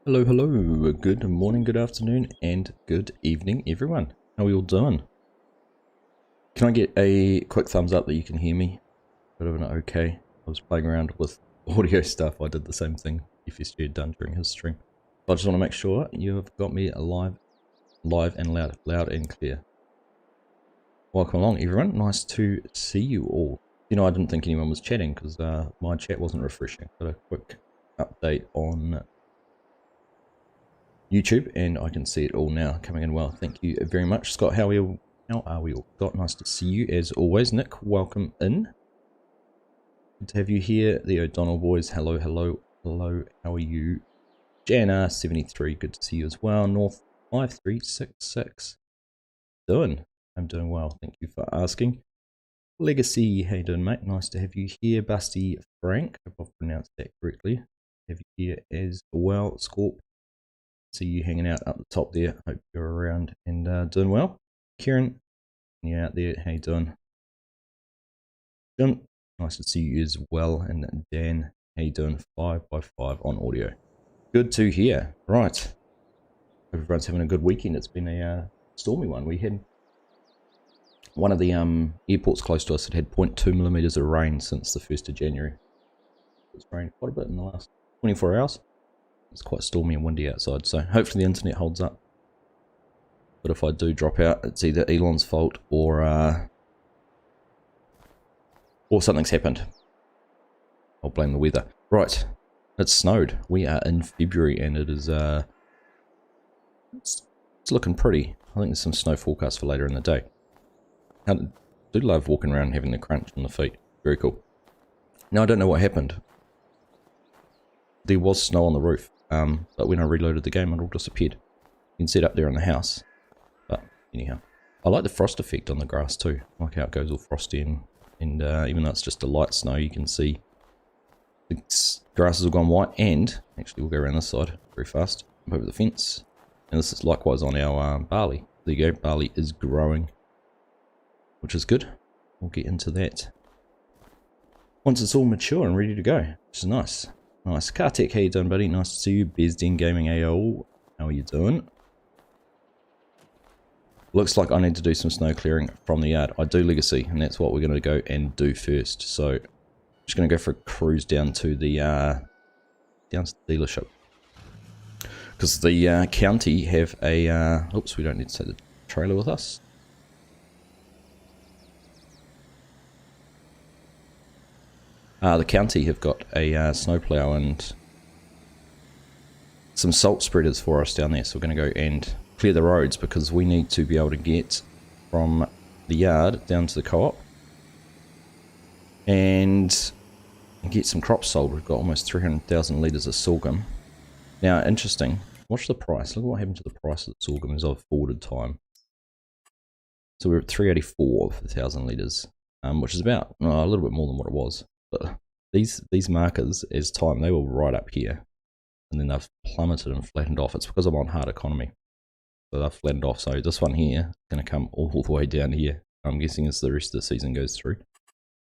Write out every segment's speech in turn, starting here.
Hello, hello, good morning, good afternoon, and good evening, everyone. How are we all doing? Can I get a quick thumbs up that you can hear me? Bit of an okay. I was playing around with audio stuff. I did the same thing FS22 had done during his stream. I just want to make sure you have got me live and loud and clear. Welcome along, everyone. Nice to see you all. You know, I didn't think anyone was chatting because my chat wasn't refreshing. Got a quick update on YouTube, and I can see it all now coming in well. Thank you very much, Scott. How are we all? Scott, nice to see you as always. Nick, welcome in. Good to have you here. The O'Donnell boys, hello, hello, hello. How are you? Jana 73, good to see you as well. North 5366. I'm doing well. Thank you for asking. Legacy, how you doing, mate? Nice to have you here. Busty Frank, if I've pronounced that correctly. Have you here as well. Scorp. See you hanging out up the top there. Hope you're around and doing well. Kieran, you out there? How you doing? Jim, nice to see you as well. And Dan, how you doing? 5x5 on audio. Good to hear. Right. Hope everyone's having a good weekend. It's been a stormy one. We had one of the airports close to us that had 0.2 millimeters of rain since the 1st of January. It's rained quite a bit in the last 24 hours. It's quite stormy and windy outside, so hopefully the internet holds up. But if I do drop out, it's either Elon's fault or something's happened. I'll blame the weather. Right, it's snowed. We are in February and it is it's looking pretty. I think there's some snow forecast for later in the day. I do love walking around and having the crunch on the feet. Very cool. Now I don't know what happened. There was snow on the roof. But when I reloaded the game, it all disappeared. You can see it up there in the house. But anyhow, I like the frost effect on the grass too. I like how it goes all frosty and even though it's just a light snow, you can see the grass has all gone white. And actually, we'll go around this side very fast, over the fence. And this is likewise on our barley. There you go, barley is growing, which is good. We'll get into that once it's all mature and ready to go, which is nice. Nice. Kartek, how you doing, buddy? Nice to see you. Bezdin Gaming AO, how are you doing? Looks like I need to do some snow clearing from the yard. I do Legacy, and that's what we're going to go and do first. So, I'm just going to go for a cruise down to the dealership. Because the county have a... oops, we don't need to take the trailer with us. The county have got a snowplow and some salt spreaders for us down there, so we're going to go and clear the roads because we need to be able to get from the yard down to the co-op and get some crops sold. We've got almost 300,000 litres of sorghum. Now, interesting, watch the price. Look at what happened to the price of the sorghum as I've forwarded time. So we're at 384 for 1,000 litres, which is about a little bit more than what it was. But these markers, as time, they were right up here, and then they've plummeted and flattened off. It's because I'm on hard economy, so they've flattened off. So this one here is going to come all the way down here. I'm guessing as the rest of the season goes through,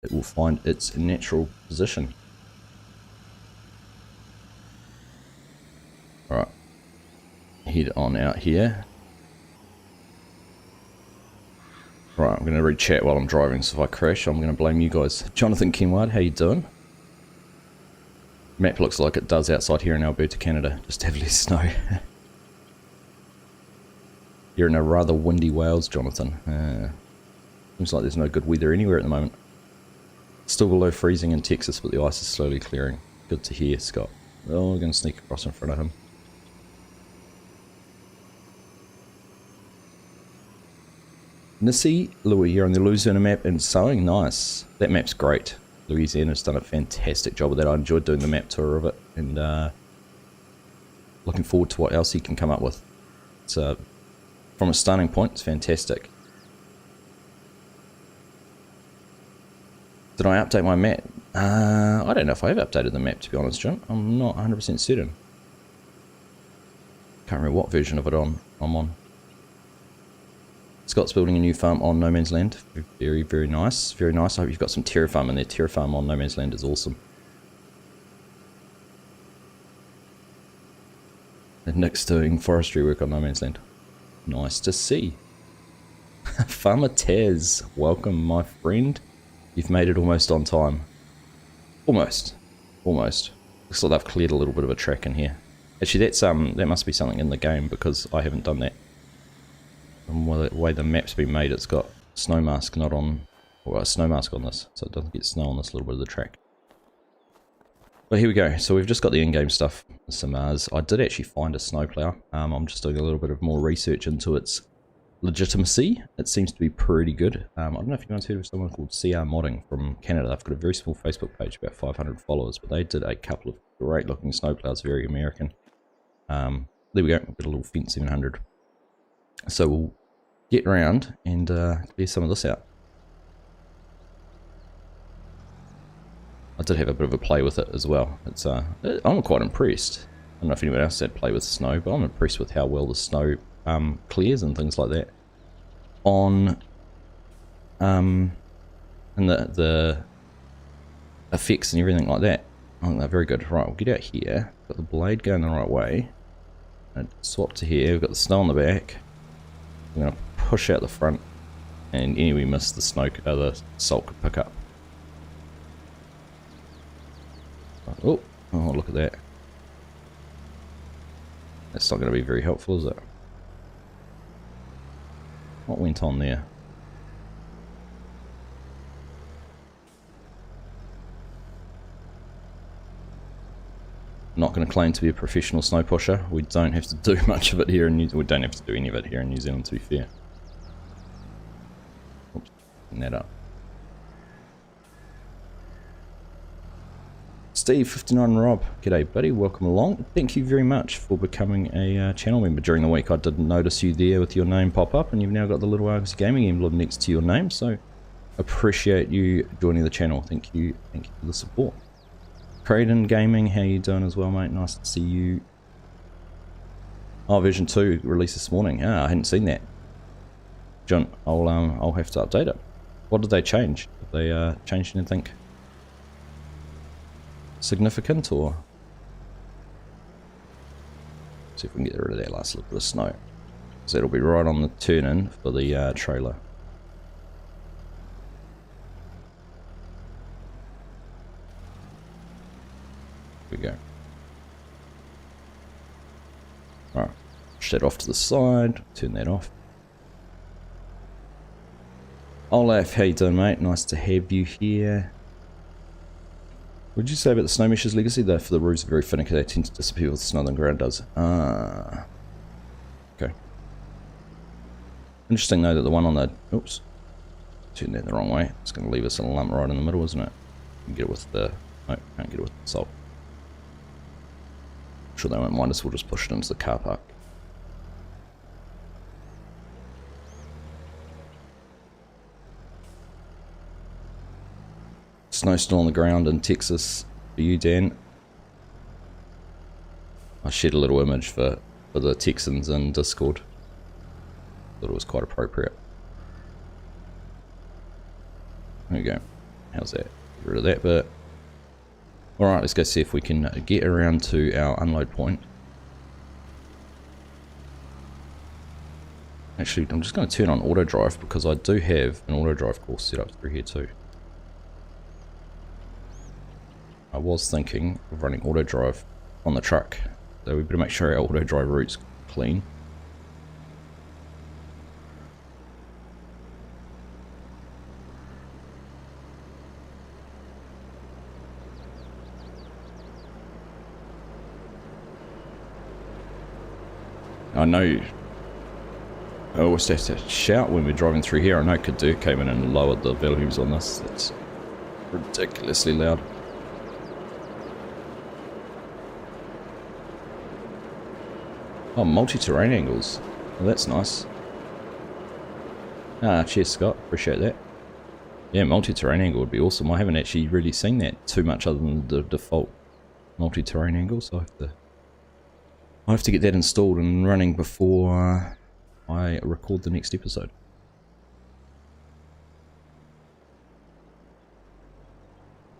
it will find its natural position. All right, head on out here. Right, I'm going to read chat while I'm driving, so if I crash, I'm going to blame you guys. Jonathan Kenward, how you doing? Map looks like it does outside here in Alberta, Canada. Just have less snow. You're in a rather windy Wales, Jonathan. Seems like there's no good weather anywhere at the moment. Still below freezing in Texas, but the ice is slowly clearing. Good to hear, Scott. Oh, we're going to sneak across in front of him. Nissy, Louis here on the Louisiana map and sowing. Nice. That map's great. Louisiana's done a fantastic job of that. I enjoyed doing the map tour of it and looking forward to what else he can come up with. It's from a starting point, it's fantastic. Did I update my map? I don't know if I have updated the map, to be honest, Jim. I'm not 100% certain. Can't remember what version of it I'm on. Scott's building a new farm on No Man's Land. Very, very nice. Very nice. I hope you've got some terraform in there. Terraform on No Man's Land is awesome. And Nick's doing forestry work on No Man's Land. Nice to see. Farmer Taz, welcome my friend. You've made it almost on time. Almost. Almost. Looks like they've cleared a little bit of a track in here. Actually, that's that must be something in the game because I haven't done that. From the way the map's been made, it's got snow mask not on, or a snow mask on this, so it doesn't get snow on this little bit of the track. But here we go. So we've just got the in-game stuff. Some I did actually find a snowplow. I'm just doing a little bit of more research into its legitimacy. It seems to be pretty good. I don't know if anyone's heard of someone called CR Modding from Canada. They've got a very small Facebook page, about 500 followers, but they did a couple of great looking snowplows, very American. There we go, we've got a little fence 700. So we'll get around and clear some of this out. I did have a bit of a play with it as well. It's I'm quite impressed. I don't know if anyone else had play with snow, but I'm impressed with how well the snow clears and things like that. On and the effects and everything like that. I think they're very good. Right, we'll get out here. Got the blade going the right way. And swap to here. We've got the snow on the back. I'm going to push out the front, and anyway, miss the snow. The salt could pick up. Oh, look at that. That's not going to be very helpful, is it? What went on there? Not going to claim to be a professional snow pusher. We don't have to do much of it here in New Zealand. We don't have to do any of it here in New Zealand, to be fair. Oops, putting that up. Steve59 Rob, g'day buddy, welcome along. Thank you very much for becoming a channel member during the week. I didn't notice you there with your name pop up, and you've now got the little Argsy Gaming emblem next to your name, so appreciate you joining the channel. Thank you for the support. Craden Gaming, how you doing as well, mate? Nice to see you. Oh, version 2 released this morning. Ah, I hadn't seen that. John, I'll have to update it. What did they change? Did they change anything significant, or see if we can get rid of that last little bit of snow, so it'll be right on the turn in for the trailer. Here we go. Alright, push that off to the side, turn that off. Olaf, how you doing, mate? Nice to have you here. What did you say about the snow meshes legacy? For the roofs are very finicky, they tend to disappear with snow than ground does. Ah. Okay. Interesting though that the one on the... Oops. Turned that the wrong way. It's going to leave us a lump right in the middle, isn't it? You can get it with the... No, can't get it with the salt. I'm sure they won't mind us, we'll just push it into the car park. Snow still on the ground in Texas for you, Dan. I shared a little image for the Texans in Discord. Thought it was quite appropriate. There we go. How's that? Get rid of that bit. Alright, let's go see if we can get around to our unload point. Actually, I'm just going to turn on Autodrive because I do have an Autodrive course set up through here too. I was thinking of running Autodrive on the truck, so we better make sure our Autodrive route's clean. I know I always have to shout when we're driving through here. I know Kadu came in and lowered the volumes on this. That's ridiculously loud. Oh, multi-terrain angles. Well, that's nice. Ah, cheers Scott, appreciate that. Yeah, multi-terrain angle would be awesome. I haven't actually really seen that too much other than the default multi-terrain angle, so I have to get that installed and running before I record the next episode.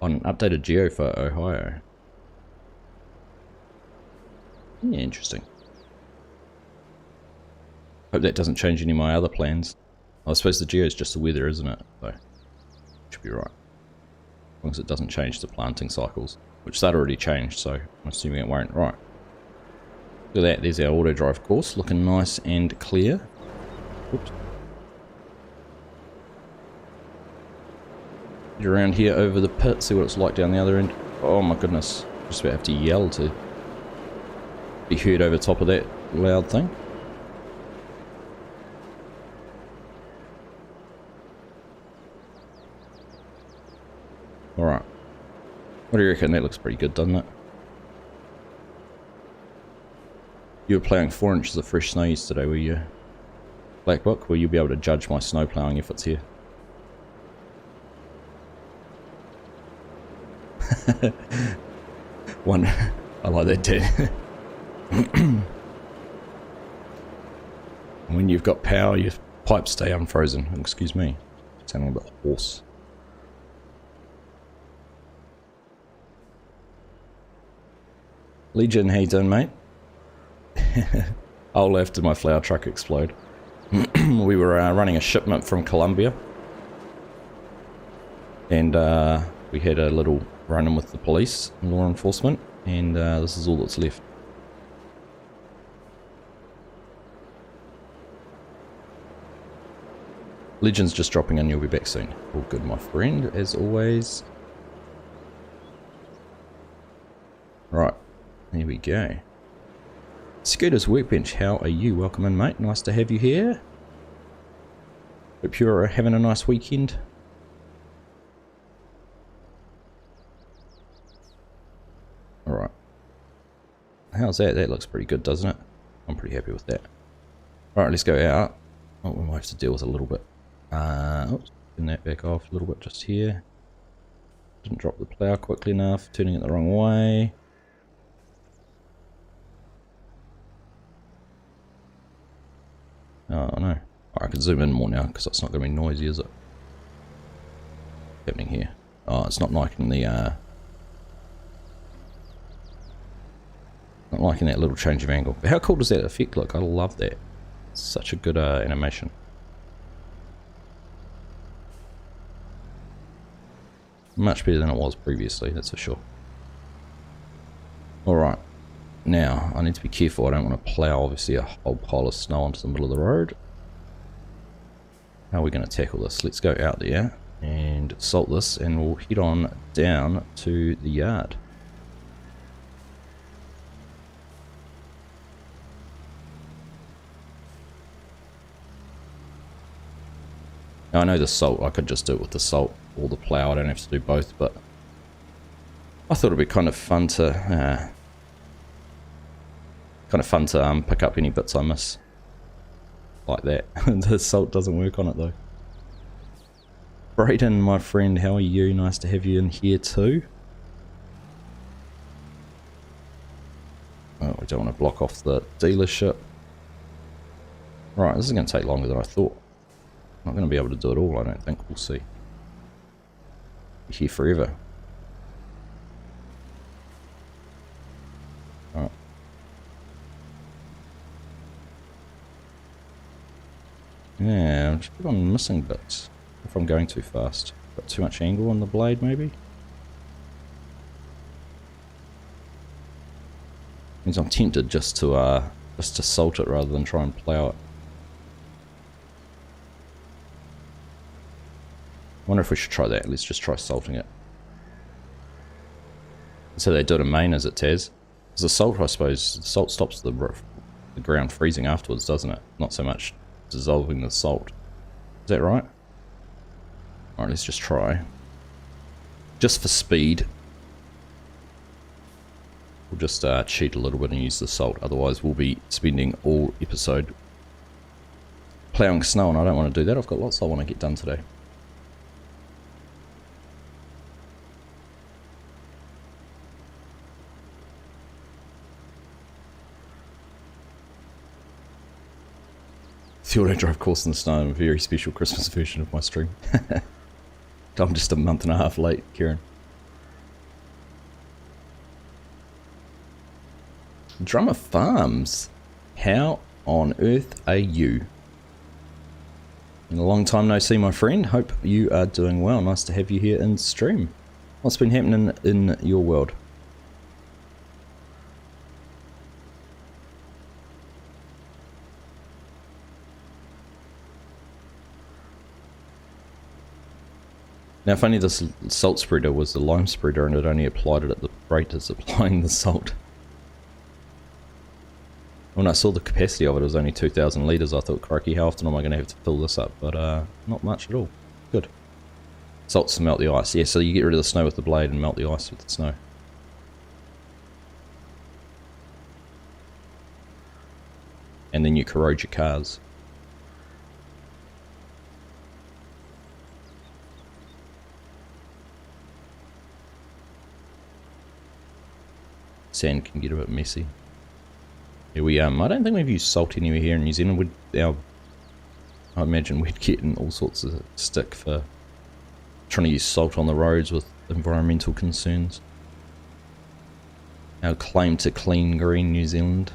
On updated geo for Ohio. Yeah, interesting. Hope that doesn't change any of my other plans. I suppose the geo is just the weather, isn't it? So, should be right. As long as it doesn't change the planting cycles. Which that already changed, so I'm assuming it won't. Right. Look at that, there's our Autodrive course, looking nice and clear. Whoops. Get around here over the pit, see what it's like down the other end. Oh my goodness, just about have to yell to be heard over top of that loud thing. Alright. What do you reckon? That looks pretty good, doesn't it? You were ploughing 4 inches of fresh snow yesterday, were you? Black Book, will you be able to judge my snow ploughing efforts here? One, I like that too. When you've got power, your pipes stay unfrozen. Excuse me, sounding a bit hoarse. Legion, how you doing, mate? I'll after my flour truck explode. We were running a shipment from Colombia, and we had a little run-in with the police and law enforcement, and this is all that's left. Legion's just dropping in, you'll be back soon. All good, my friend, as always. Right, here we go. Scooter's Workbench, how are you? Welcome in, mate. Nice to have you here. Hope you're having a nice weekend. Alright. How's that? That looks pretty good, doesn't it? I'm pretty happy with that. Alright, let's go out. Oh, we might have to deal with a little bit. Oops, turn that back off a little bit just here. Didn't drop the plough quickly enough, turning it the wrong way. Oh no. I can zoom in more now because it's not going to be noisy, is it? What's happening here? Oh, it's not liking the not liking that little change of angle. But how cool does that effect look? I love that. It's such a good animation. Much better than it was previously, that's for sure. Alright. Now, I need to be careful. I don't want to plough, obviously, a whole pile of snow onto the middle of the road. How are we going to tackle this? Let's go out there and salt this, and we'll head on down to the yard. Now, I know the salt, I could just do it with the salt or the plough. I don't have to do both, but I thought it'd be kind of fun to pick up any bits I miss like that. The salt doesn't work on it though. Brayden, my friend, how are you? Nice to have you in here too. Oh, we don't want to block off the dealership. Right, this is going to take longer than I thought. I'm not going to be able to do it all, I don't think. We'll see. Be here forever. Alright. Yeah, I just keep on missing bits. If I'm going too fast. Got too much angle on the blade, maybe? Means I'm tempted just to salt it rather than try and plough it. I wonder if we should try that. Let's just try salting it. So they do it in Maine, is it, Taz? Because the salt, I suppose, the salt stops the ground freezing afterwards, doesn't it? Not so much dissolving the salt. Is that right? Alright, let's just try. Just for speed. We'll just cheat a little bit and use the salt. Otherwise, we'll be spending all episode ploughing snow, and I don't want to do that. I've got lots I want to get done today. The Autodrive course in the snow, a very special Christmas version of my stream. I'm just a month and a half late, Kieran. Drummer Farms, how on earth are you? In a long time no see, my friend. Hope you are doing well. Nice to have you here in stream. What's been happening in your world? Now, if only this salt spreader was the lime spreader and it only applied it at the rate it's applying the salt. When I saw the capacity of it, it was only 2,000 litres. I thought, crikey, how often am I going to have to fill this up? But not much at all. Good. Salts to melt the ice. Yeah, so you get rid of the snow with the blade and melt the ice with the snow. And then you corrode your cars. Sand can get a bit messy. Here we I don't think we've used salt anywhere here in New Zealand. I imagine we'd get in all sorts of stick for trying to use salt on the roads with environmental concerns. Our claim to clean green New Zealand.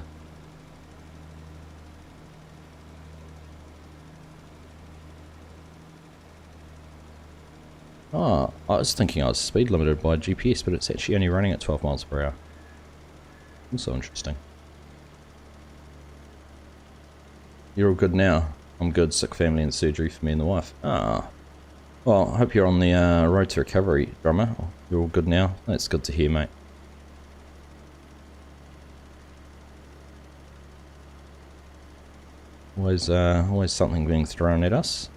Oh, I was thinking I was speed limited by GPS, but it's actually only running at 12 miles per hour. Also interesting. You're all good now. I'm good. Sick family and surgery for me and the wife. Ah. Well, I hope you're on the road to recovery, drummer. You're all good now. That's good to hear, mate. Always something being thrown at us.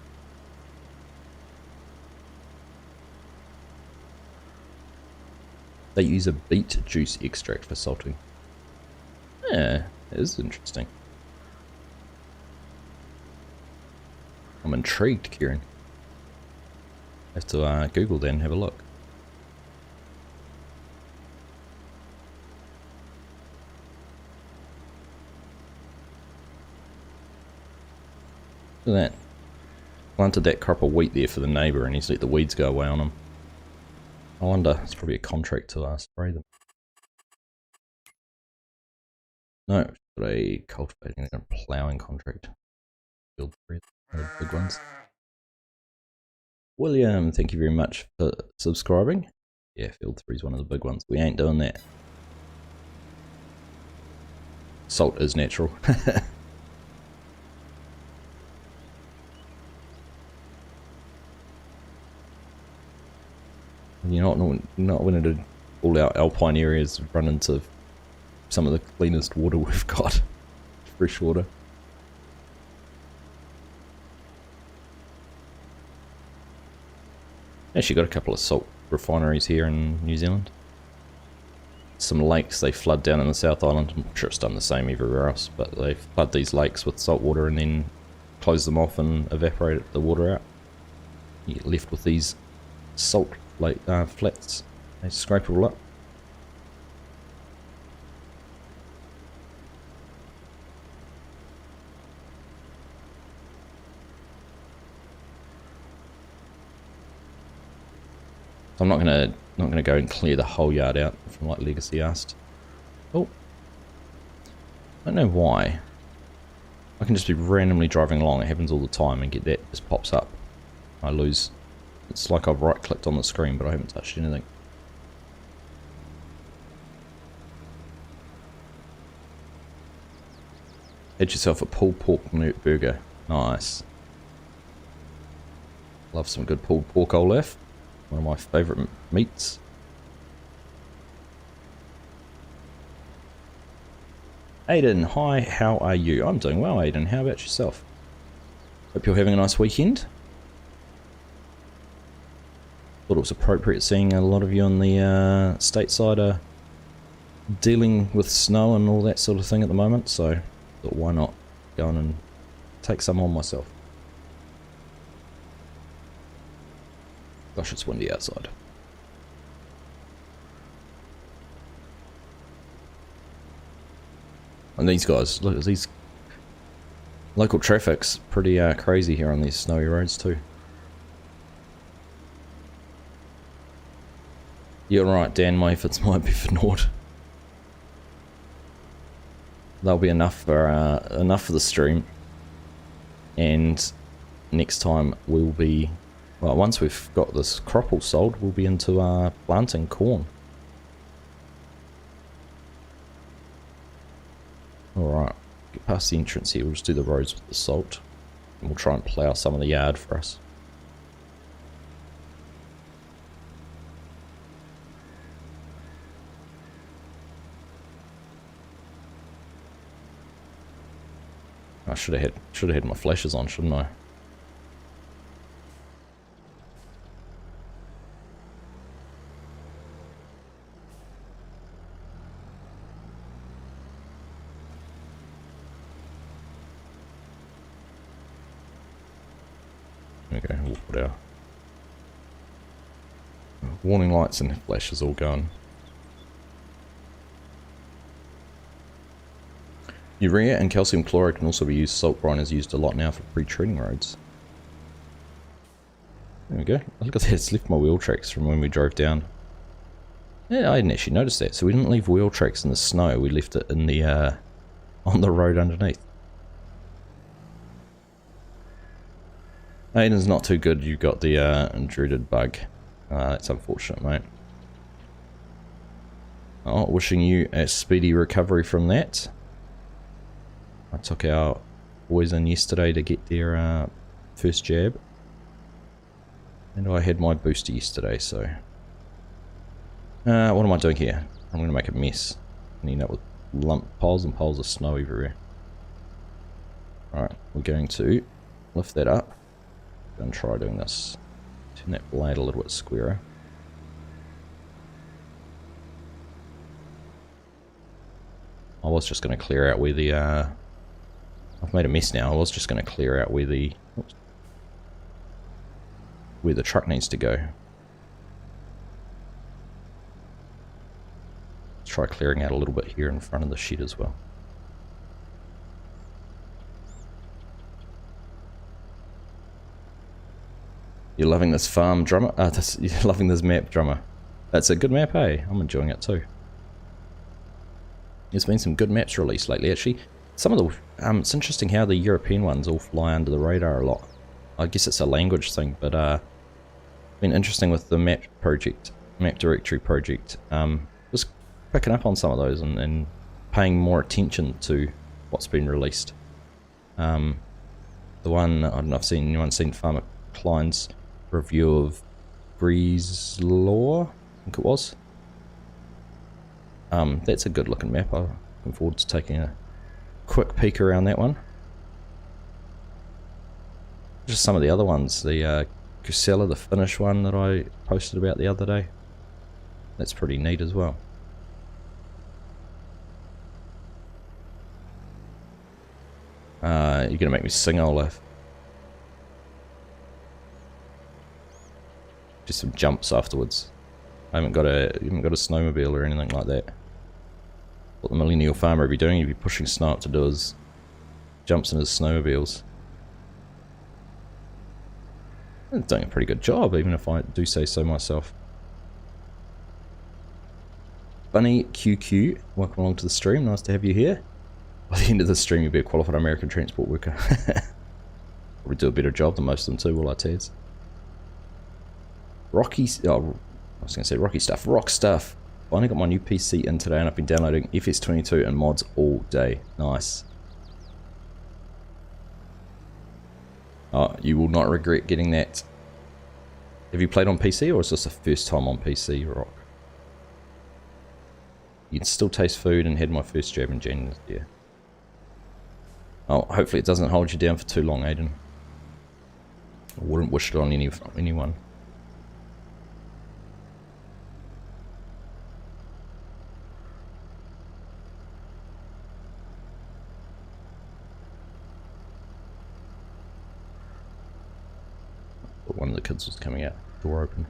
They use a beet juice extract for salting. Yeah, it is interesting. I'm intrigued, Kieran. Have to Google then and have a look. Look at that. Planted that crop of wheat there for the neighbour and he's let the weeds go away on him. I wonder, it's probably a contract to spray them. No, but a cultivating and ploughing contract. Field 3, the big ones. William, thank you very much for subscribing. Yeah, Field 3 is one of the big ones. We ain't doing that. Salt is natural. You're not when all our alpine areas run into some of the cleanest water we've got. Fresh water. Actually got a couple of salt refineries here in New Zealand. Some lakes they flood down in the South Island. I'm sure it's done the same everywhere else, but they flood these lakes with salt water and then close them off and evaporate the water out. You get left with these salt lake flats. They scrape it all up. So I'm not gonna go and clear the whole yard out from like Legacy asked. Oh, I don't know why. I can just be randomly driving along. It happens all the time, and get that just pops up. I lose. It's like I've right clicked on the screen, but I haven't touched anything. Had yourself a pulled pork burger. Nice. Love some good pulled pork, Olaf. One of my favourite meats. Aiden, hi, how are you? I'm doing well, Aiden. How about yourself? Hope you're having a nice weekend. Thought it was appropriate seeing a lot of you on the stateside are dealing with snow and all that sort of thing at the moment, so thought why not go on and take some on myself. Gosh, it's windy outside. And these guys, look, these local traffic's pretty crazy here on these snowy roads too. You're right, Dan, my efforts might be for naught. That'll be enough for the stream. And next time we'll be, well, once we've got this crop all sold, we'll be into planting corn. Alright, get past the entrance here, we'll just do the roads with the salt. And we'll try and plough some of the yard for us. I should have had my flashes on, shouldn't I? Okay, we'll put our warning lights and flashes all going. Urea and calcium chloride can also be used. Salt brine is used a lot now for pre-treating roads. There we go. Look at that, it's left my wheel tracks from when we drove down. Yeah, I didn't actually notice that. So we didn't leave wheel tracks in the snow, we left it in the on the road underneath. Aiden's not too good, you got the dreaded bug. It's unfortunate, mate. Oh, wishing you a speedy recovery from that. I took our boys in yesterday to get their first jab. And I had my booster yesterday, so... what am I doing here? I'm going to make a mess. I end up with piles and piles of snow everywhere. Alright, we're going to lift that up. Go and try doing this. Turn that blade a little bit squarer. I was just going to clear out where the... I've made a mess now. I was just going to clear out where the... Oops, where the truck needs to go. Let's try clearing out a little bit here in front of the shed as well. You're loving this farm, drummer? You're loving this map, drummer. That's a good map, hey? I'm enjoying it too. There's been some good maps released lately, actually. Some of the... it's interesting how the European ones all fly under the radar a lot. I guess it's a language thing, but been interesting with the map directory project. Just picking up on some of those and paying more attention to what's been released. The one, I don't know if anyone's seen Farmer Klein's review of Grease Law, I think it was. That's a good looking map. I'm looking forward to taking a quick peek around that one. Just some of the other ones, the Cusella, the Finnish one that I posted about the other day. That's pretty neat as well. You're gonna make me sing, Olaf. Just some jumps afterwards. I haven't got a snowmobile or anything like that. What the millennial farmer would be doing, he'd be pushing snow up to do his jumps in his snowmobiles. It's doing a pretty good job, even if I do say so myself. Bunny QQ, welcome along to the stream, nice to have you here. By the end of the stream you'll be a qualified American transport worker. Probably do a better job than most of them too, will I, Taz? Rocky, oh, I was going to say Rocky stuff, rock stuff. Finally got my new PC in today and I've been downloading FS22 and mods all day. Nice. Oh, you will not regret getting that. Have you played on PC or is this the first time on PC, Rock? You can still taste food and had my first jab in January this year. Oh, hopefully it doesn't hold you down for too long, Aiden. I wouldn't wish it on anyone. But one of the kids was coming out, door open.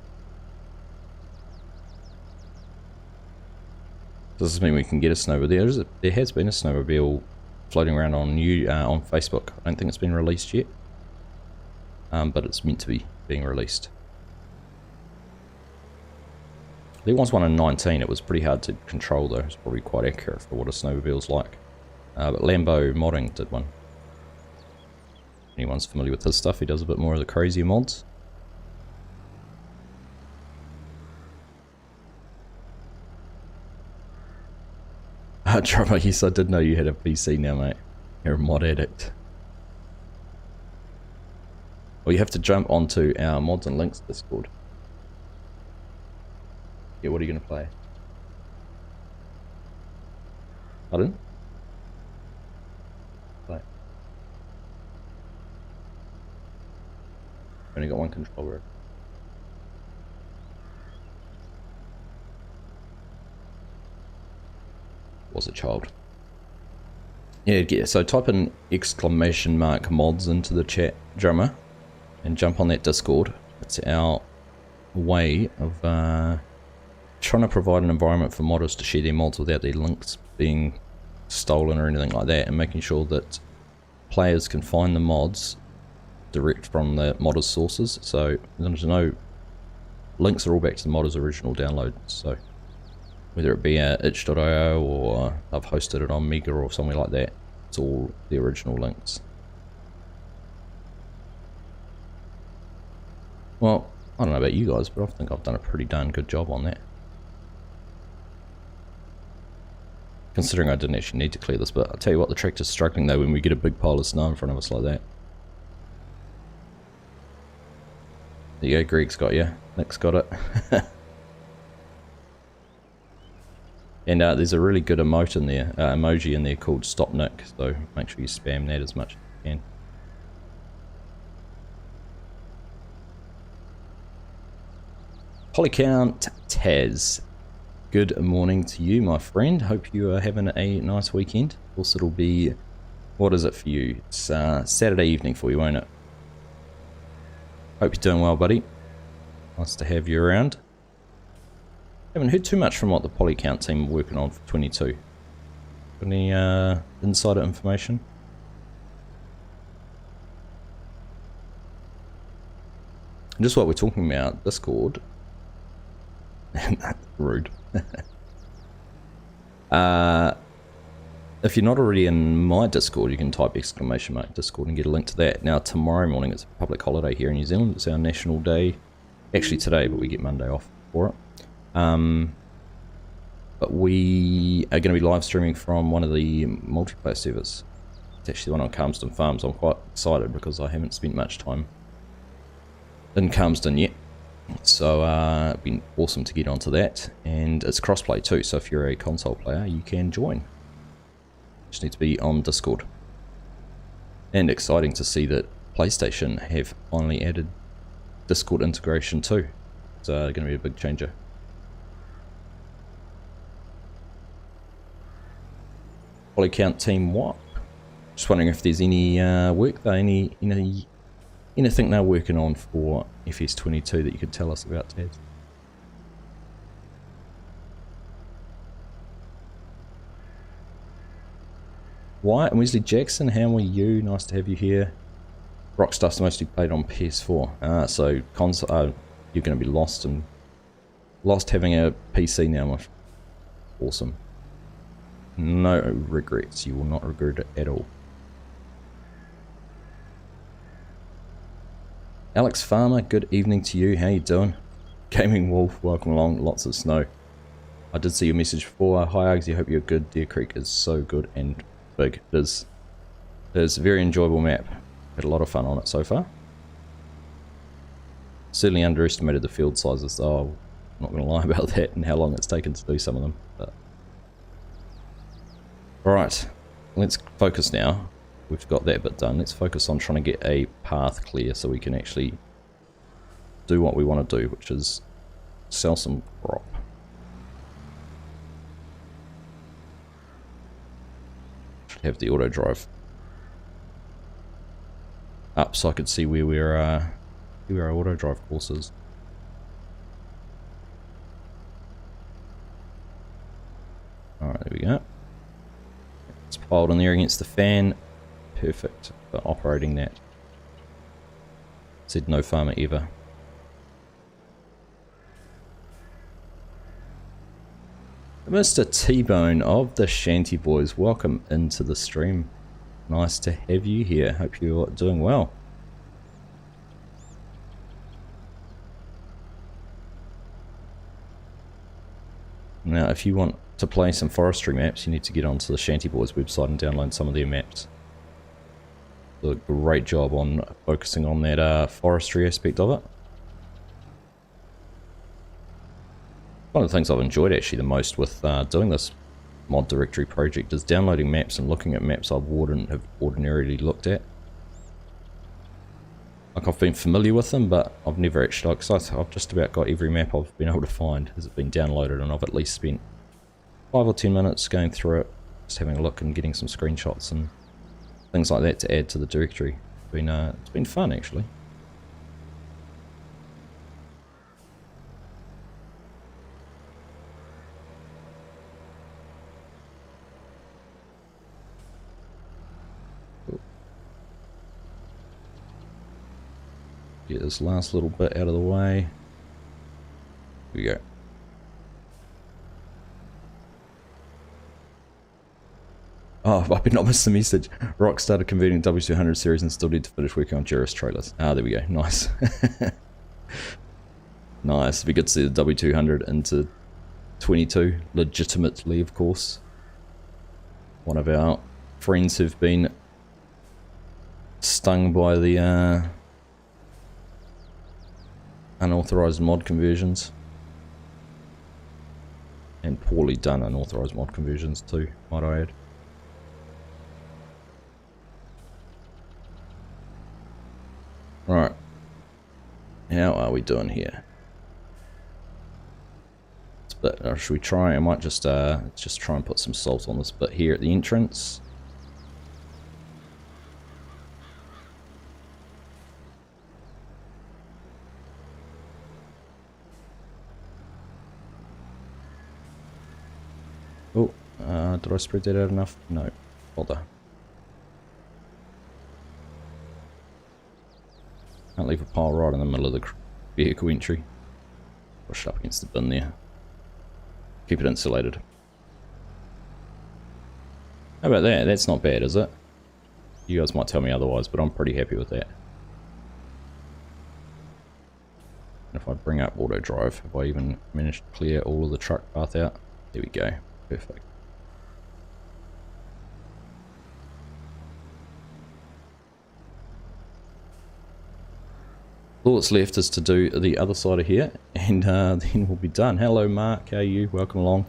Does this mean we can get a snowmobile? There has been a snowmobile floating around on on Facebook. I don't think it's been released yet, but it's meant to be being released. There was one in 19. It was pretty hard to control though. It's probably quite accurate for what a snowmobile's like. But Lambo Modding did one. Anyone's familiar with his stuff, he does a bit more of the crazier mods. Drummer, yes, I did know you had a PC now, mate. You're a mod addict. Well, you have to jump onto our mods and links Discord. Yeah, what are you going to play? Pardon? Play. Only got one controller. Was a child. Yeah, so type in !mods into the chat, drummer, and jump on that Discord. It's our way of trying to provide an environment for modders to share their mods without their links being stolen or anything like that, and making sure that players can find the mods direct from the modders' sources. So there's no links, are all back to the modders' original download. So whether it be itch.io or I've hosted it on Mega or somewhere like that, it's all the original links. Well, I don't know about you guys, but I think I've done a pretty darn good job on that. Considering I didn't actually need to clear this, but I'll tell you what, the tractor's struggling though when we get a big pile of snow in front of us like that. There you go, Greg's got you. Nick's got it. And there's a really good emote in there, emoji in there called Stop Nick, so make sure you spam that as much as you can. Polycount Taz, good morning to you, my friend. Hope you are having a nice weekend. Of course, it'll be, what is it for you? It's Saturday evening for you, won't it? Hope you're doing well, buddy. Nice to have you around. Haven't heard too much from what the Polycount team are working on for 22. Got any insider information? Just what we're talking about, Discord. Rude. If you're not already in my Discord, you can type !Discord and get a link to that. Now tomorrow morning, it's a public holiday here in New Zealand. It's our national day. Actually today, but we get Monday off for it. But we are going to be live streaming from one of the multiplayer servers. It's actually the one on Calmston Farms. I'm quite excited because I haven't spent much time in Calmston yet. So it'd be awesome to get onto that. And it's crossplay too, so if you're a console player, you can join. Just need to be on Discord. And exciting to see that PlayStation have finally added Discord integration too. It's going to be a big changer. Polycount team what? Just wondering if there's any work there, anything they're working on for FS22 that you could tell us about, Taz. Wyatt and Wesley Jackson, how are you? Nice to have you here. Rockstuff's mostly played on PS4. So console, you're going to be lost having a PC now. Awesome. No regrets. You will not regret it at all. Alex Farmer, good evening to you. How you doing? Gaming Wolf, welcome along. Lots of snow. I did see your message before. Hi Argsy, hope you're good. Deer Creek is so good and big. It is a very enjoyable map. Had a lot of fun on it so far. Certainly underestimated the field sizes though. I'm not going to lie about that and how long it's taken to do some of them. But alright, let's focus now. We've got that bit done. Let's focus on trying to get a path clear so we can actually do what we want to do, which is sell some crop. Should have the auto drive up so I could see where our auto drive course is. Alright, there we go. It's piled in there against the fan. Perfect for operating that. Said no farmer ever. Mr. T-Bone of the Shanty Boys, welcome into the stream. Nice to have you here. Hope you're doing well. Now, if you want to play some forestry maps, you need to get onto the Shanty Boys website and download some of their maps. Do a great job on focusing on that forestry aspect of it. One of the things I've enjoyed actually the most with doing this mod directory project is downloading maps and looking at maps I wouldn't have ordinarily looked at. Like, I've been familiar with them, but I've never actually, like, I've just about got every map I've been able to find has been downloaded, and I've at least spent 5 or 10 minutes going through it, just having a look and getting some screenshots and things like that to add to the directory. It's been fun actually. Get this last little bit out of the way. Here we go. Oh, I did not miss the message. Rock started converting W200 series and still need to finish working on Juris trailers. Ah, there we go. Nice. Nice. It'd be good to see the W200 into 22. Legitimately, of course. One of our friends who've been stung by the unauthorized mod conversions. And poorly done unauthorized mod conversions too, might I add. Right. How are we doing here? This bit, or should we try? I might just try and put some salt on this bit here at the entrance. Oh, did I spread that out enough? No, bother. Can't leave a pile right in the middle of the vehicle entry. Push it up against the bin there. Keep it insulated. How about that? That's not bad, is it? You guys might tell me otherwise, but I'm pretty happy with that. And if I bring up Autodrive, have I even managed to clear all of the truck path out? There we go. Perfect. All that's left is to do the other side of here, and then we'll be done. Hello Mark, how are you? Welcome along.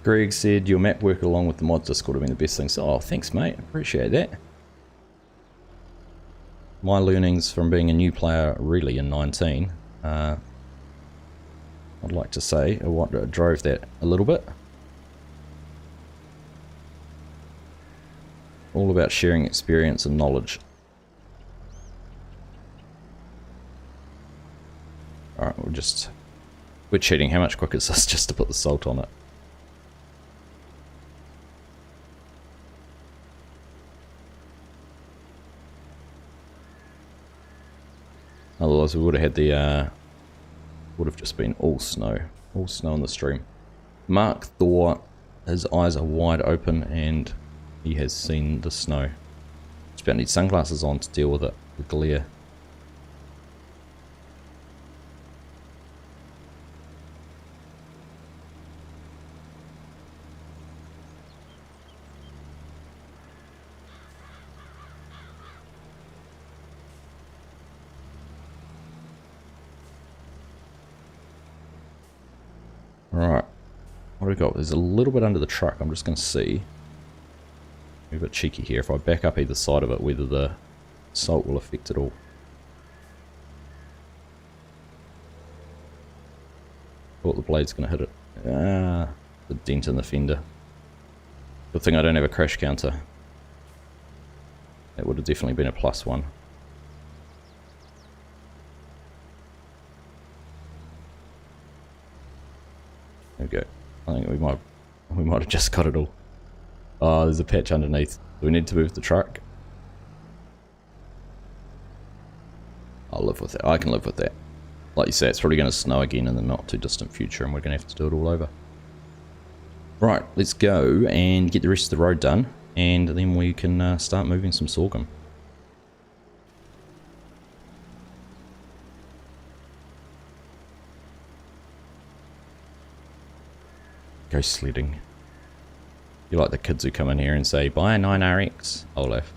Greg said your map work along with the mod Discord have been the best thing. So, oh, thanks mate, appreciate that. My learnings from being a new player really in 19, I'd like to say, what drove that a little bit. All about sharing experience and knowledge. Alright, we're cheating. How much quicker is this just to put the salt on it? Otherwise we would have had the, would have just been all snow on the stream. Mark Thor, his eyes are wide open and he has seen the snow. Just about need sunglasses on to deal with it, the glare. Right, what do we got? There's a little bit under the truck. I'm just going to see. Be a bit cheeky here. If I back up either side of it, whether the salt will affect it all. Thought the blade's going to hit it. Ah, the dent in the fender. Good thing I don't have a crash counter. That would have definitely been a +1. There we go. I think we might have just got it all. Oh, there's a patch underneath. Do we need to move the truck? I'll live with it. I can live with that. Like you say, it's probably going to snow again in the not too distant future and we're going to have to do it all over. Right, let's go and get the rest of the road done, and then we can start moving some sorghum. Go sledding. You like the kids who come in here and say, buy a 9RX, Olaf.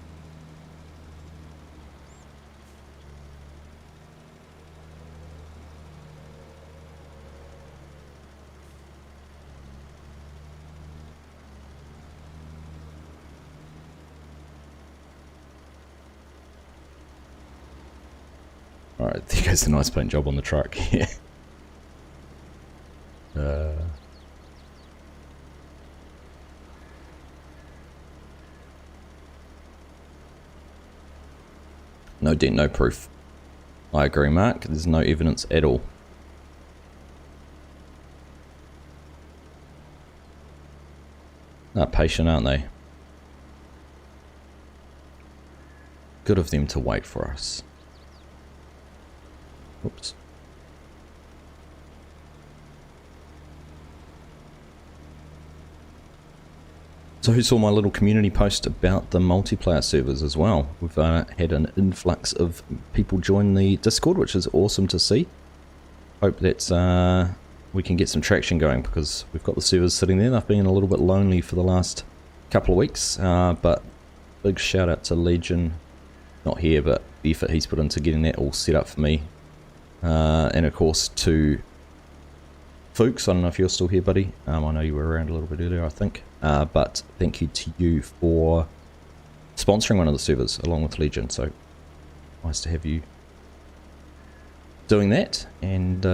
Alright, there goes the nice paint job on the truck. Yeah. No dent, no proof. I agree, Mark. There's no evidence at all. They're patient, aren't they? Good of them to wait for us. Oops. So who saw my little community post about the multiplayer servers as well? We've had an influx of people join the Discord, which is awesome to see. Hope that we can get some traction going, because we've got the servers sitting there. They've been a little bit lonely for the last couple of weeks, but big shout out to Legion, not here, but the effort he's put into getting that all set up for me. And of course to Fuchs, I don't know if you're still here, buddy. I know you were around a little bit earlier, I think. But thank you to you for sponsoring one of the servers along with Legion. So nice to have you doing that. And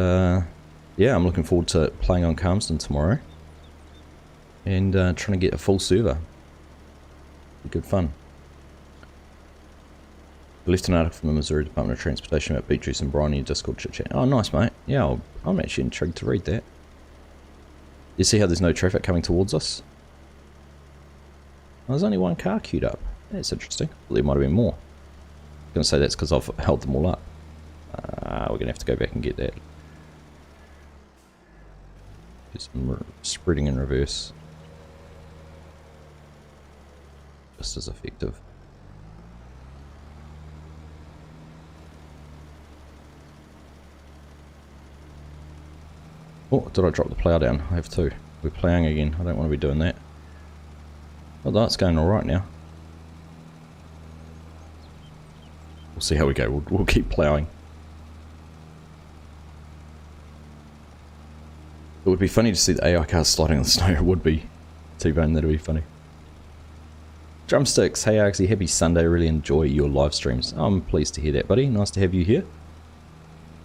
yeah, I'm looking forward to playing on Calmston tomorrow and trying to get a full server. Be good fun. I left an article from the Missouri Department of Transportation about beet juice and brine in your Discord chit chat. Oh, nice, mate. Yeah, I'm actually intrigued to read that. You see how there's no traffic coming towards us? Well, there's only one car queued up. That's interesting. Well, there might have been more. I'm going to say that's because I've held them all up. We're going to have to go back and get that. Do some spreading in reverse. Just as effective. Oh, did I drop the plough down? I have to. We're ploughing again. I don't want to be doing that. Well, that's going alright now. We'll see how we go. We'll keep ploughing. It would be funny to see the AI cars sliding on the snow. It would be. T-Bone, that'd be funny. Drumsticks, hey Argsy, happy Sunday. Really enjoy your live streams. I'm pleased to hear that, buddy. Nice to have you here.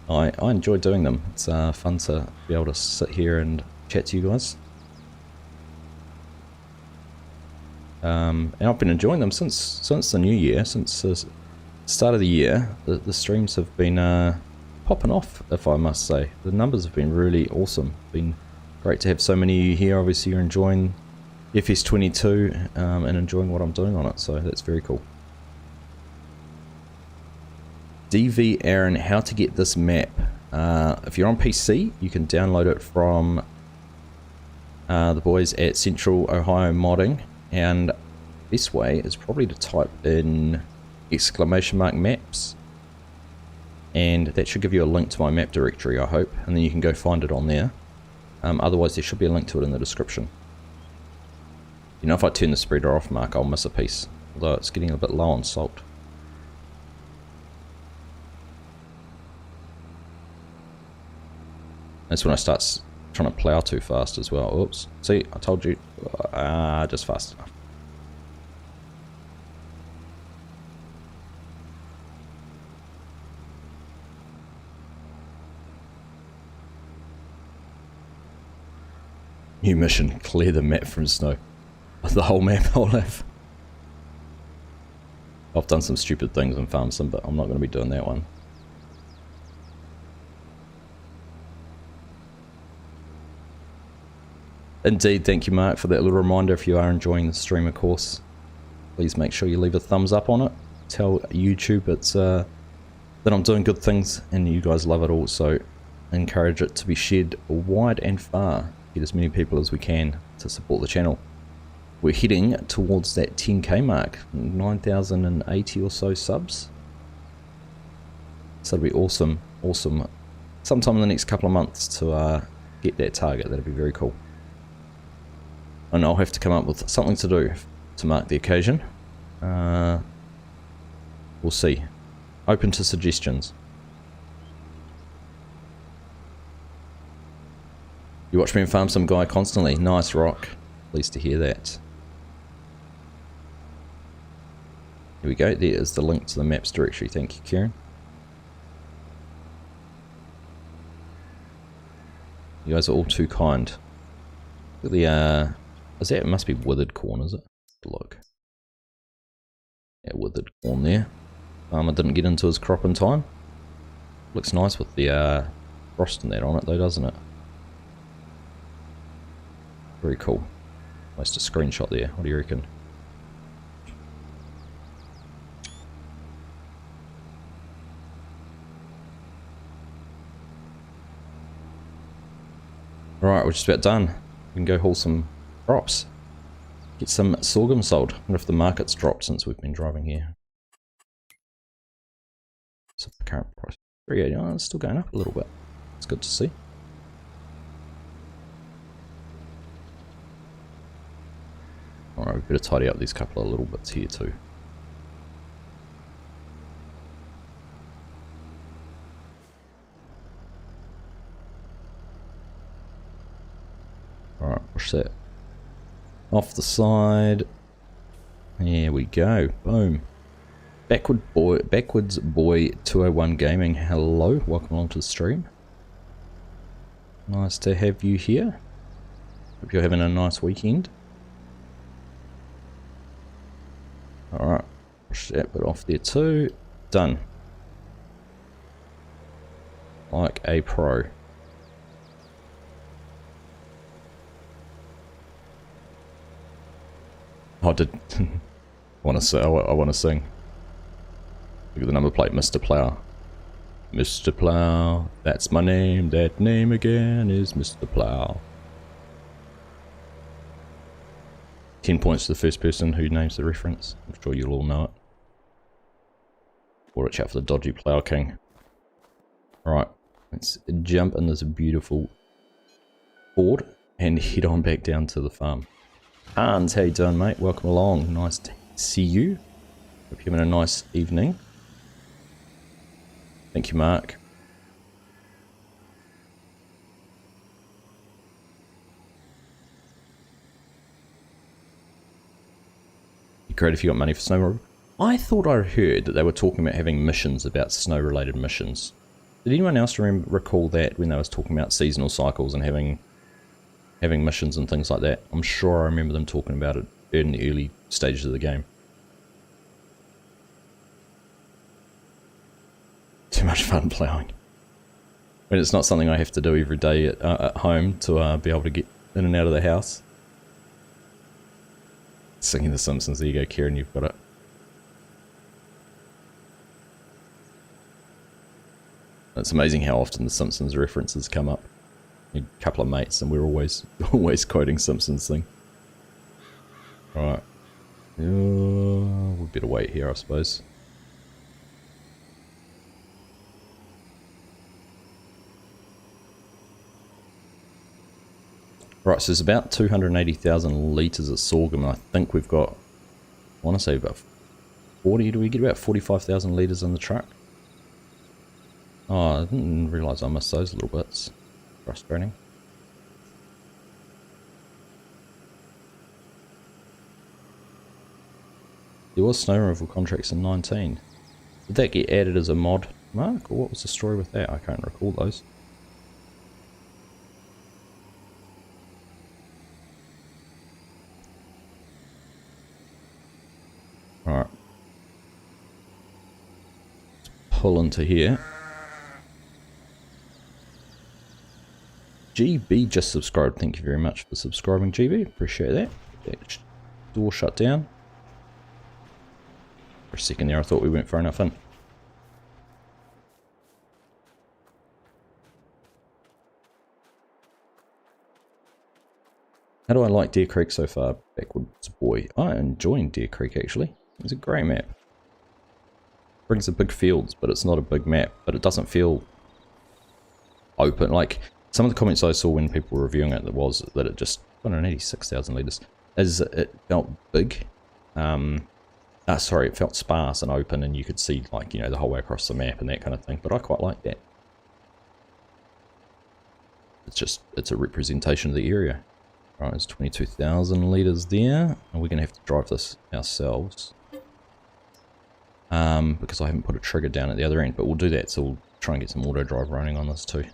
I enjoy doing them. It's fun to be able to sit here and chat to you guys. And I've been enjoying them since the new year, since the start of the year. The streams have been popping off, if I must say. The numbers have been really awesome. Been great to have so many of you here. Obviously you're enjoying FS22 and enjoying what I'm doing on it, so that's very cool. DV Aaron, how to get this map? If you're on PC, you can download it from the boys at Central Ohio Modding, and this way is probably to type in !maps, and that should give you a link to my map directory, I hope, and then you can go find it on there. Otherwise there should be a link to it in the description. You know, if I turn the spreader off, Mark, I'll miss a piece, although it's getting a bit low on salt. That's when I start trying to plow too fast as well. Oops. See, I told you. Just fast enough. New mission, clear the map from snow. The whole map, Olaf. I've done some stupid things in Farmson, but I'm not going to be doing that one. Indeed, thank you Mark for that little reminder. If you are enjoying the stream, of course, please make sure you leave a thumbs up on it. Tell YouTube it's that I'm doing good things and you guys love it all, so encourage it to be shared wide and far. Get as many people as we can to support the channel. We're heading towards that 10k mark, 9,080 or so subs. So it'll be awesome, awesome. Sometime in the next couple of months to get that target. That'd be very cool. And I'll have to come up with something to do to mark the occasion. We'll see. Open to suggestions. You watch me and farm some guy constantly. Nice, Rock. Pleased to hear that. Here we go. There is the link to the maps directory. Thank you, Kieran. You guys are all too kind. Look at the, it must be withered corn, is it? Look. Yeah, withered corn there. Farmer didn't get into his crop in time. Looks nice with the frost and that on it though, doesn't it? Very cool. Almost a screenshot there. What do you reckon? Alright, we're just about done. We can go haul some crops. Get some sorghum sold. I wonder if the market's dropped since we've been driving here. So the current price. 380. Oh, it's still going up a little bit. It's good to see. Alright, we better tidy up these couple of little bits here too. Alright, push that off the side. There we go. Boom. Backwards boy 201 gaming. Hello, welcome along to the stream. Nice to have you here. Hope you're having a nice weekend. Alright, push that bit off there too. Done. Like a pro. I did want to say, I want to sing. Look at the number plate, Mr. Plow. Mr. Plow, that's my name. That name again is Mr. Plow. 10 points to the first person who names the reference. I'm sure you'll all know it. Watch out for the dodgy Plow King. Alright, let's jump in this beautiful Ford and head on back down to the farm. Hans, how you doing, mate? Welcome along. Nice to see you. Hope you're having a nice evening. Thank you, Mark. Be great if you got money for snow. I thought I heard that they were talking about having missions, about snow-related missions. Did anyone else recall that when they was talking about seasonal cycles and having missions and things like that? I'm sure I remember them talking about it in the early stages of the game. Too much fun plowing. When it's not something I have to do every day at home to be able to get in and out of the house. Singing The Simpsons. There you go, Kieran, you've got it. It's amazing how often the Simpsons references come up. A couple of mates and we're always quoting Simpsons thing. Alright. We better wait here, I suppose. Right, so there's about 280,000 litres of sorghum. I think we've got, I want to say about 40, do we get about 45,000 litres in the truck? Oh, I didn't realise I missed those little bits. Frustrating. There was snow removal contracts in 19. Did that get added as a mod, Mark? Or what was the story with that? I can't recall those. Alright. Let's pull into here. GB just subscribed. Thank you very much for subscribing, GB. Appreciate that. That door shut down. For a second there, I thought we weren't far enough in. How do I like Deer Creek so far, Backwards Boy? I'm enjoying Deer Creek, actually. It's a great map. Brings the big fields, but it's not a big map. But it doesn't feel open. Like, some of the comments I saw when people were reviewing it, was that it just, 186,000 litres, is it felt big. Sorry, it felt sparse and open, and you could see, like, you know, the whole way across the map and that kind of thing. But I quite like that. It's a representation of the area. Right, there's 22,000 litres there, and we're going to have to drive this ourselves. Because I haven't put a trigger down at the other end, but we'll do that, so we'll try and get some auto drive running on this too.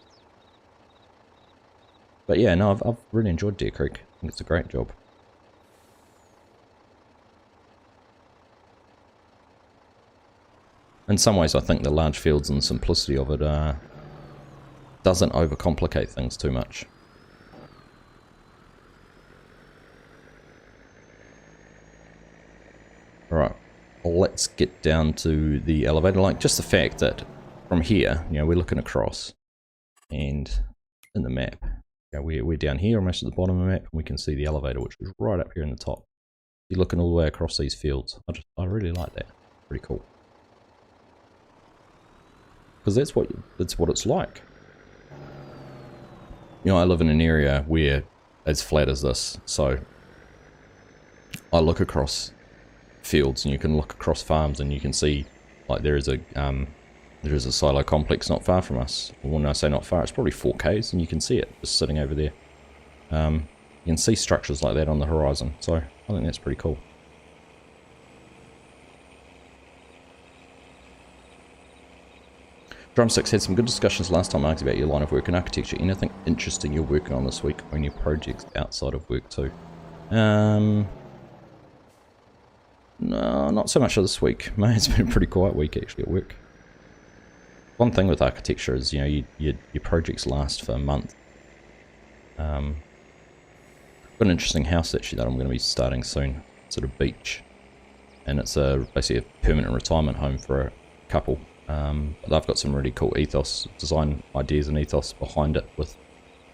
But yeah, no, I've really enjoyed Deer Creek. I think it's a great job. In some ways, I think the large fields and the simplicity of it doesn't overcomplicate things too much. Alright, let's get down to the elevator. Like, just the fact that from here, you know, we're looking across, and in the map, you know, we're down here, almost at the bottom of the map, and we can see the elevator, which is right up here in the top. You're looking all the way across these fields. I really like that. Pretty cool. Because that's what it's like. You know, I live in an area where it's flat as this, so I look across fields, and you can look across farms, and you can see, like, there is a silo complex not far from us. Well, when I say not far, it's probably 4Ks, and you can see it just sitting over there. You can see structures like that on the horizon, so I think that's pretty cool. Drumsticks had some good discussions last time, Argsy, about your line of work and architecture. Anything interesting you're working on this week, or any projects outside of work too? No, not so much this week. It's been a pretty quiet week actually at work. One thing with architecture is, you know, your projects last for a month. Got an interesting house actually that I'm going to be starting soon. It's at a beach, and it's basically a permanent retirement home for a couple. But I've got some really cool design ideas and ethos behind it with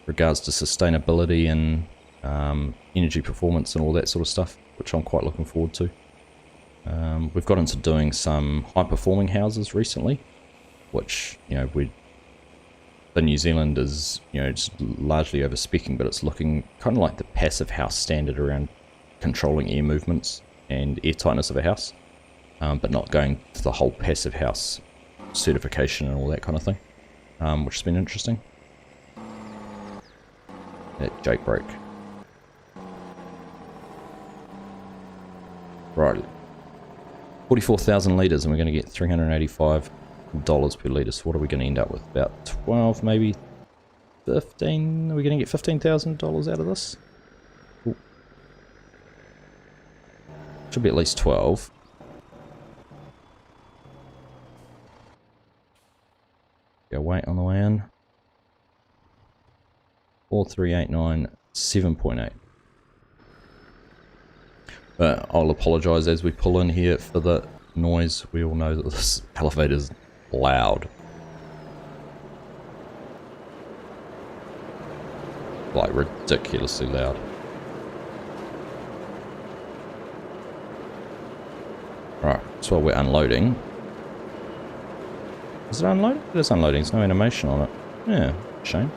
regards to sustainability and energy performance and all that sort of stuff, which I'm quite looking forward to. We've got into doing some high-performing houses recently, which, you know, the New Zealand is, you know, it's largely over-speccing, but it's looking kind of like the passive house standard around controlling air movements and air tightness of a house, but not going to the whole passive house certification and all that kind of thing, which has been interesting. That Jake broke. Right. 44,000 litres, and we're going to get $385 per litre. So what are we going to end up with? About 12, maybe 15? Are we going to get $15,000 out of this? Ooh. Should be at least 12. Go weight on the way in. 4389, 7.8. But I'll apologise as we pull in here for the noise. We all know that this elevator's loud. Like, ridiculously loud. Right, so while we're unloading. Is it unloading? It is unloading, there's no animation on it. Yeah, shame.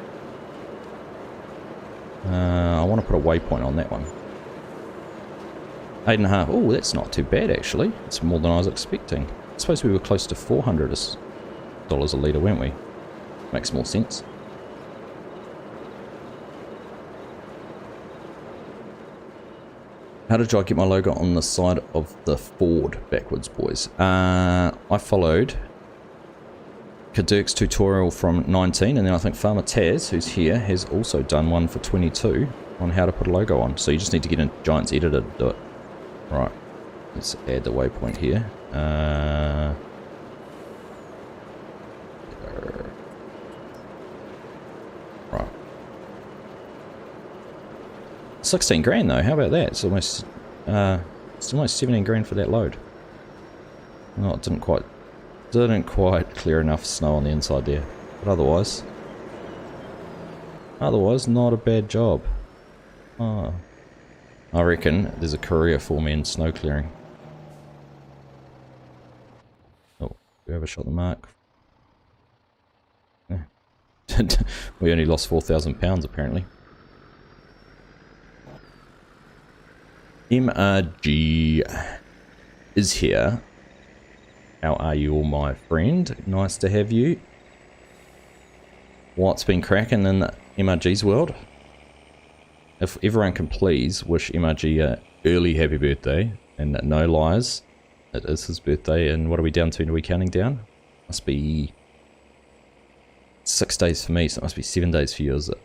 I want to put a waypoint on that one. 8.5. Oh, that's not too bad actually. It's more than I was expecting. I suppose we were close to $400 a litre, weren't we? Makes more sense. How did I get my logo on the side of the Ford, Backwards Boys? I followed Kadirk's tutorial from 19, and then I think Farmer Taz, who's here, has also done one for 22 on how to put a logo on. So you just need to get in Giant's Editor to do it. Right, let's add the waypoint here. Right. 16 grand though, how about that? It's almost 17 grand for that load. No, it didn't quite clear enough snow on the inside there. But otherwise not a bad job. Oh, I reckon there's a career for me in snow clearing. Oh, we overshot the mark. Yeah. We only lost £4,000 apparently. MRG is here. How are you all, my friend? Nice to have you. What's been cracking in the MRG's world? If everyone can please wish MRG a early happy birthday, and no lies, it is his birthday, and what are we down to? Are we counting down? Must be 6 days for me, so it must be 7 days for you, is it?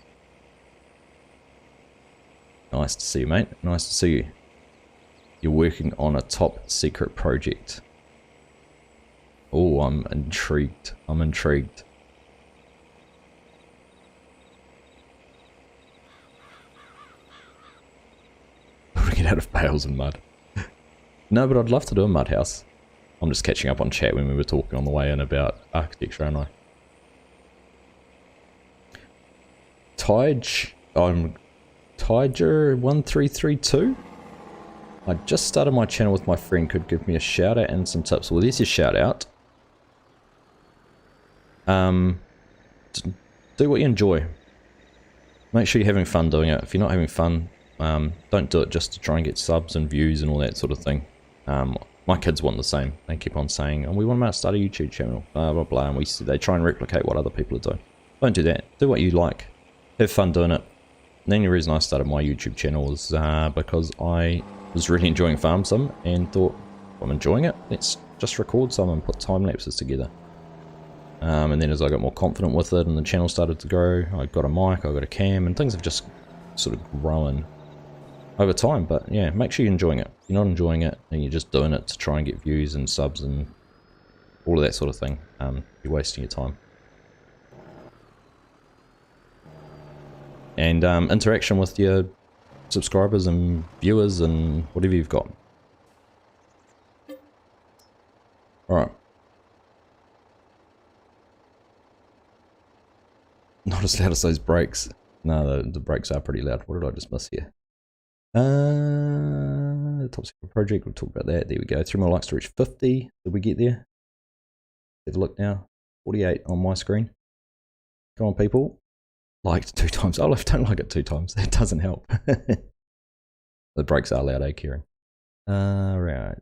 Nice to see you, mate. Nice to see you. You're working on a top secret project. Oh, I'm intrigued. I'm intrigued. Get out of bales and mud. No, but I'd love to do a mud house. I'm just catching up on chat when we were talking on the way in about architecture, aren't I? I'm Tiger1332. I just started my channel with my friend, could give me a shout out and some tips. Well, there's your shout out. Do what you enjoy. Make sure you're having fun doing it. If you're not having fun, don't do it just to try and get subs and views and all that sort of thing. My kids want the same. They keep on saying, and we want to start a YouTube channel, blah blah blah, and they try and replicate what other people are doing. Don't do that. Do what you like. Have fun doing it. The only reason I started my YouTube channel was because I was really enjoying Farm Sim and thought, I'm enjoying it, let's just record some and put time lapses together. And then as I got more confident with it and the channel started to grow, I got a mic, I got a cam, and things have just sort of grown over time. But yeah, make sure you're enjoying it. If you're not enjoying it and you're just doing it to try and get views and subs and all of that sort of thing, you're wasting your time. And interaction with your subscribers and viewers and whatever you've got. Alright. Not as loud as those brakes. No, the brakes are pretty loud. What did I just miss here? The top secret project, we'll talk about that. There we go. 3 more likes to reach 50. Did we get there? Have a look now. 48 on my screen. Come on, people. Liked 2 times. Oh, if I don't like it 2 times, that doesn't help. The brakes are loud, eh, Kieran? Right.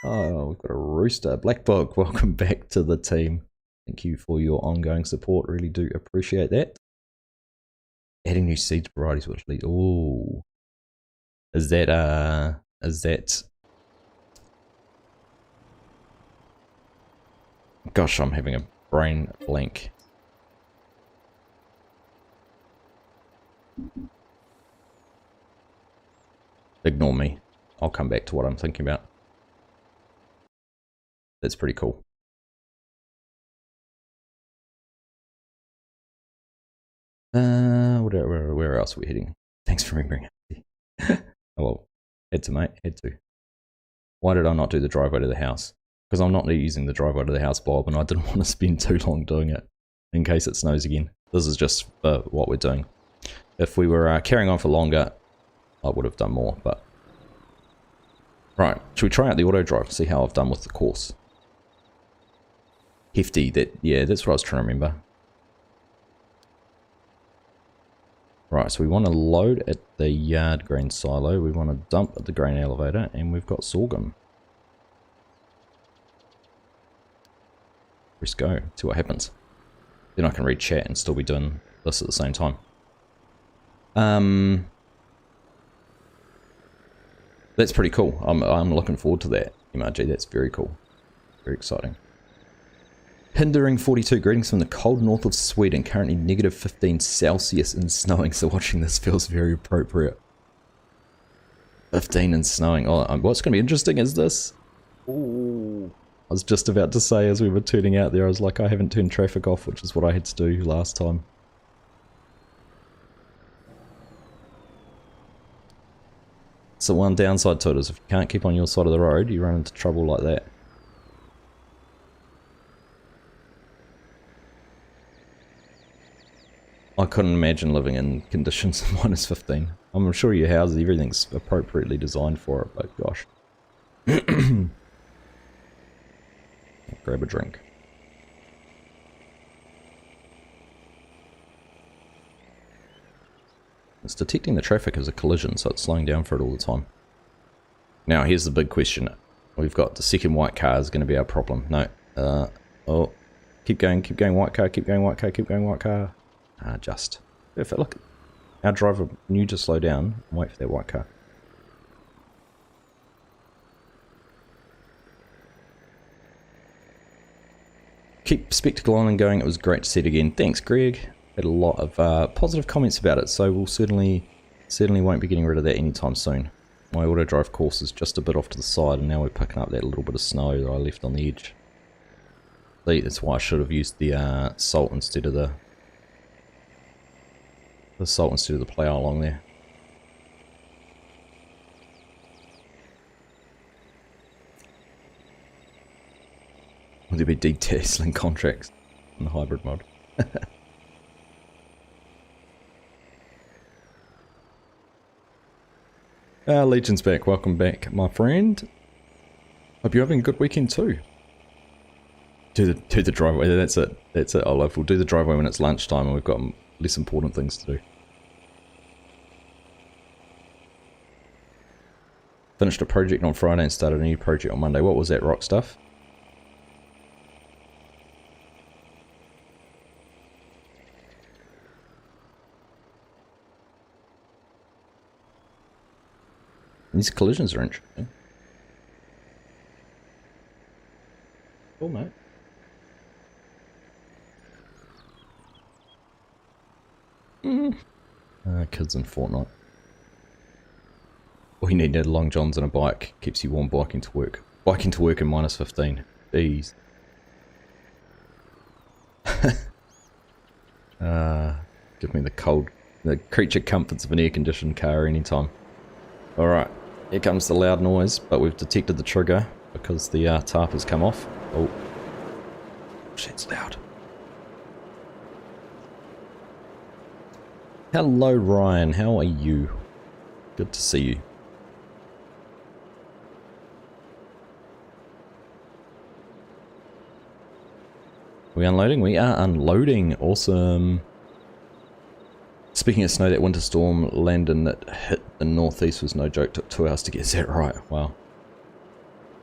Oh, we've got a rooster. Black Book, welcome back to the team. Thank you for your ongoing support. Really do appreciate that. Adding new seeds varieties which lead. Oh, is that gosh, I'm having a brain blank. Ignore me. I'll come back to what I'm thinking about. That's pretty cool. Where else are we heading? Thanks for remembering. Oh well, had to, mate, had to. Why did I not do the driveway to the house? Because I'm not using the driveway to the house, Bob, and I didn't want to spend too long doing it in case it snows again. This is just for what we're doing. If we were carrying on for longer, I would have done more, but... Right, should we try out the Autodrive, see how I've done with the course? Hefty, yeah, that's what I was trying to remember. Right, so we want to load at the yard grain silo, we want to dump at the grain elevator, and we've got sorghum. Let's go, see what happens. Then I can read chat and still be doing this at the same time. That's pretty cool. I'm looking forward to that, MRG, that's very cool. Very exciting. Hindering42, greetings from the cold north of Sweden, currently negative 15 Celsius and snowing, so watching this feels very appropriate. 15 and snowing. Oh, what's going to be interesting is this. Ooh, I was just about to say as we were turning out there, I was like, I haven't turned traffic off, which is what I had to do last time. So one downside to it is if you can't keep on your side of the road, you run into trouble like that. I couldn't imagine living in conditions of -15. I'm sure your houses, everything's appropriately designed for it, but gosh. Grab a drink. It's detecting the traffic as a collision, so it's slowing down for it all the time. Now, here's the big question. We've got the second white car is going to be our problem. No. Oh. Keep going, white car, keep going, white car, keep going, white car. Just. Perfect. Look. Our driver knew to slow down and wait for that white car. Keep Spectacle on and going. It was great to see it again. Thanks, Greg. Had a lot of positive comments about it, so we'll certainly won't be getting rid of that anytime soon. My Autodrive course is just a bit off to the side, and now we're picking up that little bit of snow that I left on the edge. See, that's why I should have used the salt instead of the plough along there. Will there be detasseling contracts in the hybrid mod? Legion's back. Welcome back, my friend. Hope you're having a good weekend too. Do the driveway. That's it. That's it, Olaf. We'll do the driveway when it's lunchtime and we've got less important things to do. Finished a project on Friday and started a new project on Monday. What was that, rock stuff? These collisions are interesting. Cool, mate. Kids in Fortnite. All you need are long johns and a bike. Keeps you warm biking to work. Biking to work in -15. Jeez. Give me the creature comforts of an air-conditioned car anytime. Alright, here comes the loud noise, but we've detected the trigger because the tarp has come off. Oh. Shit's loud. Hello Ryan, how are you? Good to see you. Are we unloading? We are unloading. Awesome. Speaking of snow, that winter storm Landon that hit the northeast was no joke. Took 2 hours to get that right. Wow.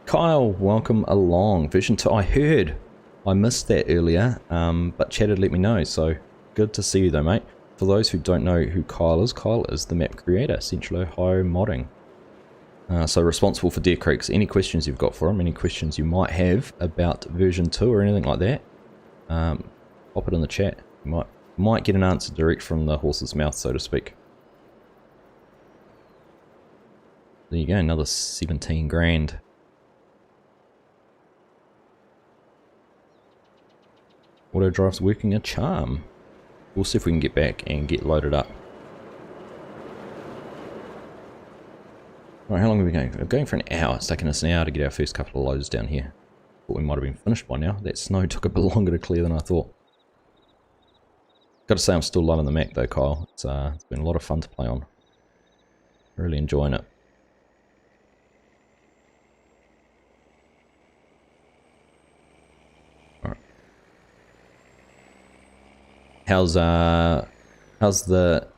Kyle, welcome along. Version 2, I heard. I missed that earlier, but Chad had let me know, so good to see you though, mate. For those who don't know who Kyle is the map creator, Central Ohio Modding. So responsible for Deer Creeks. Any questions you've got for him, any questions you might have about version 2 or anything like that, pop it in the chat. You might get an answer direct from the horse's mouth, so to speak. There you go, another 17 grand. Autodrive's working a charm. We'll see if we can get back and get loaded up. Alright, how long are we going? We're going for an hour. It's taken us an hour to get our first couple of loads down here. Thought we might have been finished by now. That snow took a bit longer to clear than I thought. Got to say I'm still loving the map though, Kyle. It's been a lot of fun to play on. Really enjoying it. Alright. How's the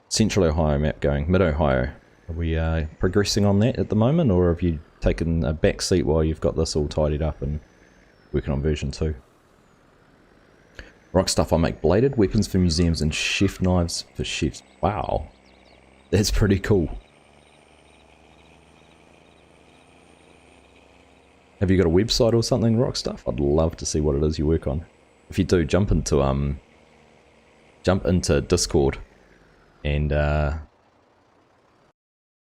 Central Ohio map going? Mid-Ohio? Are we progressing on that at the moment, or have you taken a back seat while you've got this all tidied up and working on version 2? Rock stuff, I make bladed weapons for museums and chef knives for chefs. Wow. That's pretty cool. Have you got a website or something, Rock stuff? I'd love to see what it is you work on. If you do, jump into Discord and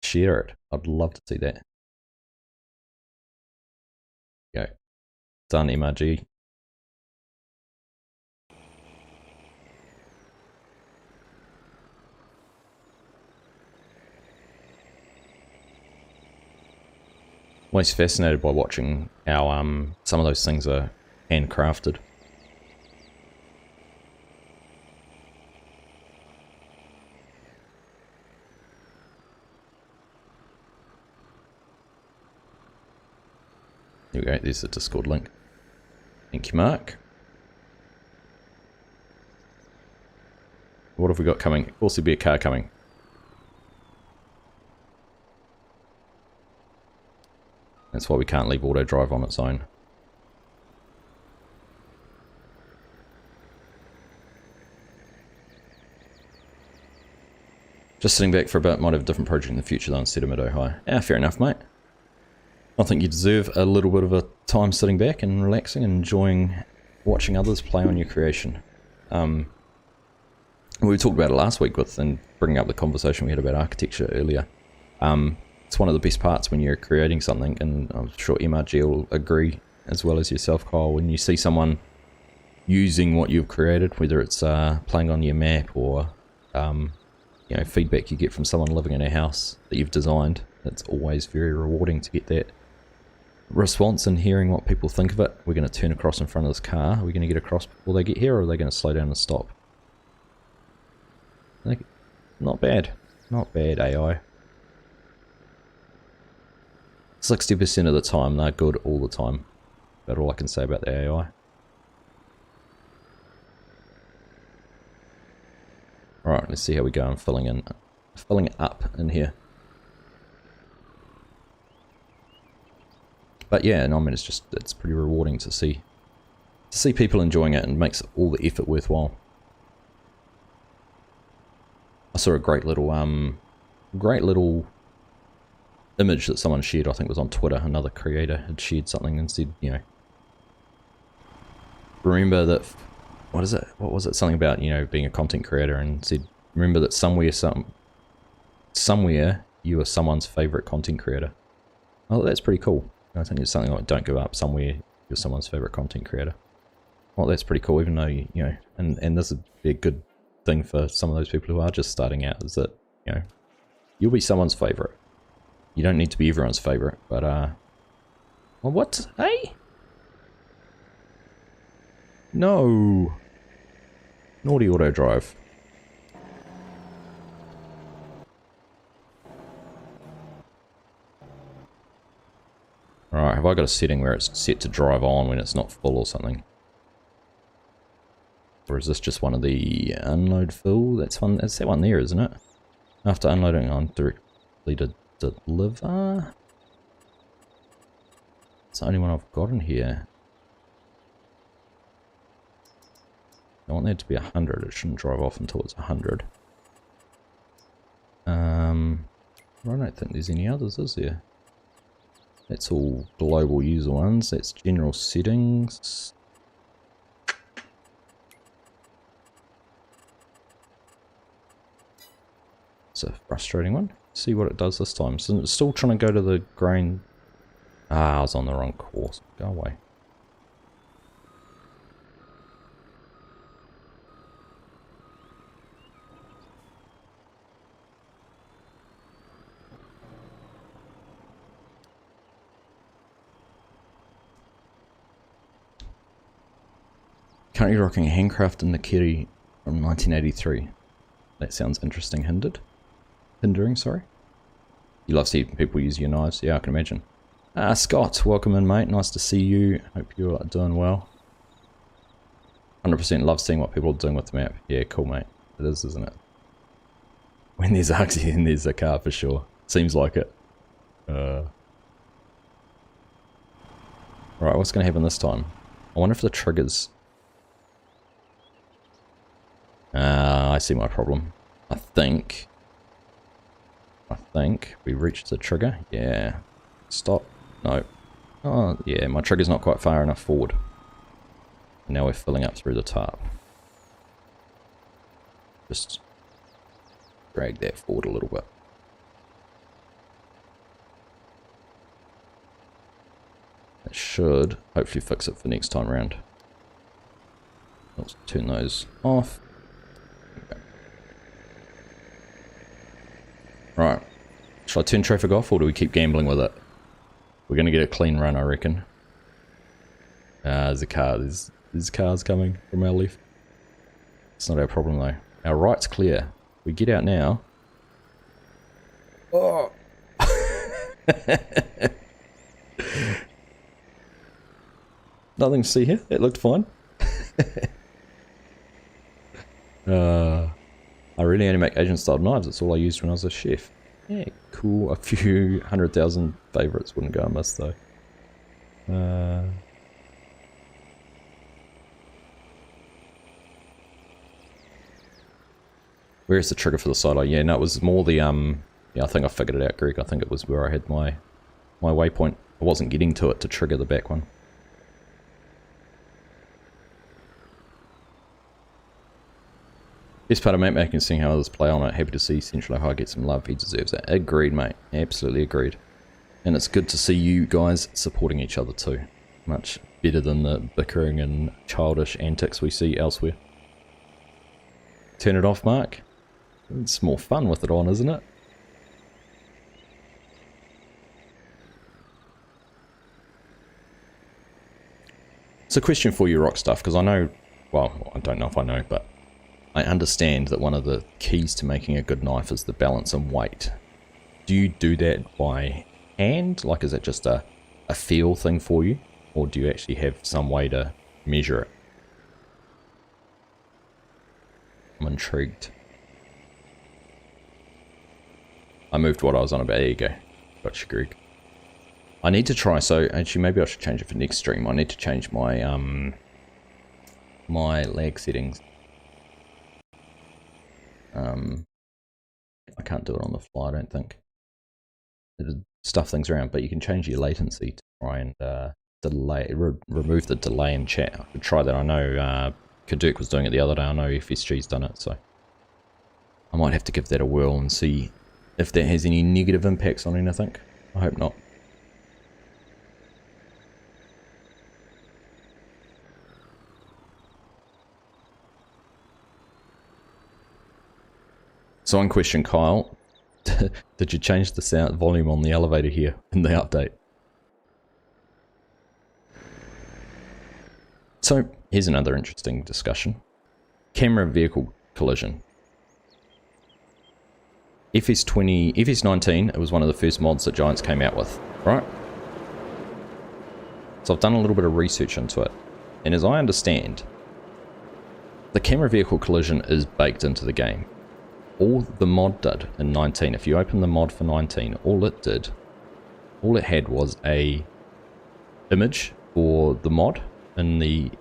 share it. I'd love to see that. Go. Done, MRG. Always fascinated by watching how some of those things are handcrafted. There we go, there's the Discord link. Thank you, Mark. What have we got coming? Of course there'll be a car coming. That's why we can't leave Autodrive on its own. Just sitting back for a bit, might have a different project in the future though instead of mid-oh-high. Yeah, fair enough, mate. I think you deserve a little bit of a time sitting back and relaxing and enjoying watching others play on your creation. We talked about it last week with, and bringing up the conversation we had about architecture earlier. It's one of the best parts when you're creating something, and I'm sure MRG will agree as well as yourself, Kyle, when you see someone using what you've created, whether it's playing on your map or you know, feedback you get from someone living in a house that you've designed. It's always very rewarding to get that response and hearing what people think of it. We're going to turn across in front of this car. Are we going to get across before they get here, or are they going to slow down and stop? Not bad. Not bad, AI. 60% of the time, they're good all the time. That's all I can say about the AI. Alright, let's see how we go. I'm filling up in here. But yeah, no, I mean, it's pretty rewarding to see people enjoying it, and makes all the effort worthwhile. I saw a great little image that someone shared, I think it was on Twitter. Another creator had shared something and said, you know, remember that, what was it? Something about, you know, being a content creator, and said, remember that somewhere you are someone's favorite content creator. Oh, that's pretty cool. I think it's something like, don't give up, somewhere you're someone's favorite content creator. Well, that's pretty cool, even though, you know, and this would be a good thing for some of those people who are just starting out, is that, you know, you'll be someone's favorite. You don't need to be everyone's favorite, but, well, what? Hey? No. Naughty Autodrive. Alright, have I got a setting where it's set to drive on when it's not full or something? Or is this just one of the unload fill? That's that one there, isn't it? After unloading on directly to deliver? It's the only one I've got in here. I want that to be 100. It shouldn't drive off until it's 100. I don't think there's any others, is there? That's all global user ones. That's general settings. It's a frustrating one. See what it does this time. So it's still trying to go to the grain. Ah, I was on the wrong course. Go away. Currently rocking a handcraft in the Kiri from 1983. That sounds interesting. Hindering, sorry. You love seeing people use your knives? Yeah, I can imagine. Scott, welcome in, mate. Nice to see you. Hope you're doing well. 100% love seeing what people are doing with the map. Yeah, cool, mate. It is, isn't it? When there's Argsy, then there's a car for sure. Seems like it. Right, what's going to happen this time? I wonder if the triggers... I see my problem. I think we reached the trigger. Yeah. Stop. No. Oh, yeah, my trigger's not quite far enough forward. And now we're filling up through the top. Just drag that forward a little bit. That should hopefully fix it for next time around. Let's turn those off. Right. Shall I turn traffic off, or do we keep gambling with it? We're going to get a clean run, I reckon. There's a car. There's cars coming from our left. It's not our problem, though. Our right's clear. We get out now. Oh! Nothing to see here. It looked fine. I really only make Asian style knives. That's all I used when I was a chef. Yeah, cool. A few 100,000 favourites wouldn't go amiss though. Where's the trigger for the silo? Yeah, no, it was more the yeah, I think I figured it out, Greg. I think it was where I had my waypoint. I wasn't getting to it to trigger the back one. Best part of mate making is seeing how others play on it. Happy to see Central Ohio get some love. He deserves that. Agreed, mate. Absolutely agreed. And it's good to see you guys supporting each other too. Much better than the bickering and childish antics we see elsewhere. Turn it off, Mark. It's more fun with it on, isn't it? It's a question for you, Rock Stuff, because I know, well, I don't know if I know, but I understand that one of the keys to making a good knife is the balance and weight. Do you do that by hand? Like, is that just a feel thing for you? Or do you actually have some way to measure it? I'm intrigued. I moved what I was on about. There you go. Gotcha, Greg. I need to try, so actually maybe I should change it for next stream. I need to change my my lag settings. I can't do it on the fly, I don't think. It'll stuff things around, but you can change your latency to try and remove the delay in chat. I could try that. I know Kaduk was doing it the other day. I know FSG's done it, so I might have to give that a whirl and see if that has any negative impacts on anything. I hope not. So one question, Kyle. Did you change the sound volume on the elevator here in the update? So here's another interesting discussion. Camera vehicle collision. FS19, it was one of the first mods that Giants came out with, right? So I've done a little bit of research into it. And as I understand, the camera vehicle collision is baked into the game. All the mod did in 19, if you open the mod for 19, all it had was a image for the mod in the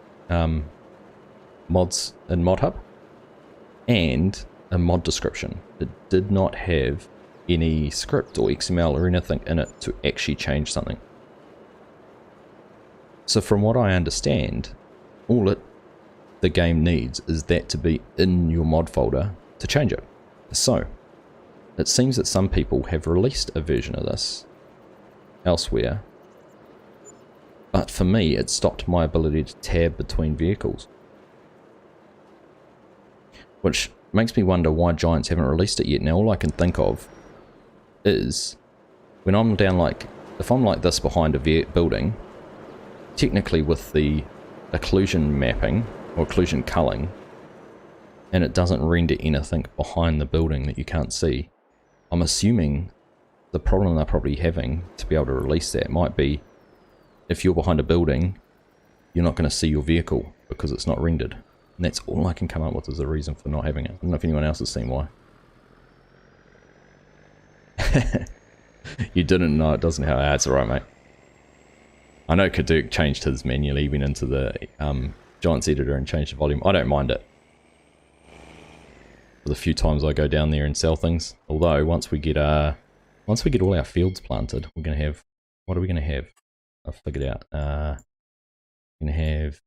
mods in Mod Hub and a mod description. It did not have any script or XML or anything in it to actually change something. So from what I understand, all the game needs is that to be in your mod folder to change it. So, it seems that some people have released a version of this elsewhere, but for me it stopped my ability to tab between vehicles. Which makes me wonder why Giants haven't released it yet. Now all I can think of is, when I'm down like, if I'm like this behind a building, technically with the occlusion mapping, or occlusion culling, and it doesn't render anything behind the building that you can't see, I'm assuming the problem they're probably having to be able to release that might be if you're behind a building, you're not going to see your vehicle because it's not rendered. And that's all I can come up with as a reason for not having it. I don't know if anyone else has seen why. You didn't know, it doesn't have. It's alright, mate. I know Kaduk changed his manually, went into the Giants editor and changed the volume. I don't mind it. For the few times I go down there and sell things. Although once we get all our fields planted, we're gonna have, what are we gonna have? I've figured out. We're gonna have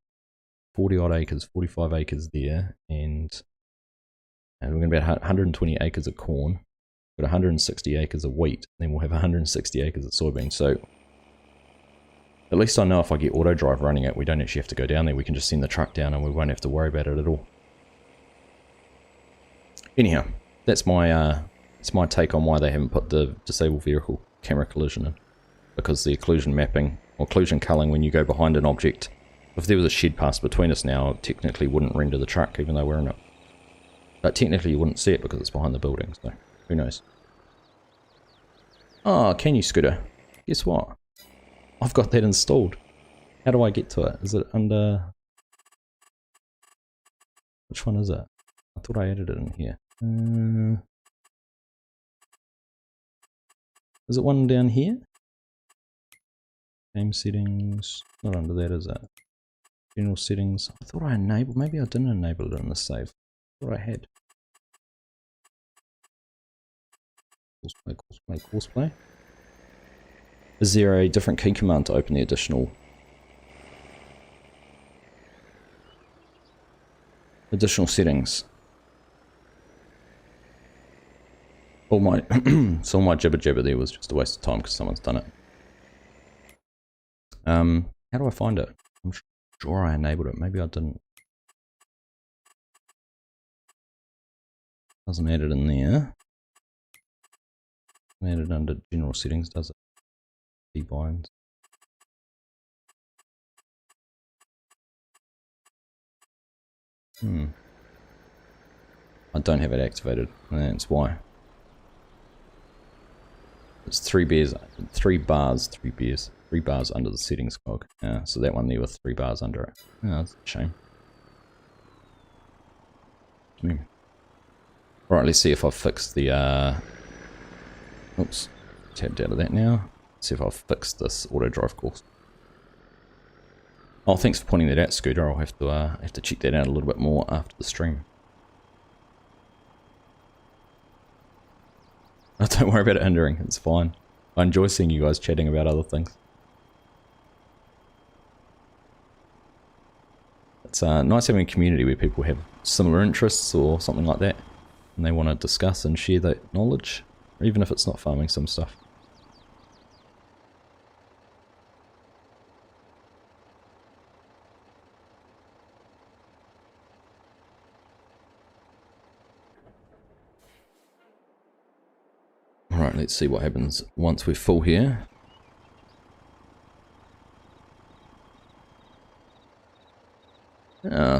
40 odd acres, 45 acres there, and we're gonna have 120 acres of corn, got 160 acres of wheat, then we'll have 160 acres of soybeans. So at least I know if I get Autodrive running it, we don't actually have to go down there. We can just send the truck down and we won't have to worry about it at all. Anyhow, that's my take on why they haven't put the disable vehicle camera collision in. Because the occlusion mapping, or occlusion culling when you go behind an object, if there was a shed pass between us now, it technically wouldn't render the truck even though we're in it. But technically you wouldn't see it because it's behind the building, so who knows. Oh, can you, Scooter? Guess what? I've got that installed. How do I get to it? Is it under... Which one is it? I thought I added it in here. Is it one down here? Game settings. Not under that, is it? General settings. I thought I enabled... Maybe I didn't enable it in the save. I thought I had. Courseplay. Is there a different key command to open the additional settings? All my so all my jibber jabber there was just a waste of time because someone's done it. How do I find it? I'm sure I enabled it. Maybe I didn't. Doesn't add it in there. Add it under general settings, does it? Keybind. I don't have it activated, and that's why. It's 3 bars under the settings cog. So that one there with 3 bars under it. That's a shame. Right, let's see if I've fixed the oops, tabbed out of that now. Let's see if I've fixed this Autodrive course. Oh, thanks for pointing that out, Scooter. I'll have to check that out a little bit more after the stream. Oh, don't worry about it hindering, it's fine. I enjoy seeing you guys chatting about other things. It's nice having a community where people have similar interests or something like that, and they want to discuss and share that knowledge, even if it's not farming sim stuff. Alright, let's see what happens once we're full here.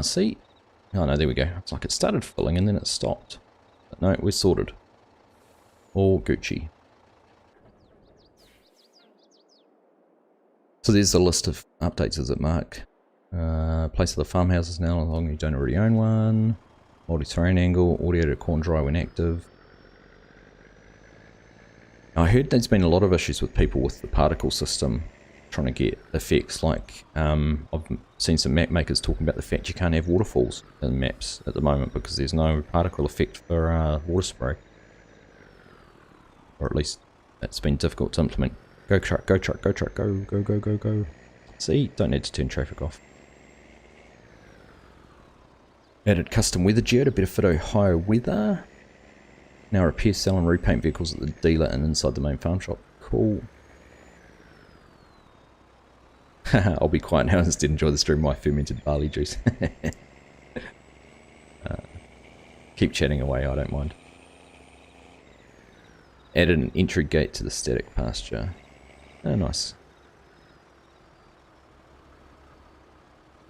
See? Oh no, there we go. It's like it started filling and then it stopped. But no, we're sorted. All Gucci. So there's a list of updates, is it, Mark? Place of the farmhouses now, as long as you don't already own one. Multi-terrain angle, audio to corn dry when active. I heard there's been a lot of issues with people with the particle system trying to get effects like, I've seen some map makers talking about the fact you can't have waterfalls in maps at the moment because there's no particle effect for water spray. Or at least it's been difficult to implement. Go truck, go truck, go truck, go, go, go, go, go. See, don't need to turn traffic off. Added custom weather geo to better fit Ohio weather. Now repair, sell and repaint vehicles at the dealer and inside the main farm shop. Cool. I'll be quiet now and instead enjoy the stream of my fermented barley juice. Keep chatting away, I don't mind. Added an entry gate to the static pasture. Oh, nice.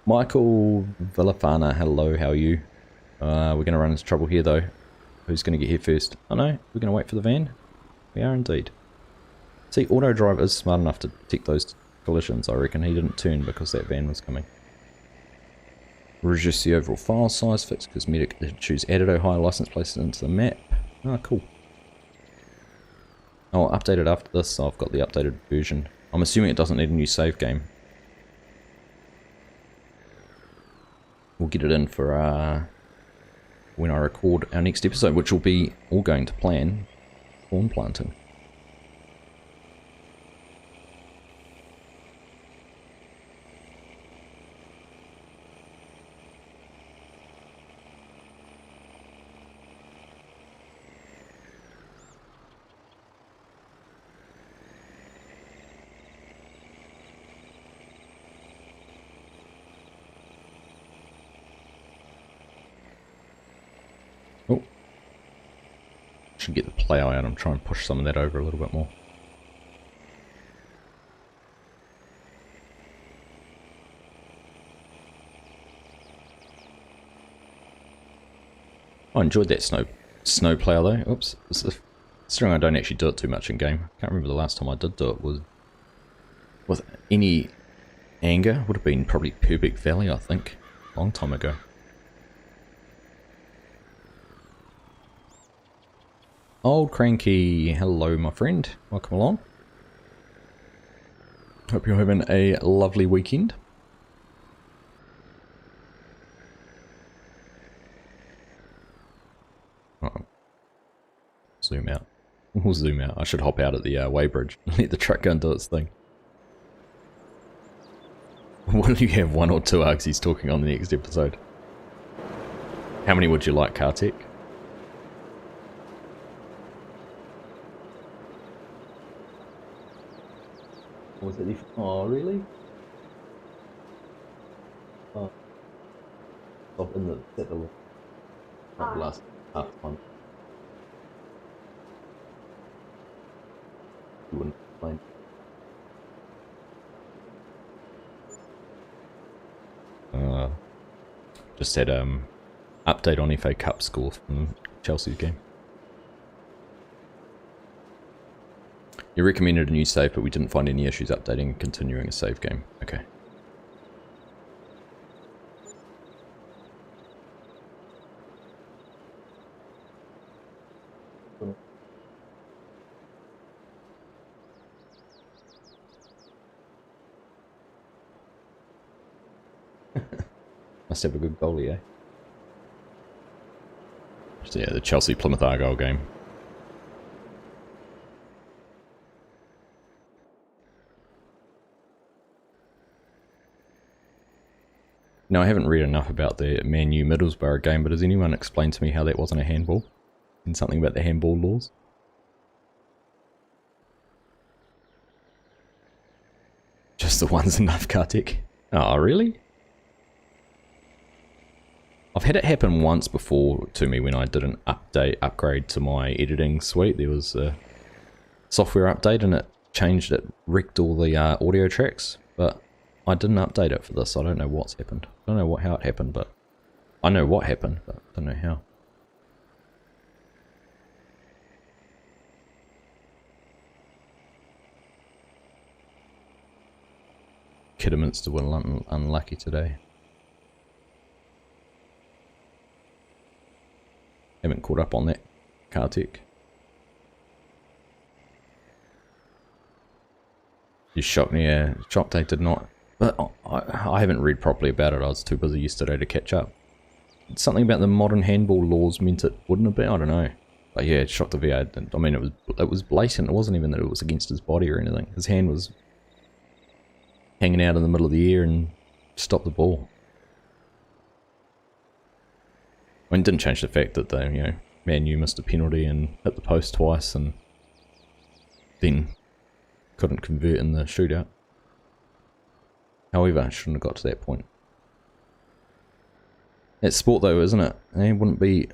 Michael Villafana, hello, how are you? We're going to run into trouble here though. Who's going to get here first? Oh no, we're going to wait for the van? We are indeed. See, Autodrive is smart enough to detect those collisions. I reckon he didn't turn because that van was coming. Reduce the overall file size, fix cosmetic issues, added Ohio license plates into the map. Ah, cool. I'll update it after this, so I've got the updated version. I'm assuming it doesn't need a new save game. We'll get it in for when I record our next episode, which will be all going to plan corn planting. Oh, should get the plough out and try and push some of that over a little bit more. I enjoyed that snowplow though. Oops, considering I don't actually do it too much in game. I can't remember the last time I did do it was with any anger. Would have been probably Purbeck Valley, I think. Long time ago. Old Cranky, hello my friend. Welcome along. Hope you're having a lovely weekend. Oh. Zoom out. We'll zoom out. I should hop out at the weighbridge and let the truck go and do its thing. Will you have one or two Argsies talking on the next episode? How many would you like, Kartik? Was it? Oh, really? Oh, stop in the settle. Not last half month. You wouldn't complain. Just had update on FA Cup score from Chelsea's game. You recommended a new save, but we didn't find any issues updating and continuing a save game. Okay. Must have a good goalie, eh? So yeah, the Chelsea Plymouth Argyle game. No, I haven't read enough about the Man U Middlesbrough game, but has anyone explained to me how that wasn't a handball? And something about the handball laws? Just the one's enough, Kartik. Oh, really? I've had it happen once before to me when I did an upgrade to my editing suite. There was a software update and it wrecked all the audio tracks, but I didn't update it for this. I don't know what's happened. I don't know how it happened, but I know what happened, but I don't know how. Kidderminster were unlucky today. Haven't caught up on that, Kartik. You shocked me, shocked they did not. But I haven't read properly about it. I was too busy yesterday to catch up. Something about the modern handball laws meant it wouldn't have been. I don't know. But yeah, it shocked the VA. I mean, it was blatant. It wasn't even that it was against his body or anything. His hand was hanging out in the middle of the air and stopped the ball. I mean, it didn't change the fact that they, you know, Man U missed a penalty and hit the post twice and then couldn't convert in the shootout. However, it shouldn't have got to that point. It's sport though, isn't it? It wouldn't be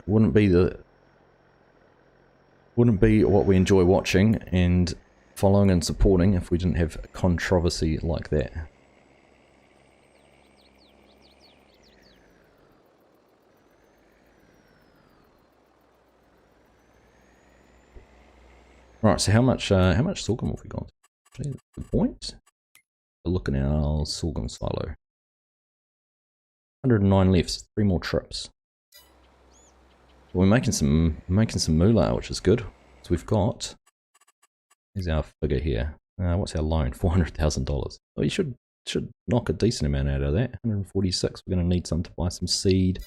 what we enjoy watching and following and supporting if we didn't have controversy like that. Right, so how much sorghum have we got? Actually, that's the point. Look at our sorghum silo. 109 left, 3 more trips. Well, we're making some moolah, which is good. So we've got. Here's our figure here. What's our loan? $400,000. Well, you should knock a decent amount out of that. 146. We're going to need some to buy some seed.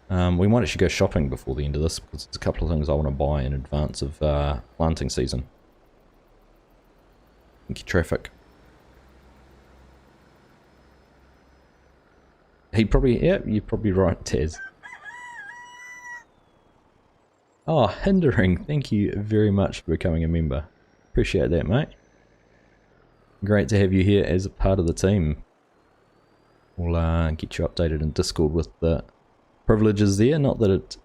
We might actually go shopping before the end of this because there's a couple of things I want to buy in advance of planting season. Thank you, traffic. Yeah, you're probably right, Taz. Oh, hindering. Thank you very much for becoming a member. Appreciate that, mate. Great to have you here as a part of the team. We'll get you updated in Discord with the privileges there. Not that it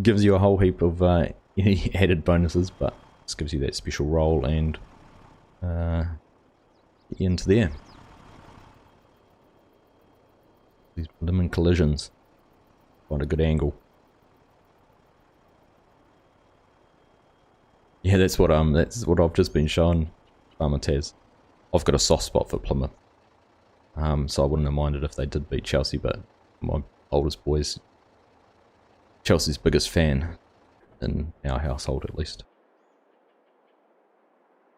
gives you a whole heap of any added bonuses, but just gives you that special role and get you into there. These lemon collisions. Quite a good angle. Yeah, that's what I've just been shown, Farmer Taz. I've got a soft spot for Plymouth. So I wouldn't have minded if they did beat Chelsea, but my oldest boy's Chelsea's biggest fan, in our household at least.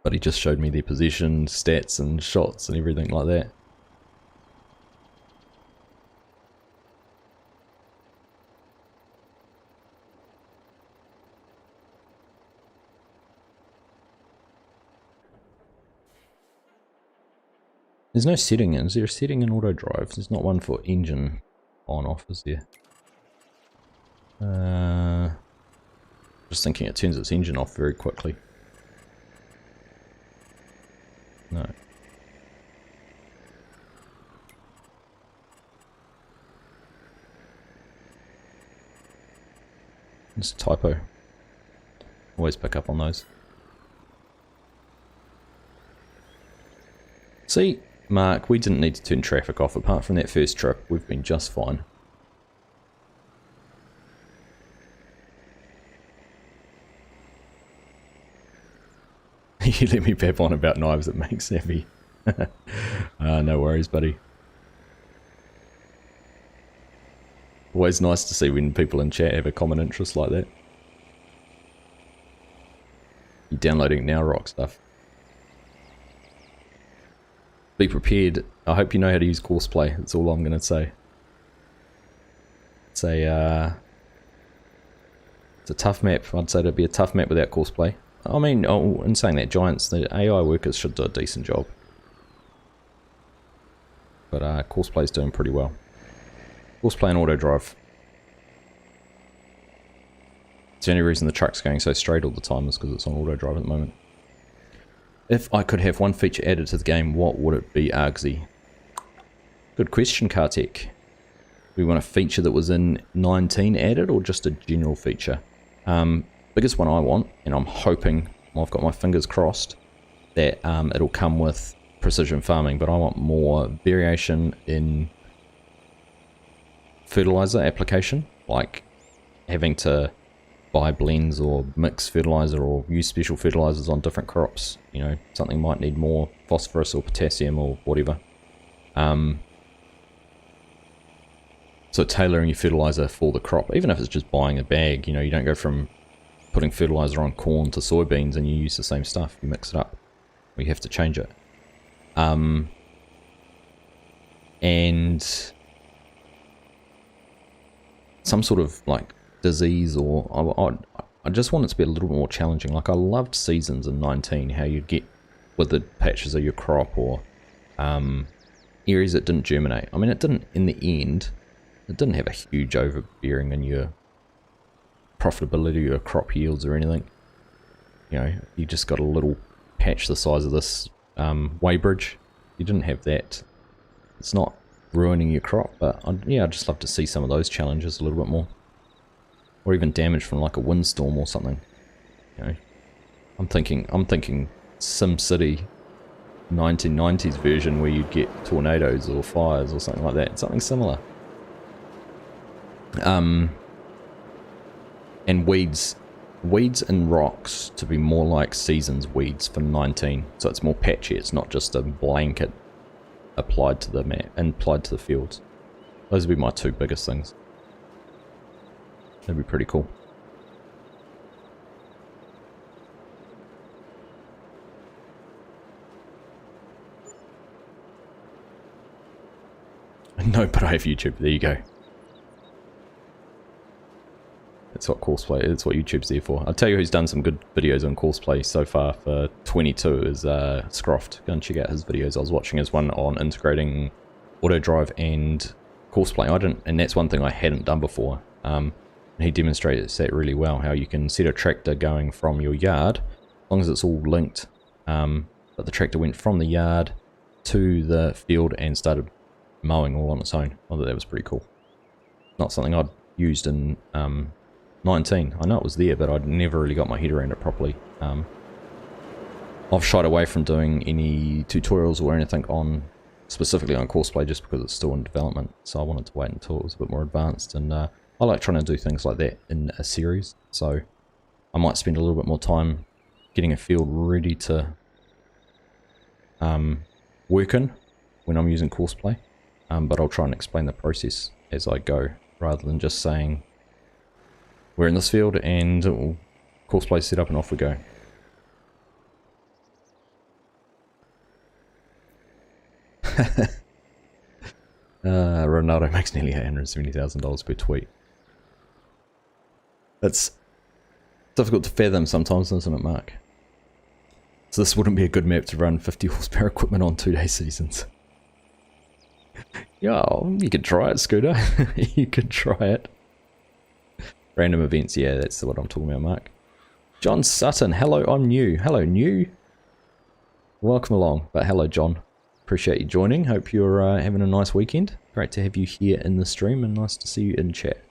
But he just showed me their possession, stats and shots and everything like that. There's no setting in. Is there a setting in Autodrive? There's not one for engine on off, is there? Just thinking it turns its engine off very quickly. No. It's a typo. Always pick up on those. See, Mark, we didn't need to turn traffic off. Apart from that first trip, we've been just fine. You let me pep on about knives, it makes happy. No worries, buddy. Always nice to see when people in chat have a common interest like that. You're downloading it now, rock stuff. Be prepared. I hope you know how to use courseplay. That's all I'm going to say. It's a tough map. I'd say it'd be a tough map without courseplay. I mean, in saying that, Giants, the AI workers should do a decent job. But courseplay's doing pretty well. Courseplay and Autodrive. It's the only reason the truck's going so straight all the time is because it's on Autodrive at the moment. If I could have one feature added to the game, what would it be, Argsy? Good question, Kartek. We want a feature that was in 19 added, or just a general feature? Biggest one I want, and I'm hoping, well, I've got my fingers crossed, that it'll come with precision farming, but I want more variation in fertilizer application, like having to buy blends or mix fertilizer or use special fertilizers on different crops. You know, something might need more phosphorus or potassium or whatever. So tailoring your fertilizer for the crop, even if it's just buying a bag, you know, you don't go from putting fertilizer on corn to soybeans and you use the same stuff, you mix it up. You have to change it. And some sort of like disease, or I just want it to be a little more challenging. Like I loved seasons in 19, how you'd get withered patches of your crop, or areas that didn't germinate. I mean, it didn't, in the end, it didn't have a huge overbearing in your profitability or your crop yields or anything. You know, you just got a little patch the size of this weighbridge. You didn't have that. It's not ruining your crop, but yeah, I'd just love to see some of those challenges a little bit more. Or even damage from like a windstorm or something. You know, I'm thinking SimCity 1990s version where you'd get tornadoes or fires or something like that. Something similar. And weeds and rocks to be more like seasons weeds for 19. So it's more patchy. It's not just a blanket applied to the map and applied to the fields. Those would be my two biggest things. That'd be pretty cool. No, but I have YouTube. There you go. That's what courseplay is. That's what YouTube's there for. I'll tell you who's done some good videos on courseplay so far for 22 is Scroft. Go and check out his videos. I was watching his one on integrating Autodrive and courseplay. And that's one thing I hadn't done before. He demonstrated that really well, how you can set a tractor going from your yard, as long as it's all linked. But the tractor went from the yard to the field and started mowing all on its own. I thought that was pretty cool. Not something I'd used in 19. I know it was there, but I'd never really got my head around it properly. I've shied away from doing any tutorials or anything on, specifically on courseplay, just because it's still in development. So I wanted to wait until it was a bit more advanced, and I like trying to do things like that in a series. So I might spend a little bit more time getting a field ready to work in, when I'm using course play, but I'll try and explain the process as I go, rather than just saying we're in this field and course play set up and off we go. Ronaldo makes nearly $870,000 per tweet. It's difficult to fathom sometimes, isn't it, Mark? So this wouldn't be a good map to run 50 horsepower equipment on 2-day seasons. Yeah, you could try it, Scooter. You could try it. Random events, yeah, that's what I'm talking about, Mark. John Sutton, hello, I'm new. Hello, new. Welcome along, but hello, John. Appreciate you joining. Hope you're having a nice weekend. Great to have you here in the stream and nice to see you in chat.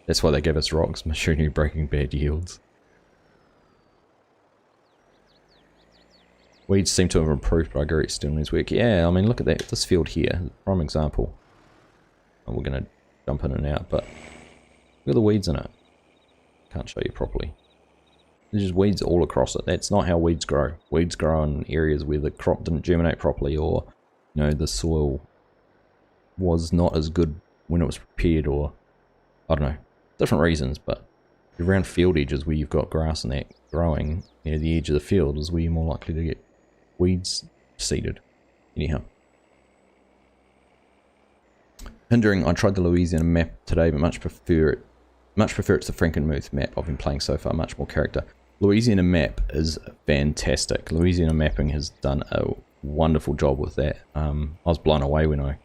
That's why they gave us rocks, machinery breaking bad yields. Weeds seem to have improved, but I agree it still needs work. Yeah, I mean, look at that. This field here, prime example. And we're going to jump in and out, but look at the weeds in it. Can't show you properly. There's just weeds all across it. That's not how weeds grow. Weeds grow in areas where the crop didn't germinate properly, or, you know, the soil was not as good when it was prepared, or, I don't know, different reasons, but around field edges where you've got grass and that growing near the edge of the field is where you're more likely to get weeds seeded. Anyhow. Hindering, I tried the Louisiana map today, but much prefer it to the Frankenmuth map I've been playing so far, much more character. Louisiana map is fantastic. Louisiana mapping has done a wonderful job with that. I was blown away when I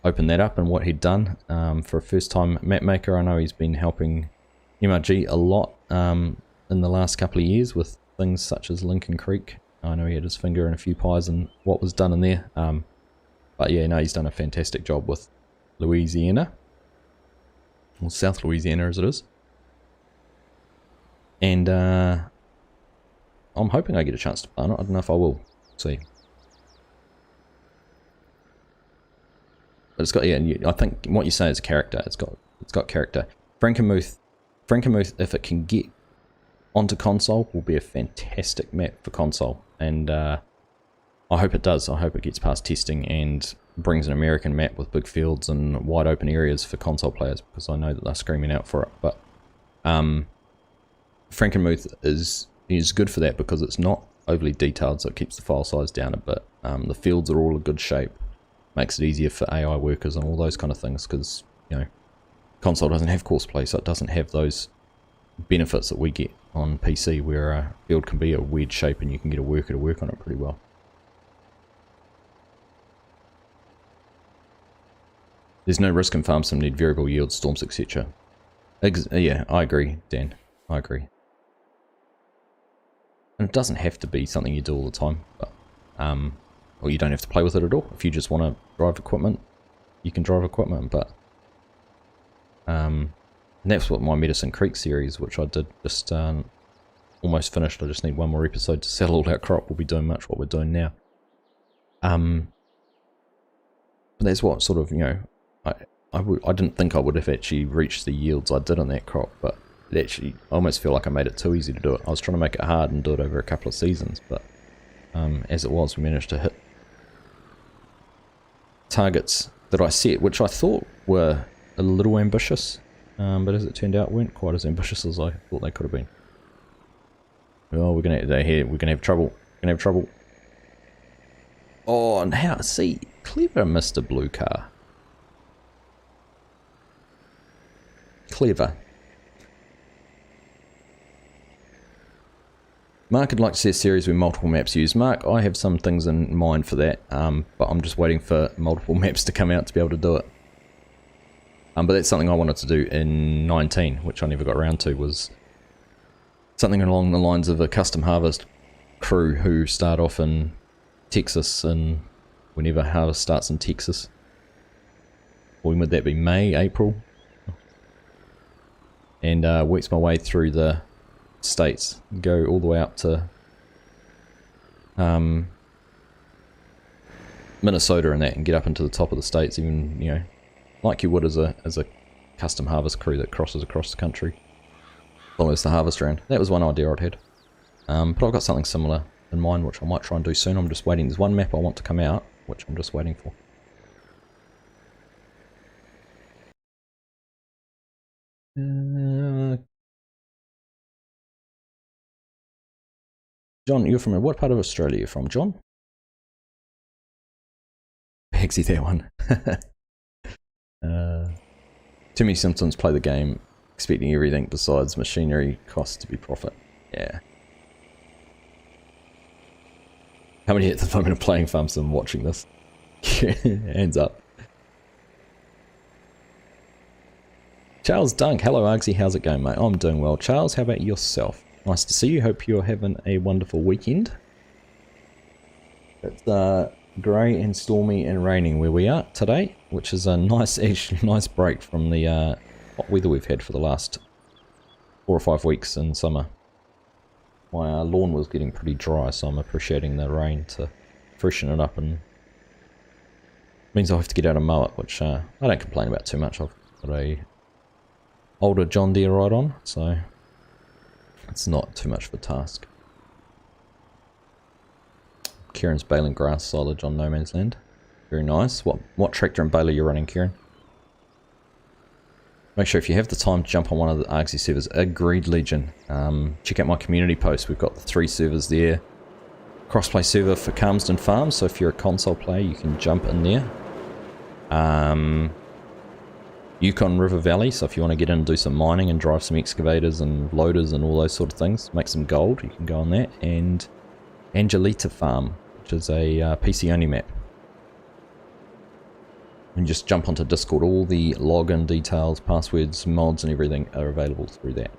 opened that up and what he'd done. For a first time map maker, I know he's been helping MRG a lot in the last couple of years with things such as Lincoln Creek. I know he had his finger in a few pies and what was done in there. But yeah, no, he's done a fantastic job with Louisiana. Or South Louisiana as it is. And I'm hoping I get a chance to play on it. I don't know if I will. See. But it's got, yeah, I think what you say is character. It's got character. Frankenmuth, if it can get onto console, will be a fantastic map for console. And I hope it does. I hope it gets past testing and brings an American map with big fields and wide open areas for console players, because I know that they're screaming out for it. But Frankenmuth is good for that because it's not overly detailed, so it keeps the file size down a bit. The fields are all in good shape, makes it easier for AI workers and all those kind of things, because, you know, console doesn't have course play, so it doesn't have those benefits that we get on PC, where a field can be a weird shape and you can get a worker to work on it pretty well. There's no risk in farm sim, need variable yields, storms, etc. Yeah, I agree, Dan. I agree. And it doesn't have to be something you do all the time, but or you don't have to play with it at all. If you just want to drive equipment, you can drive equipment. But and that's what my Medicine Creek series, which I did just almost finished. I just need one more episode to sell all our crop. We'll be doing much what we're doing now. But that's what sort of, you know, I didn't think I would have actually reached the yields I did on that crop, but it actually, I almost feel like I made it too easy to do it. I was trying to make it hard and do it over a couple of seasons, but as it was, we managed to hit targets that I set, which I thought were a little ambitious, but as it turned out, weren't quite as ambitious as I thought they could have been. Oh, we're gonna have trouble. We're gonna have trouble. Oh, and how? See, clever, Mr. Blue Car. Clever. Mark would like to see a series with multiple maps used. Mark, I have some things in mind for that, but I'm just waiting for multiple maps to come out to be able to do it. But that's something I wanted to do in 19, which I never got around to, was something along the lines of a custom harvest crew who start off in Texas, and whenever harvest starts in Texas. When would that be? May, April? And works my way through the states, go all the way up to Minnesota and that, and get up into the top of the states, even, you know, like you would as a custom harvest crew that crosses across the country, follows the harvest round. That was one idea I'd had, but I've got something similar in mind, which I might try and do soon. I'm just waiting. There's one map I want to come out, which I'm just waiting for. John, you're from what part of Australia are you from, John? Pexy, that one. Too many Simpsons play the game expecting everything besides machinery costs to be profit. Yeah. How many at the moment are playing Farm Sim watching this? Hands up. Charles Dunk, hello Argsy, how's it going mate? I'm doing well. Charles, how about yourself? Nice to see you, hope you're having a wonderful weekend. It's grey and stormy and raining where we are today, which is a nice, actually nice break from the hot weather we've had for the last 4 or 5 weeks in summer. My lawn was getting pretty dry, so I'm appreciating the rain to freshen it up, and means I have to get out and mow it, which I don't complain about too much. I've got a older John Deere ride on, so it's not too much of a task. Kieran's baling grass silage on No Man's Land. Very nice. What tractor and baler are you running, Kieran? Make sure if you have the time to jump on one of the Argsy servers. Agreed, Legion. Check out my community post. We've got the 3 servers there. Crossplay server for Calmsden Farms, so if you're a console player you can jump in there. Yukon River Valley, so if you want to get in and do some mining and drive some excavators and loaders and all those sort of things, make some gold, you can go on that. And Angelita Farm, which is a PC only map. And just jump onto Discord. All the login details, passwords, mods and everything are available through that.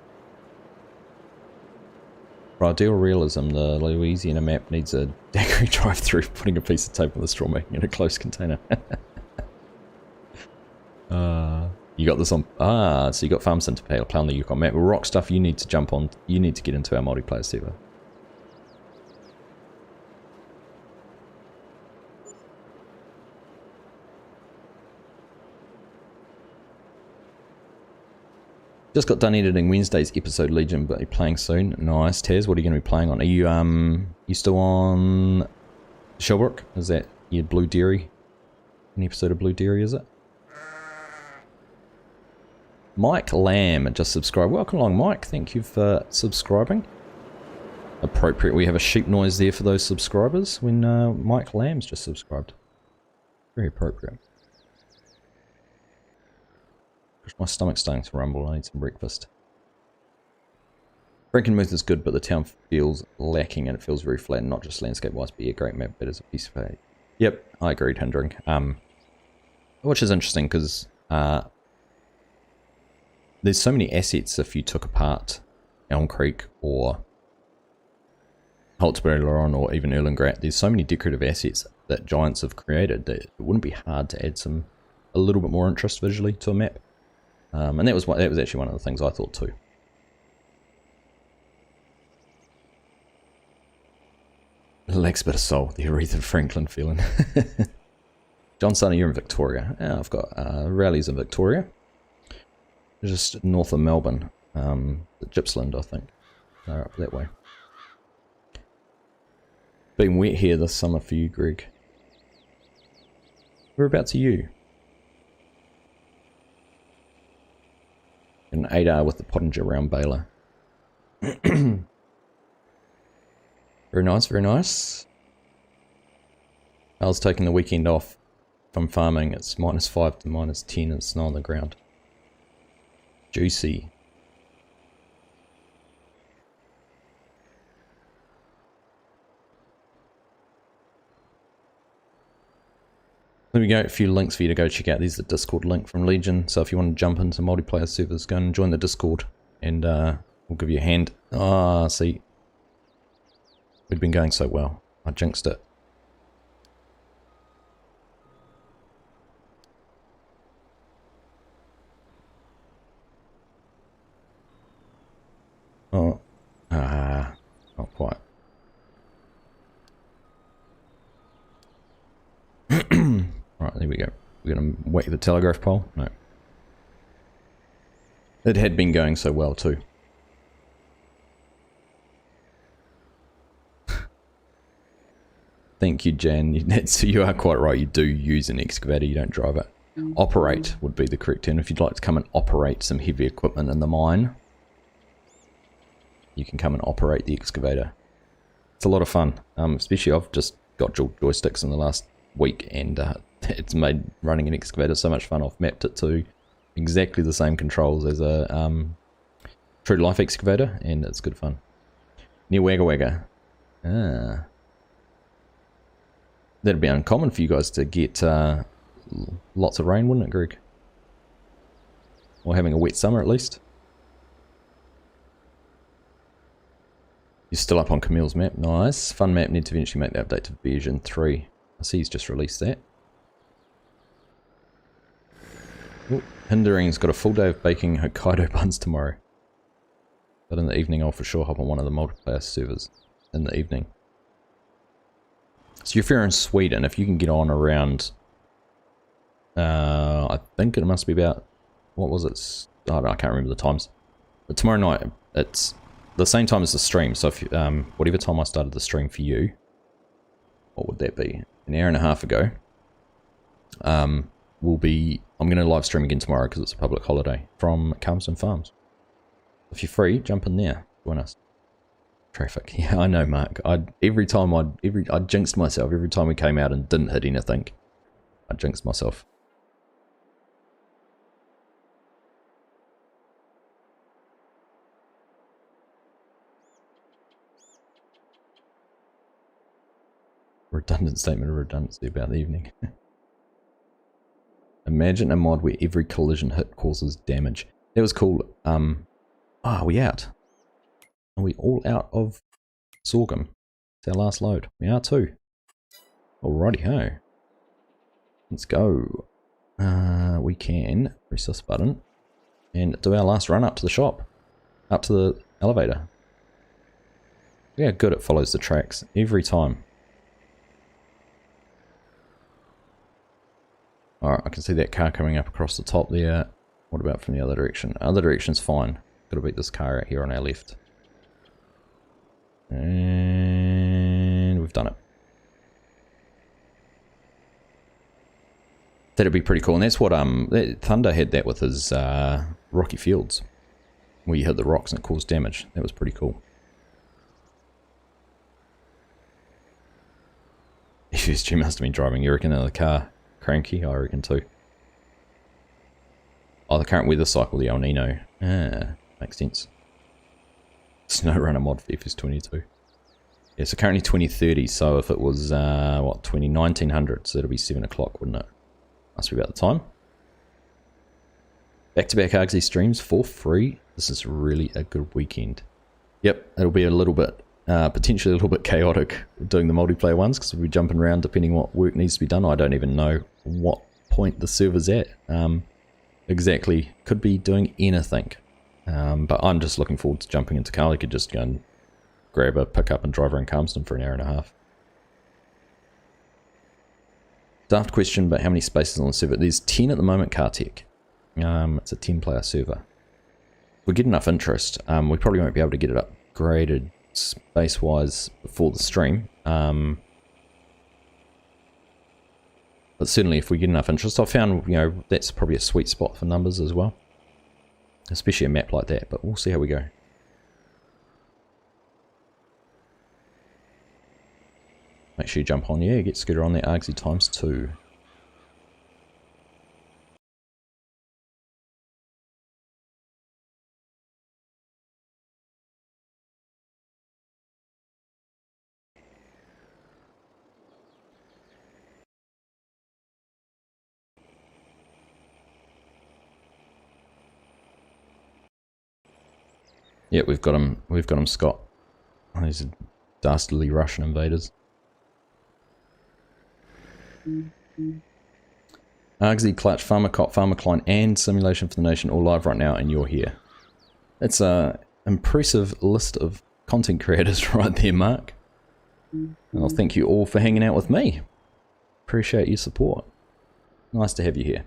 For ideal realism, the Louisiana map needs a daiquiri drive-through, putting a piece of tape on the straw, making it a closed container. You got this on... so you got Farm Sim to play on the Yukon map. Well, rock stuff, you need to jump on... You need to get into our multiplayer server. Just got done editing Wednesday's episode, Legion, but you're playing soon. Nice. Taz, what are you going to be playing on? Are you still on Shelbrook? Is that your Blue Dairy? An episode of Blue Dairy, is it? Mike Lamb just subscribed. Welcome along, Mike. Thank you for subscribing. Appropriate. We have a sheep noise there for those subscribers when Mike Lamb's just subscribed. Very appropriate. My stomach's starting to rumble. I need some breakfast. Frankenmuth is good, but the town feels lacking and it feels very flat, and not just landscape-wise, but a great map, but as a piece of hay. Yep, I agreed, hindering. Which is interesting because there's so many assets if you took apart Elm Creek or Holtzborough or even Erlengrat. There's so many decorative assets that Giants have created that it wouldn't be hard to add a little bit more interest visually to a map. And that was actually one of the things I thought too. Lacks a bit of soul, the Aretha Franklin feeling. John Sonny, you're in Victoria. Yeah, I've got rallies in Victoria. Just north of Melbourne. Gippsland, I think. They're up that way. Been wet here this summer for you, Greg. Whereabouts are you? An 8R with the Pottinger round baler. Very nice, very nice. I was taking the weekend off from farming. It's -5 to -10 and snow on the ground. Juicy. There we go, a few links for you to go check out. There's the Discord link from Legion, so if you want to jump into multiplayer servers, go and join the Discord, and we'll give you a hand. Ah, see. We'd been going so well. I jinxed it. Oh. Not quite. Right, there we go. We're going to whack the telegraph pole? No. It had been going so well too. Thank you, Jan. So you are quite right. You do use an excavator. You don't drive it. Operate would be the correct term. If you'd like to come and operate some heavy equipment in the mine, you can come and operate the excavator. It's a lot of fun. Especially I've just got dual joysticks in the last week, and it's made running an excavator so much fun. I've mapped it to exactly the same controls as a true life excavator, and it's good fun. Near Wagga Wagga. Ah. That'd be uncommon for you guys to get lots of rain, wouldn't it, Greg? Or having a wet summer at least. You're still up on Camille's map. Nice. Fun map. Need to eventually make the update to version 3. I see he's just released that. Ooh, Hindering's got a full day of baking Hokkaido buns tomorrow. But in the evening I'll for sure hop on one of the multiplayer servers. In the evening. So if you're in Sweden, if you can get on around... I think it must be about... What was it? I don't know, I can't remember the times. But tomorrow night, it's the same time as the stream. So if whatever time I started the stream for you, what would that be? An hour and a half ago. I'm going to live stream again tomorrow because it's a public holiday from Calmston Farms. If you're free, jump in there. Join us. Traffic. Yeah, I know, Mark. I jinxed myself every time we came out and didn't hit anything. I jinxed myself. Redundant statement of redundancy about the evening. Imagine a mod where every collision hit causes damage. That was cool. Are we out? Are we all out of sorghum? It's our last load. We are too. Alrighty ho. Let's go. We can press this button and do our last run up to the shop. Up to the elevator. Look how good it follows the tracks every time. Alright, I can see that car coming up across the top there. What about from the other direction? Other direction's fine. Gotta beat this car out here on our left. And we've done it. That'd be pretty cool. And that's what Thunder had that with his Rocky Fields. Where you hit the rocks and it caused damage. That was pretty cool. FSG must have been driving, you reckon, in the car. Cranky, I reckon too. Oh, the current weather cycle, the El Nino. Ah, makes sense. Snow runner mod for FS22. Yeah, so currently 2030, so if it was, what, 1900, so it'll be 7 o'clock, wouldn't it? Must be about the time. Back-to-back Argsy streams for free. This is really a good weekend. Yep, it'll be a little bit, potentially a little bit chaotic doing the multiplayer ones, because we'll be jumping around depending what work needs to be done. I don't even know what point the server's at. Exactly, could be doing anything. But I'm just looking forward to jumping into Carl. I could just go and grab a pickup and drive around Calmston for an hour and a half. Daft question, but how many spaces on the server? There's 10 at the moment, Kartek. It's a 10-player server. If we get enough interest, we probably won't be able to get it upgraded space-wise before the stream. But certainly if we get enough interest, I found, you know, that's probably a sweet spot for numbers as well. Especially a map like that, but we'll see how we go. Make sure you jump on, yeah, get Scooter on there, Argsy ×2. Yeah, we've got him, Scott. These dastardly Russian invaders. Argsy, Clutch, Pharmacop, Pharmacline, and Simulation for the Nation all live right now, and you're here. That's a impressive list of content creators right there, Mark. Well, thank you all for hanging out with me. Appreciate your support. Nice to have you here.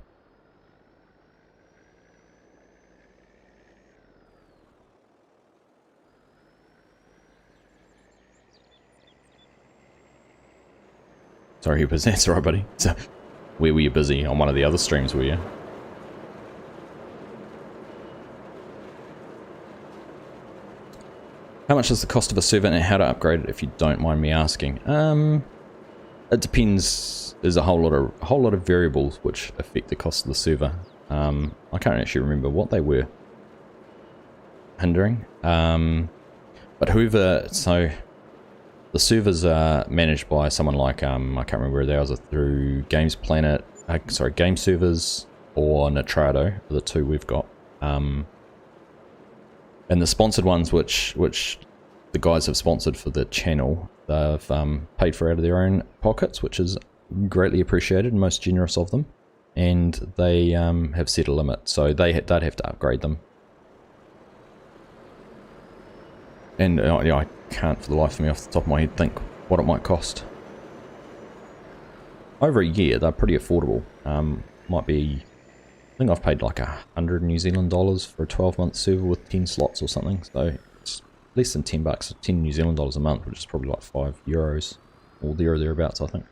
Sorry, you busy. That's alright, buddy. So, where were you busy? On one of the other streams, were you? How much is the cost of a server and how to upgrade it, if you don't mind me asking? It depends. There's a whole lot of variables which affect the cost of the server. I can't actually remember what they were hindering. But whoever, so the servers are managed by someone like I can't remember where they are, through Games Planet, Game Servers or Nitrado, are the two we've got. And the sponsored ones, which the guys have sponsored for the channel, they've paid for out of their own pockets, which is greatly appreciated, most generous of them. And they have set a limit, so they'd have to upgrade them. And I can't for the life of me off the top of my head think what it might cost. Over a year, they're pretty affordable. Might be, I think I've paid like 100 New Zealand dollars for a 12-month server with 10 slots or something. So it's less than 10 bucks, 10 New Zealand dollars a month, which is probably like €5 or there or thereabouts, I think.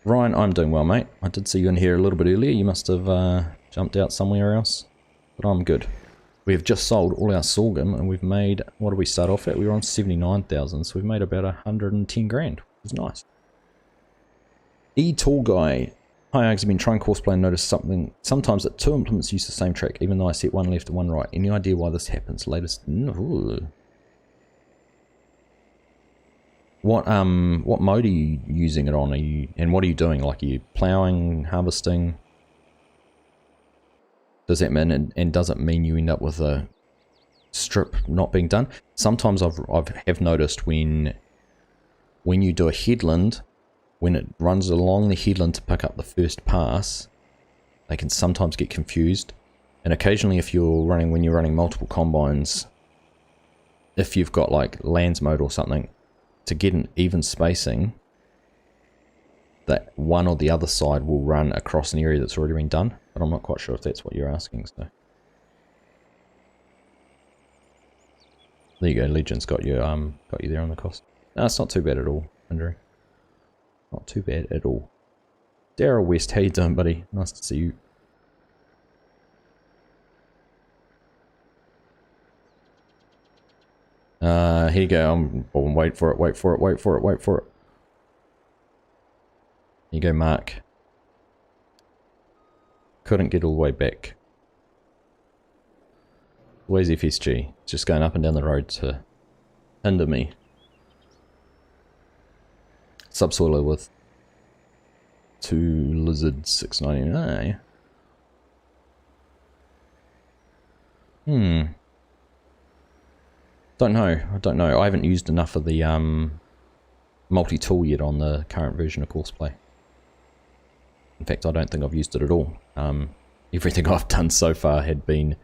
Ryan, I'm doing well, mate. I did see you in here a little bit earlier. You must have jumped out somewhere else, but I'm good. We have just sold all our sorghum and we've made, what did we start off at? We were on 79,000, so we've made about 110 grand, which is nice. Tall guy. Hi Argsy, I've been trying Courseplay and noticed something. Sometimes that two implements use the same track, even though I set one left and one right. Any idea why this happens? Latest. Ooh. What mode are you using it on? And what are you doing? Like, are you ploughing, harvesting? Does that mean, and does it mean you end up with a strip not being done? Sometimes I've noticed when you do a headland, when it runs along the headland to pick up the first pass, they can sometimes get confused. And occasionally when you're running multiple combines, if you've got like lands mode or something, to get an even spacing, that one or the other side will run across an area that's already been done. But I'm not quite sure if that's what you're asking, so. There you go, Legion's got you there on the cost. No, it's not too bad at all, Andrew. Not too bad at all. Daryl West, how you doing, buddy? Nice to see you. Here you go. Wait for it, wait for it, wait for it, wait for it. Here you go, Mark. Couldn't get all the way back. Where's FSG? It's just going up and down the road to hinder me. Subsoiler with 2 lizards, 699. Don't know. I don't know. I haven't used enough of the multi-tool yet on the current version of Courseplay. In fact, I don't think I've used it at all. Everything I've done so far had been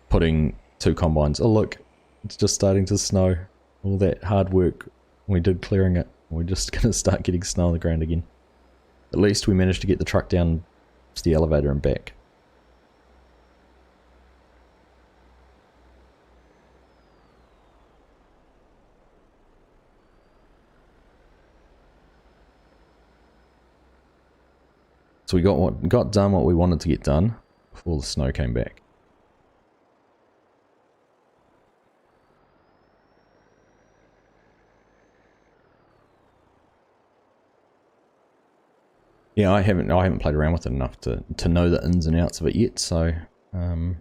putting 2 combines. Oh look, it's just starting to snow. All that hard work we did clearing it. We're just going to start getting snow on the ground again. At least we managed to get the truck down to the elevator and back. So we got done what we wanted to get done before the snow came back. Yeah, I haven't played around with it enough to know the ins and outs of it yet, so not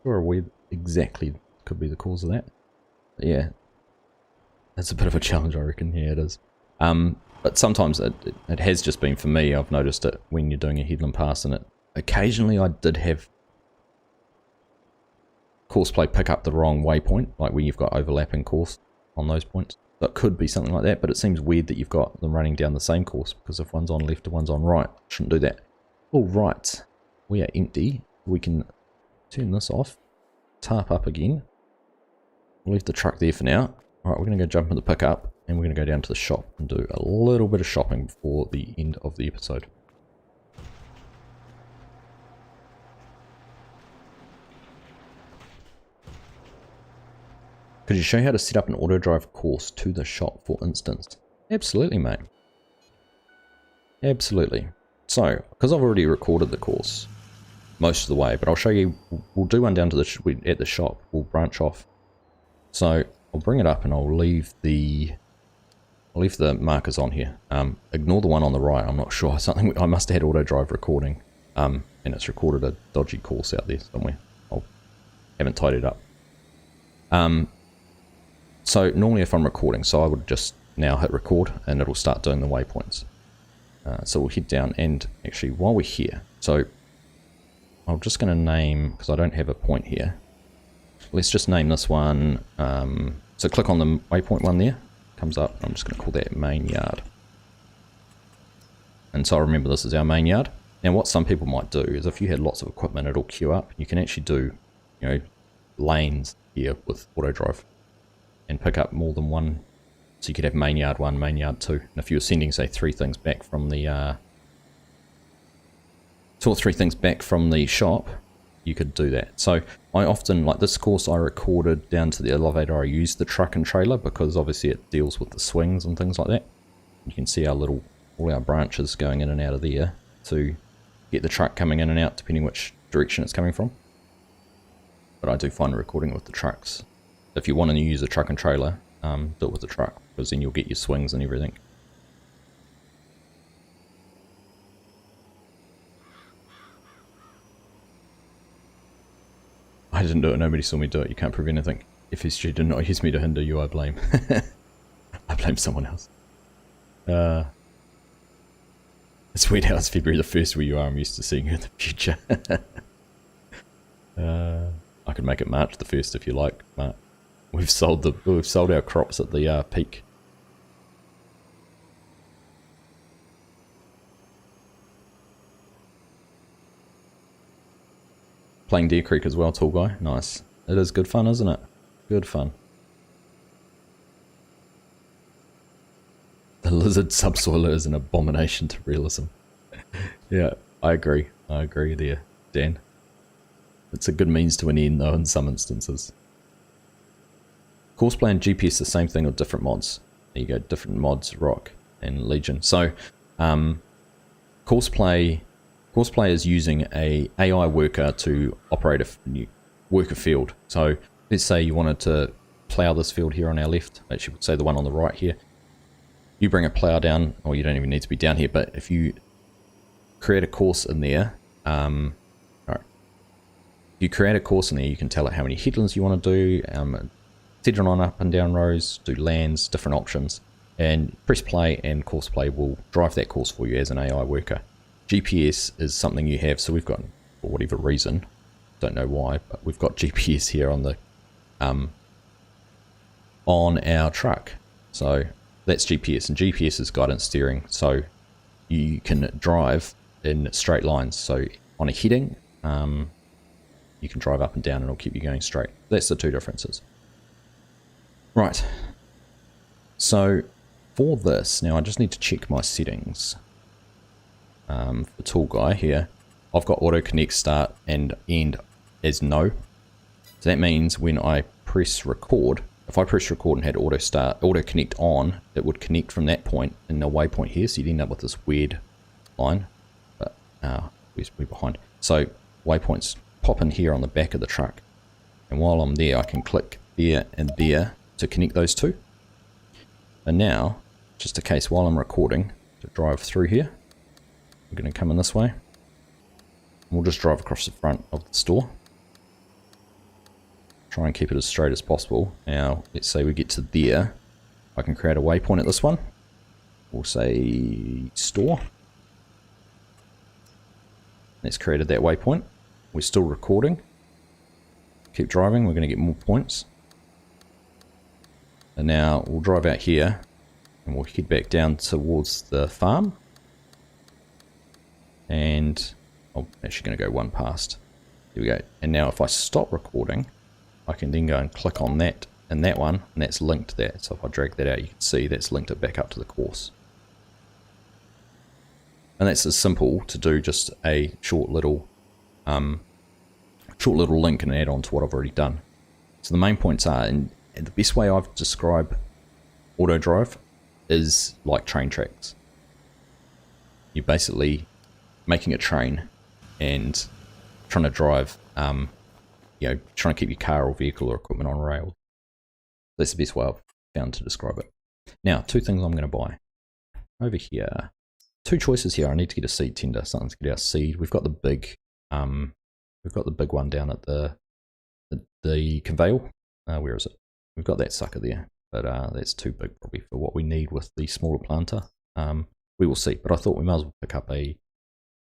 sure where exactly could be the cause of that. But yeah, that's a bit of a challenge, I reckon. Yeah, it is. But sometimes it has just been, for me, I've noticed it when you're doing a headland pass, and occasionally I did have Courseplay pick up the wrong waypoint, like where you've got overlapping course on those points. So it could be something like that, but it seems weird that you've got them running down the same course, because if one's on left and one's on right, shouldn't do that. Alright, we are empty. We can turn this off, tarp up again. We'll leave the truck there for now. Alright, we're going to go jump in the pickup, and we're going to go down to the shop and do a little bit of shopping before the end of the episode. Could you show how to set up an Autodrive course to the shop, for instance? Absolutely, mate. Absolutely. So, because I've already recorded the course most of the way, but I'll show you, we'll do one down to the at the shop, we'll branch off. So, I'll bring it up and I'll leave the markers on here. Ignore the one on the right, I'm not sure. Something I must have had Autodrive recording, and it's recorded a dodgy course out there somewhere. I haven't tidied it up. So normally if I'm recording, so I would just now hit record and it'll start doing the waypoints. So we'll head down, and actually while we're here, so I'm just going to name, because I don't have a point here, let's just name this one, so click on the waypoint one there, comes up, I'm just going to call that main yard. And so I remember this is our main yard. Now what some people might do is if you had lots of equipment, it'll queue up. You can actually do, you know, lanes here with Autodrive and pick up more than one. So you could have main yard 1, main yard 2. And if you were sending, say, 3 things back from the 2 or 3 things back from the shop, you could do that. So I often, like this course I recorded down to the elevator, I used the truck and trailer because obviously it deals with the swings and things like that. You can see our little, all our branches going in and out of there to get the truck coming in and out depending which direction it's coming from. But I do find recording with the trucks. If you want to use a truck and trailer, do it with the truck, because then you'll get your swings and everything. I didn't do it, nobody saw me do it, you can't prove anything. FS22 did not use me to hinder you, I blame. I blame someone else. It's weird how it's February the 1st where you are, I'm used to seeing you in the future. I could make it March the 1st if you like, but we've sold our crops at the peak. Playing Deer Creek as well, tall guy. Nice. It is good fun, isn't it? Good fun. The lizard subsoiler is an abomination to realism. Yeah, I agree. I agree there, Dan. It's a good means to an end, though, in some instances. Courseplay and GPS the same thing with different mods. There you go, different mods, Rock and Legion. So, Courseplay is using a AI worker to operate work a field. So, let's say you wanted to plough this field here on our left. Actually, we'll say the one on the right here. You bring a plough down, or you don't even need to be down here, but if you create a course in there, you create a course in there, you can tell it how many headlands you want to do, set it on up and down rows, do lands, different options, and press play, and Courseplay will drive that course for you as an AI worker. GPS is something you have, so we've got, for whatever reason, don't know why, but we've got GPS here on the on our truck. So that's GPS, and GPS is guidance steering, so you can drive in straight lines. So on a heading, you can drive up and down and it'll keep you going straight. That's the two differences. Right. So for this, now I just need to check my settings. For tool guy here, I've got auto connect start and end as no. So that means when I press record, if I press record and had auto connect on, it would connect from that point in the waypoint here. So you'd end up with this weird line. But we're behind. So waypoints pop in here on the back of the truck, and while I'm there I can click there and there to connect those two. And now, just a case while I'm recording, to drive through here, we're going to come in this way, and we'll just drive across the front of the store. Try and keep it as straight as possible. Now let's say we get to there, I can create a waypoint at this one. We'll say store. It's created that waypoint. We're still recording. Keep driving, we're going to get more points. And now we'll drive out here and we'll head back down towards the farm. And I'm actually going to go one past. Here we go. And now if I stop recording, I can then go and click on that and that one, and that's linked to that. So if I drag that out, you can see that's linked it back up to the course. And that's as simple to do, just a short little link and add on to what I've already done. So the main points are, and the best way I've described Autodrive is like train tracks. You're basically making a train and trying to drive, you know, trying to keep your car or vehicle or equipment on rails. That's the best way I've found to describe it. Now, two things I'm going to buy. Over here, two choices here. I need to get a seed tender, something to get our seed. We've got the big one down at the conveyor. Where is it? We've got that sucker there, but that's too big probably for what we need with the smaller planter. We will see, but I thought we might as well pick up a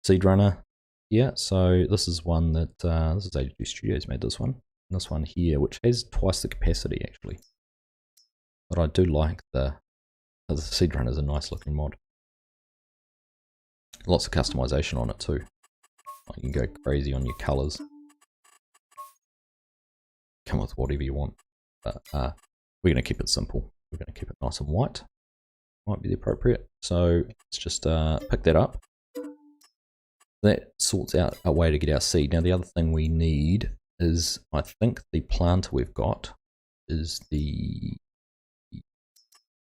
seed runner. Yeah, so this is one that, this is 82 Studios made this one. And this one here, which has twice the capacity actually. But I do like the seed runner is a nice looking mod. Lots of customization on it too. You can go crazy on your colours. Come with whatever you want. But we're going to keep it simple. We're going to keep it nice and white. Might be the appropriate. So let's just pick that up. That sorts out a way to get our seed. Now the other thing we need is, I think the planter we've got is the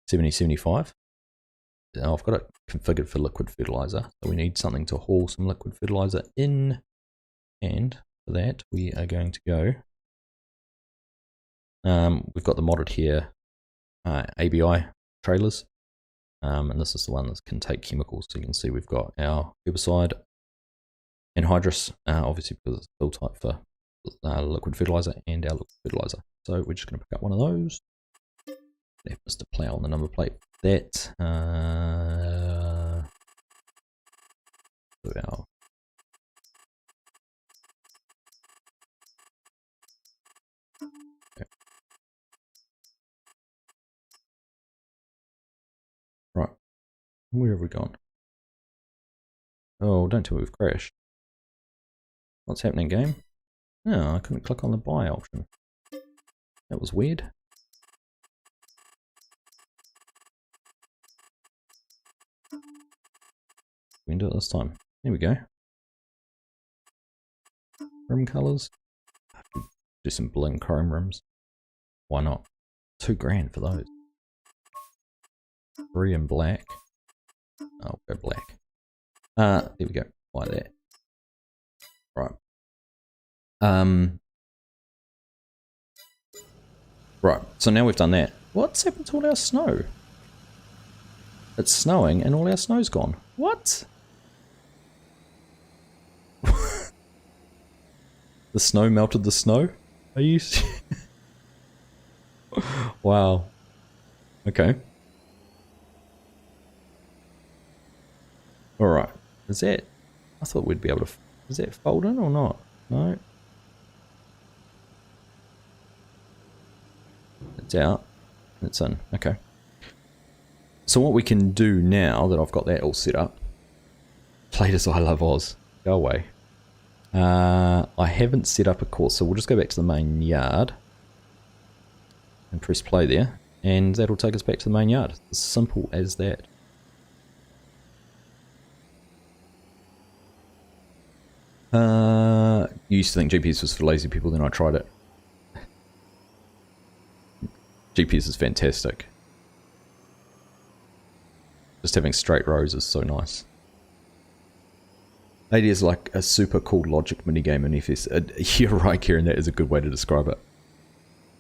7075. Now I've got it configured for liquid fertilizer, so we need something to haul some liquid fertilizer in, and for that we are going to go, we've got the modded here ABI trailers, and this is the one that can take chemicals, so you can see we've got our herbicide anhydrous, obviously because it's fill type for liquid fertilizer and our liquid fertilizer. So we're just going to pick up one of those. Left Mr. Plow on the number plate. That our okay. Right, where have we gone? Oh, don't tell me we've crashed. What's happening, game? No, I couldn't click on the buy option. That was weird. We can do it this time. There we go. Rim colours. Do some bling chrome rims. Why not? $2 grand for those. 3 in black. I'll go black. There we go. Buy that. Right. Right, so now we've done that. What's happened to all our snow? It's snowing and all our snow's gone. What? The snow melted the snow? Are you... Wow. Okay. Alright. Is that... I thought we'd be able to... Is that fold in or not? No. It's out. It's in. Okay. So what we can do now that I've got that all set up... Played as I Love Oz. Go away. I haven't set up a course, so we'll just go back to the main yard. And press play there. And that'll take us back to the main yard. As simple as that. You used to think GPS was for lazy people, then I tried it. GPS is fantastic. Just having straight rows is so nice. It is like a super cool logic minigame in FS. You're right, Kieran, that is a good way to describe it.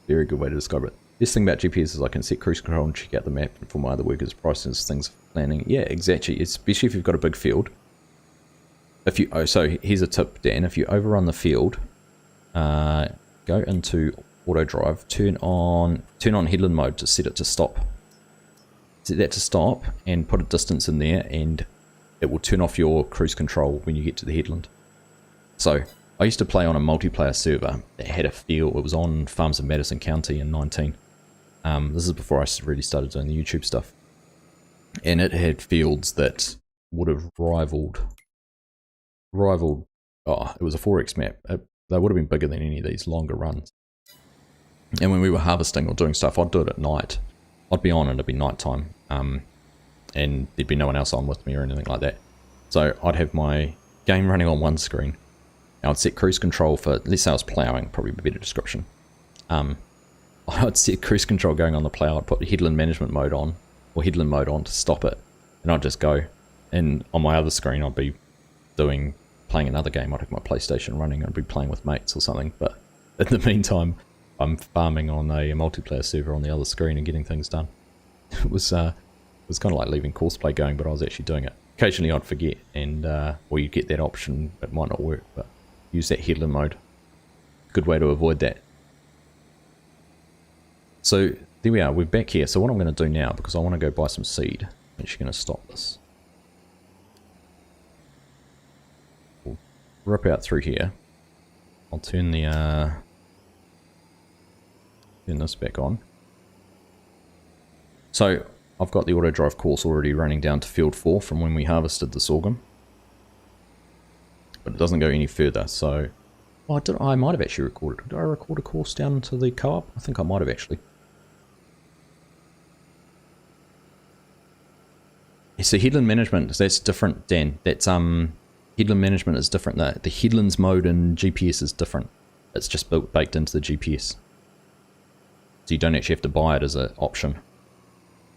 Very good way to describe it. Best thing about GPS is I can set cruise control and check out the map for my other workers' prices, things for planning. Yeah, exactly. Especially if you've got a big field. If you so here's a tip, Dan. If you overrun the field, go into Autodrive, turn on headland mode to set it to stop. Set that to stop and put a distance in there, and it will turn off your cruise control when you get to the headland. So I used to play on a multiplayer server that had a field. It was on farms in Madison County in 19. This is before I really started doing the YouTube stuff, and it had fields that would have rivaled. Oh, it was a 4x map. They would have been bigger than any of these longer runs. And when we were harvesting or doing stuff, I'd do it at night. I'd be on and it'd be night time. And there'd be no one else on with me or anything like that. So I'd have my game running on one screen. I'd set cruise control for, let's say I was ploughing, probably a better description. I'd set cruise control going on the plough. I'd put the headland management mode on. or headland mode on to stop it, and I'd just go. And on my other screen, I'd be playing another game. I'd have my PlayStation running, and I'd be playing with mates or something. But in the meantime, I'm farming on a multiplayer server on the other screen and getting things done. It was kind of like leaving courseplay going, but I was actually doing it. Occasionally I'd forget, and or you get that option, it might not work, but use that headland mode. Good way to avoid that. So there we are, we're back here. So what I'm going to do now, because I want to go buy some seed, I'm actually going to stop this. We'll rip out through here. I'll turn the turn this back on. So I've got the Autodrive course already running down to field 4 from when we harvested the sorghum, but it doesn't go any further. So I might have actually recorded. Did I record a course down to the co-op? I think I might have actually. So headland management, that's different, Dan. That's headland management is different. The headlands mode in GPS is different. It's just baked into the GPS. So you don't actually have to buy it as an option.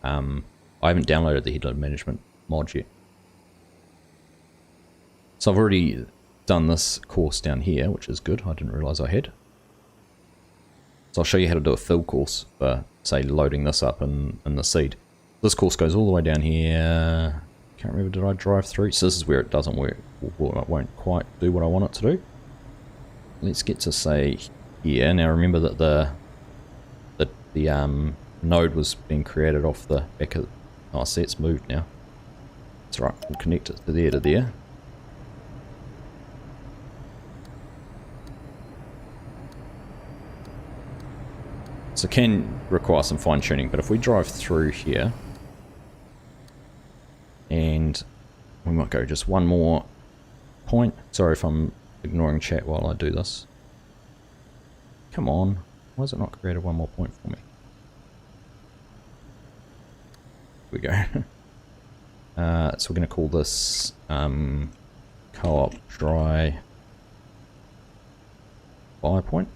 I haven't downloaded the headland management mod yet. So I've already done this course down here, which is good. I didn't realise I had. So I'll show you how to do a fill course for, say, loading this up in the seed. This course goes all the way down here. Can't remember, did I drive through? So this is where it doesn't work. Well, it won't quite do what I want it to do. Let's get to, say, here. Now remember that the node was being created off the back of... Oh, see, it's moved now. That's right, we'll connect it to there. So it can require some fine tuning, but if we drive through here, and we might go just one more point. Sorry if I'm ignoring chat while I do this. Come on, why has it not created one more point for me? Here we go. So we're going to call this co-op dry buy point.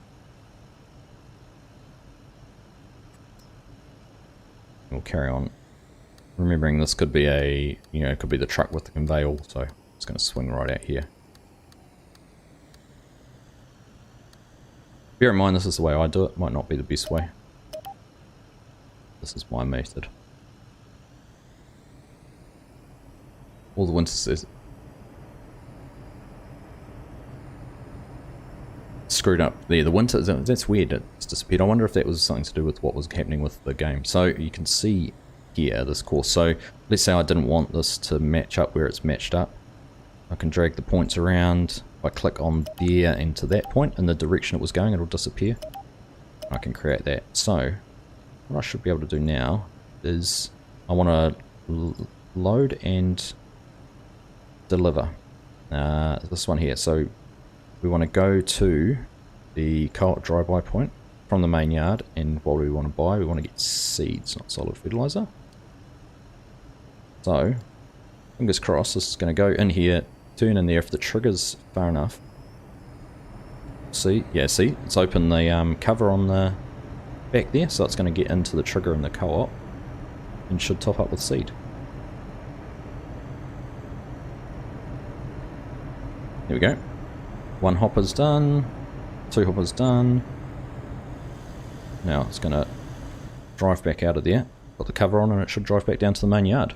We'll carry on. Remembering this could be it could be the truck with the conveyor, so it's going to swing right out here. Bear in mind, this is the way I do it. Might not be the best way. This is my method. All the winter says screwed up there. The winter, that's weird. It's disappeared. I wonder if that was something to do with what was happening with the game. So you can see here this course. So let's say I didn't want this to match up where it's matched up. I can drag the points around. If I click on there and to that point in the direction it was going, it'll disappear. I can create that. So what I should be able to do now is I want to load and deliver this one here. So we want to go to the co-op dry buy point from the main yard, and what do we want to buy? We want to get seeds, not solid fertilizer. So fingers crossed, this is going to go in here, turn in there if the trigger's far enough. See, yeah, see, it's opened the cover on the back there, so it's going to get into the trigger in the co-op and should top up with seed. There we go. One hopper's done, 2 hoppers done. Now it's going to drive back out of there, put the cover on, and it should drive back down to the main yard.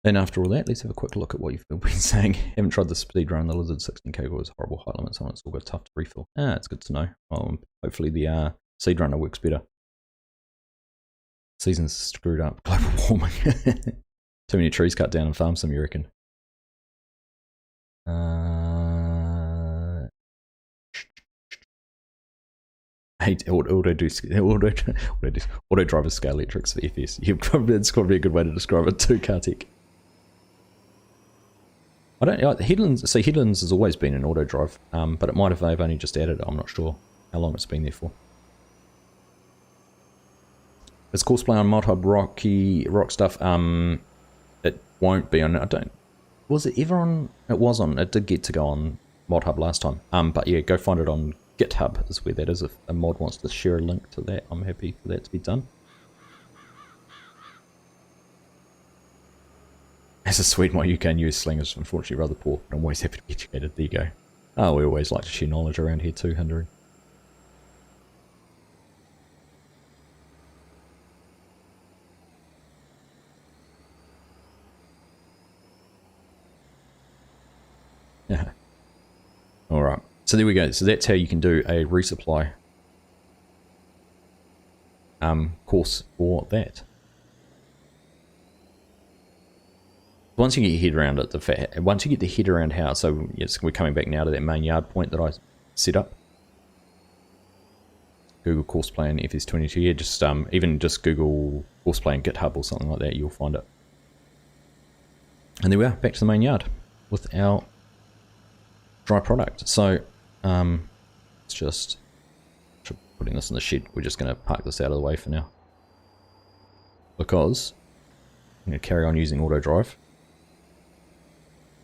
And after all that, let's have a quick look at what you've been saying. Haven't tried the speed run, the Lizard 16k was horrible height limits on it, it's all got tough to refill. It's good to know. Hopefully the seed runner works better. Season's screwed up, global warming. Too many trees cut down in farm sim, you reckon? Autodrive scale electrics for FS. It's got to be a good way to describe it too, Kartik. I don't know, Headlands, see, Headlands has always been an Autodrive, but it might have they've only just added it. I'm not sure how long it's been there for. It's courseplay on Mod Hub rock stuff. It won't be on. I don't. Was it ever on? It was on. It did get to go on Mod Hub last time. But yeah, go find it on GitHub is where that is. If a mod wants to share a link to that, I'm happy for that to be done. As a Swede, my UK and US slang is unfortunately rather poor, but I'm always happy to be educated. There you go. Oh, we always like to share knowledge around here too, Hindering. Yeah. Alright, so there we go. So that's how you can do a resupply course for that. Once you get your head around it, once you get the head around how, so yes, we're coming back now to that main yard point that I set up. Google course plan FS22, yeah, just even just Google course plan GitHub or something like that, you'll find it. And there we are, back to the main yard with our dry product. So it's just putting this in the shed. We're just going to park this out of the way for now, because I'm going to carry on using Autodrive,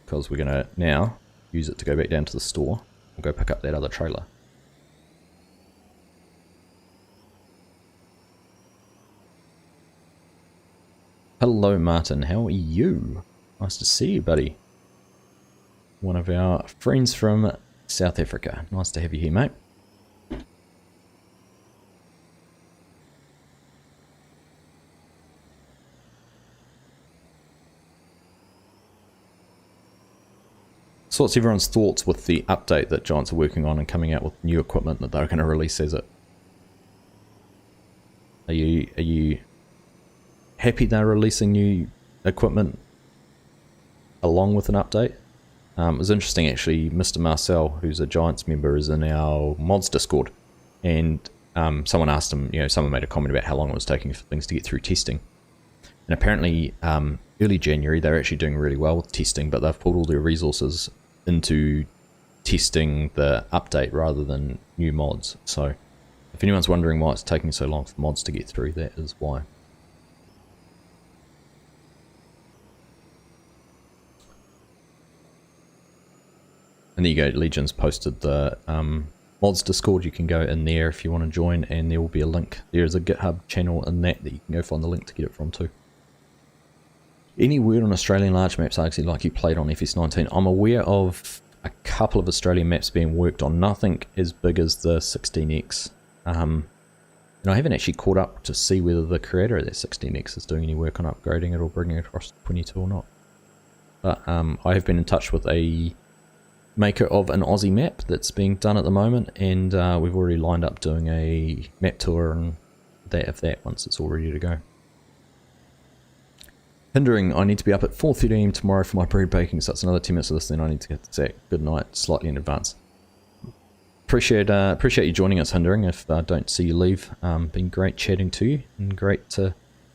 because we're going to now use it to go back down to the store. We'll go pick up that other trailer. Hello Martin, how are you? Nice to see you, buddy. One of our friends from South Africa. Nice to have you here, mate. So what's everyone's thoughts with the update that Giants are working on and coming out with new equipment that they're going to release as it? Are you happy they're releasing new equipment along with an update? It was interesting actually, Mr. Marcel, who's a Giants member, is in our mods Discord, and someone asked him, someone made a comment about how long it was taking for things to get through testing. And apparently early January they're actually doing really well with testing, but they've pulled all their resources into testing the update rather than new mods. So if anyone's wondering why it's taking so long for mods to get through, that is why. And there you go, Legion's posted the mods Discord. You can go in there if you want to join, and there will be a link. There is a GitHub channel in that you can go find the link to get it from too. Any word on Australian large maps, Argsy, like you played on FS19? I'm aware of a couple of Australian maps being worked on, nothing as big as the 16X. And I haven't actually caught up to see whether the creator of that 16X is doing any work on upgrading it or bringing it across to 22 or not. But I have been in touch with a maker of an Aussie map that's being done at the moment, and we've already lined up doing a map tour and that once it's all ready to go. Hindering, I need to be up at 4:30 AM tomorrow for my bread baking, so it's another 10 minutes of this, then I need to get to say good night slightly in advance. Appreciate you joining us, Hindering, if I don't see you leave. Been great chatting to you, and great to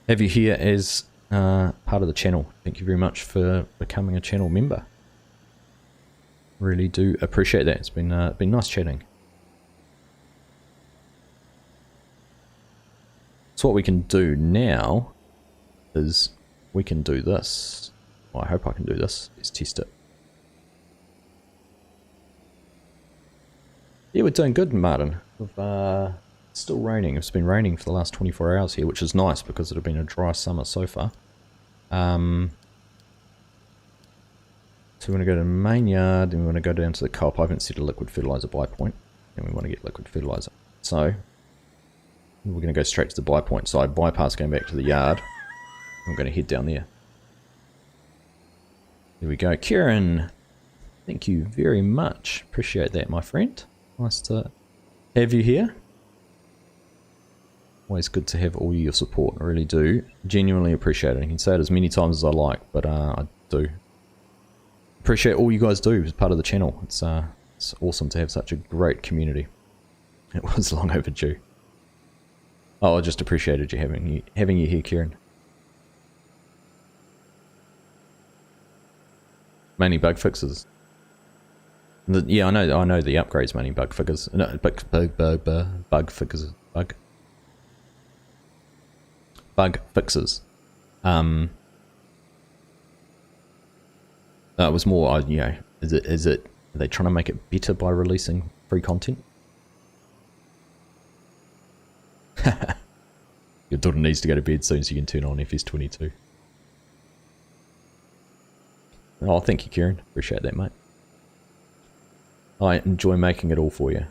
have you here as part of the channel. Thank you very much for becoming a channel member. Really do appreciate that. It's been nice chatting. So what we can do now is we can do this. Well, I hope I can do this. Let's test it. Yeah, we're doing good, Martin. It's still raining. It's been raining for the last 24 hours here, which is nice because it had been a dry summer so far. So we want to go to the main yard, and we want to go down to the co-op. I haven't set a liquid fertilizer buy point, and we want to get liquid fertilizer. So we're going to go straight to the buy point. So I bypass going back to the yard. I'm going to head down there. There we go. Kieran, thank you very much. Appreciate that, my friend. Nice to have you here. Always good to have all your support. I really do. Genuinely appreciate it. I can say it as many times as I like, but I do. Appreciate all you guys do as part of the channel. It's awesome to have such a great community. It was long overdue. Oh, I just appreciated you having you here, Kieran. Mainly bug fixes. Yeah, I know the upgrades mainly bug fixes. No, bug fixes. Bug fixes. It was more, are they trying to make it better by releasing free content? Your daughter needs to go to bed soon so you can turn on FS22. Oh, thank you, Kieran. Appreciate that, mate. I enjoy making it all for you.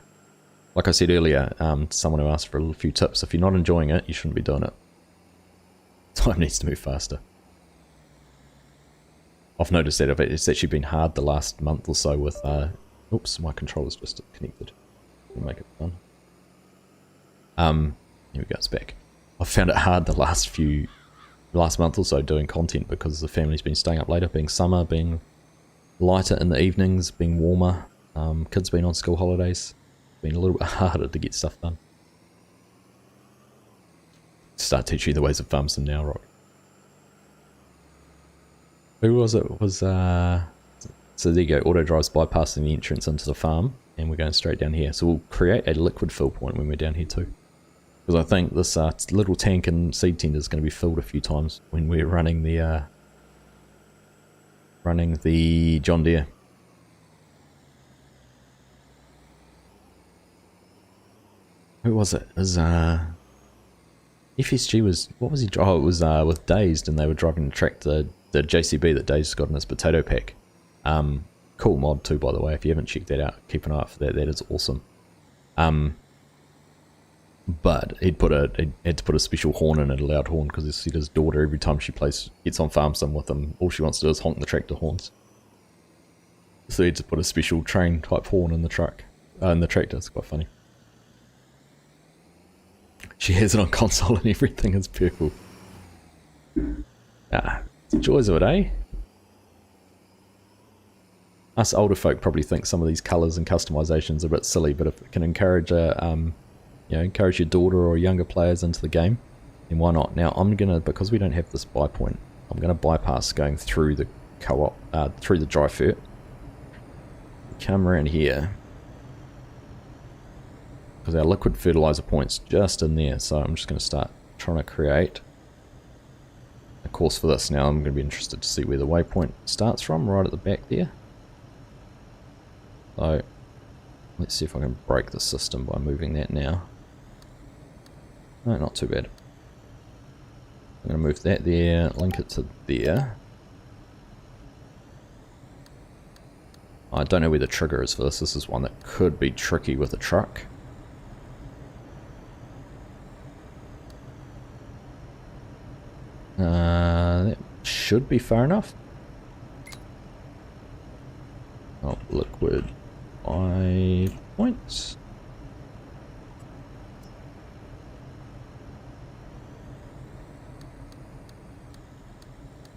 Like I said earlier, someone who asked for a few tips. If you're not enjoying it, you shouldn't be doing it. Time needs to move faster. I've noticed that it's actually been hard the last month or so with... oops, my controller's just connected. We'll make it fun. Here we go, it's back. I've found it hard the last month or so doing content because the family's been staying up later, being summer, being lighter in the evenings, being warmer, kids been on school holidays. It's been a little bit harder to get stuff done. Start teaching you the ways of farm sim now, Rock. Who was it? It was so there you go, Autodrive's bypassing the entrance into the farm and we're going straight down here. So we'll create a liquid fill point when we're down here too. Because I think this little tank and seed tender is going to be filled a few times when we're running the John Deere. Who was it? It was FSG was, what was he? Oh, it was with Dazed, and they were driving the tractor, the JCB that Dazed got in his potato pack. Cool mod too, by the way. If you haven't checked that out, keep an eye out for that. That is awesome. But he'd had to put a special horn in it, a loud horn, because he said his daughter, every time she gets on farm sim with him, all she wants to do is honk the tractor horns. So he had to put a special train type horn in the truck, in the tractor. It's quite funny. She has it on console and everything is purple. Ah, it's the joys of it, eh? Us older folk probably think some of these colours and customisations are a bit silly, but if it can encourage encourage your daughter or younger players into the game, then why not? Now I'm gonna, because we don't have this buy point, I'm gonna bypass going through the co-op, through the dry fert. Come around here, because our liquid fertilizer point's just in there, so I'm just gonna start trying to create a course for this. Now I'm gonna be interested to see where the waypoint starts from, right at the back there. So let's see if I can break the system by moving that now. No, not too bad. I'm going to move that there, link it to there. I don't know where the trigger is for this. This is one that could be tricky with a truck. That should be far enough. Oh, liquid points.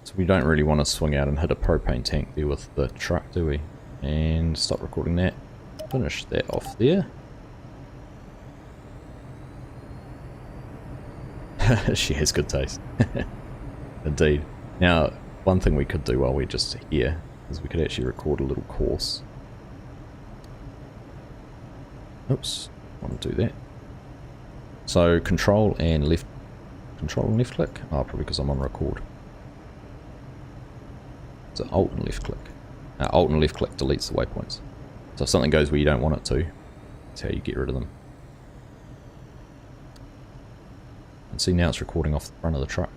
So we don't really want to swing out and hit a propane tank there with the truck, do we? And stop recording that. Finish that off there. She has good taste. Indeed. Now, one thing we could do while we're just here is we could actually record a little course. Oops, I want to do that. So control and left click. Oh, probably because I'm on record. So alt and left click. Alt and left click deletes the waypoints. So if something goes where you don't want it to, that's how you get rid of them. And see, now it's recording off the front of the truck.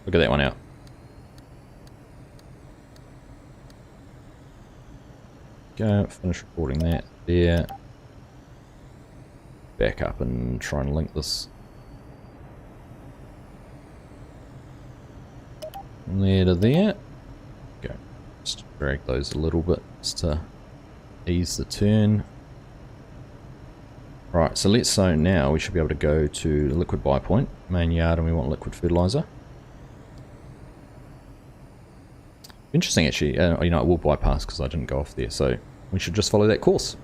Look at that one out. Go, finish recording that there. Back up and try and link this from there to there. Go. Just drag those a little bit just to ease the turn. Right, so let's say now we should be able to go to the liquid buy point, main yard, and we want liquid fertilizer. Interesting actually, you know, it will bypass because I didn't go off there, so we should just follow that course.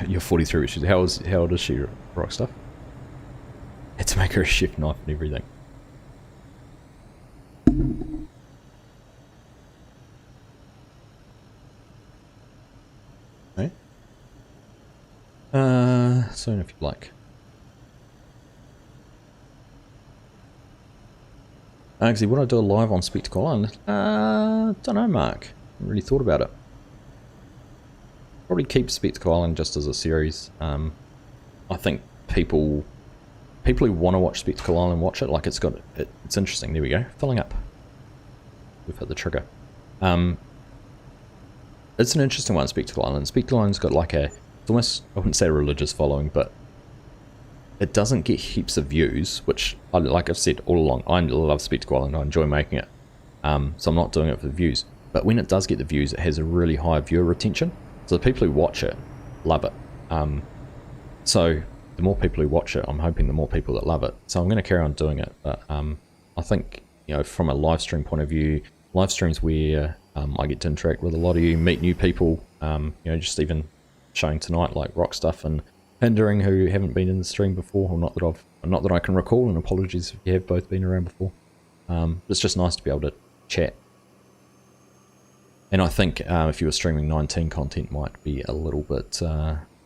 You're 43, how old is she, Rock Stuff? Had to make her a chef knife and everything. Okay. Soon if you like. Argsy, would I do a live on Spectacle Island? Don't know, Mark. Haven't really thought about it. Probably keep Spectacle Island just as a series. I think people who want to watch Spectacle Island watch it. Like, it's interesting. There we go, filling up. We've hit the trigger. It's an interesting one, Spectacle Island. Spectacle Island's got like it's almost, I wouldn't say a religious following, but it doesn't get heaps of views, which, like I've said all along, I love Spectacle Island, I enjoy making it. So I'm not doing it for the views. But when it does get the views, it has a really high viewer retention. So the people who watch it love it. So the more people who watch it, I'm hoping the more people that love it. So I'm going to carry on doing it. But I think, you know, from a live stream point of view, live streams where I get to interact with a lot of you, meet new people, you know, just even showing tonight like rock stuff and hindering who haven't been in the stream before, or not that I can recall, and apologies if you have both been around before. It's just nice to be able to chat. And I think if you were streaming 19 content might be a little bit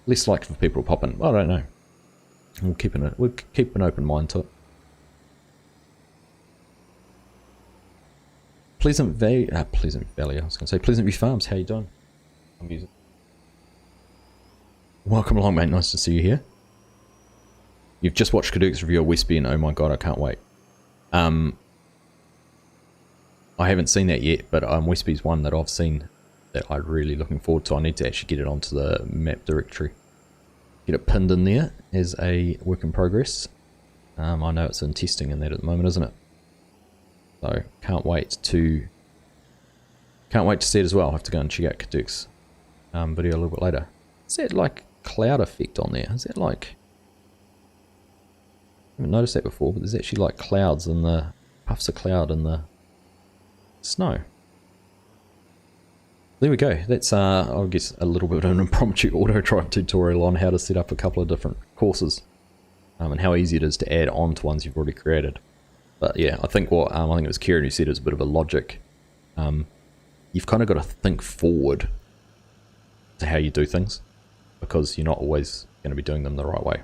less likely for people to pop in. I don't know. We'll keep an open mind to it. Pleasant Valley, I was going to say Pleasant View Farms, how you doing? I'm using. Welcome along, mate, nice to see you here. You've just watched Kaduk's review of Westby, and oh my god, I can't wait. I haven't seen that yet, but Westby's one that I've seen that I'm really looking forward to. I need to actually get it onto the map directory. Get it pinned in there as a work in progress. I know it's in testing in that at the moment, isn't it? So can't wait to see it as well. I'll have to go and check out Kaduk's video a little bit later. Is that like cloud effect on there? Is that like, I haven't noticed that before, but there's actually like clouds in the puffs of cloud in the snow. There we go. That's I guess a little bit of an impromptu Autodrive tutorial on how to set up a couple of different courses, and how easy it is to add on to ones you've already created. But yeah, I think what I think it was Kieran who said it was a bit of a logic. You've kind of got to think forward to how you do things, because you're not always going to be doing them the right way.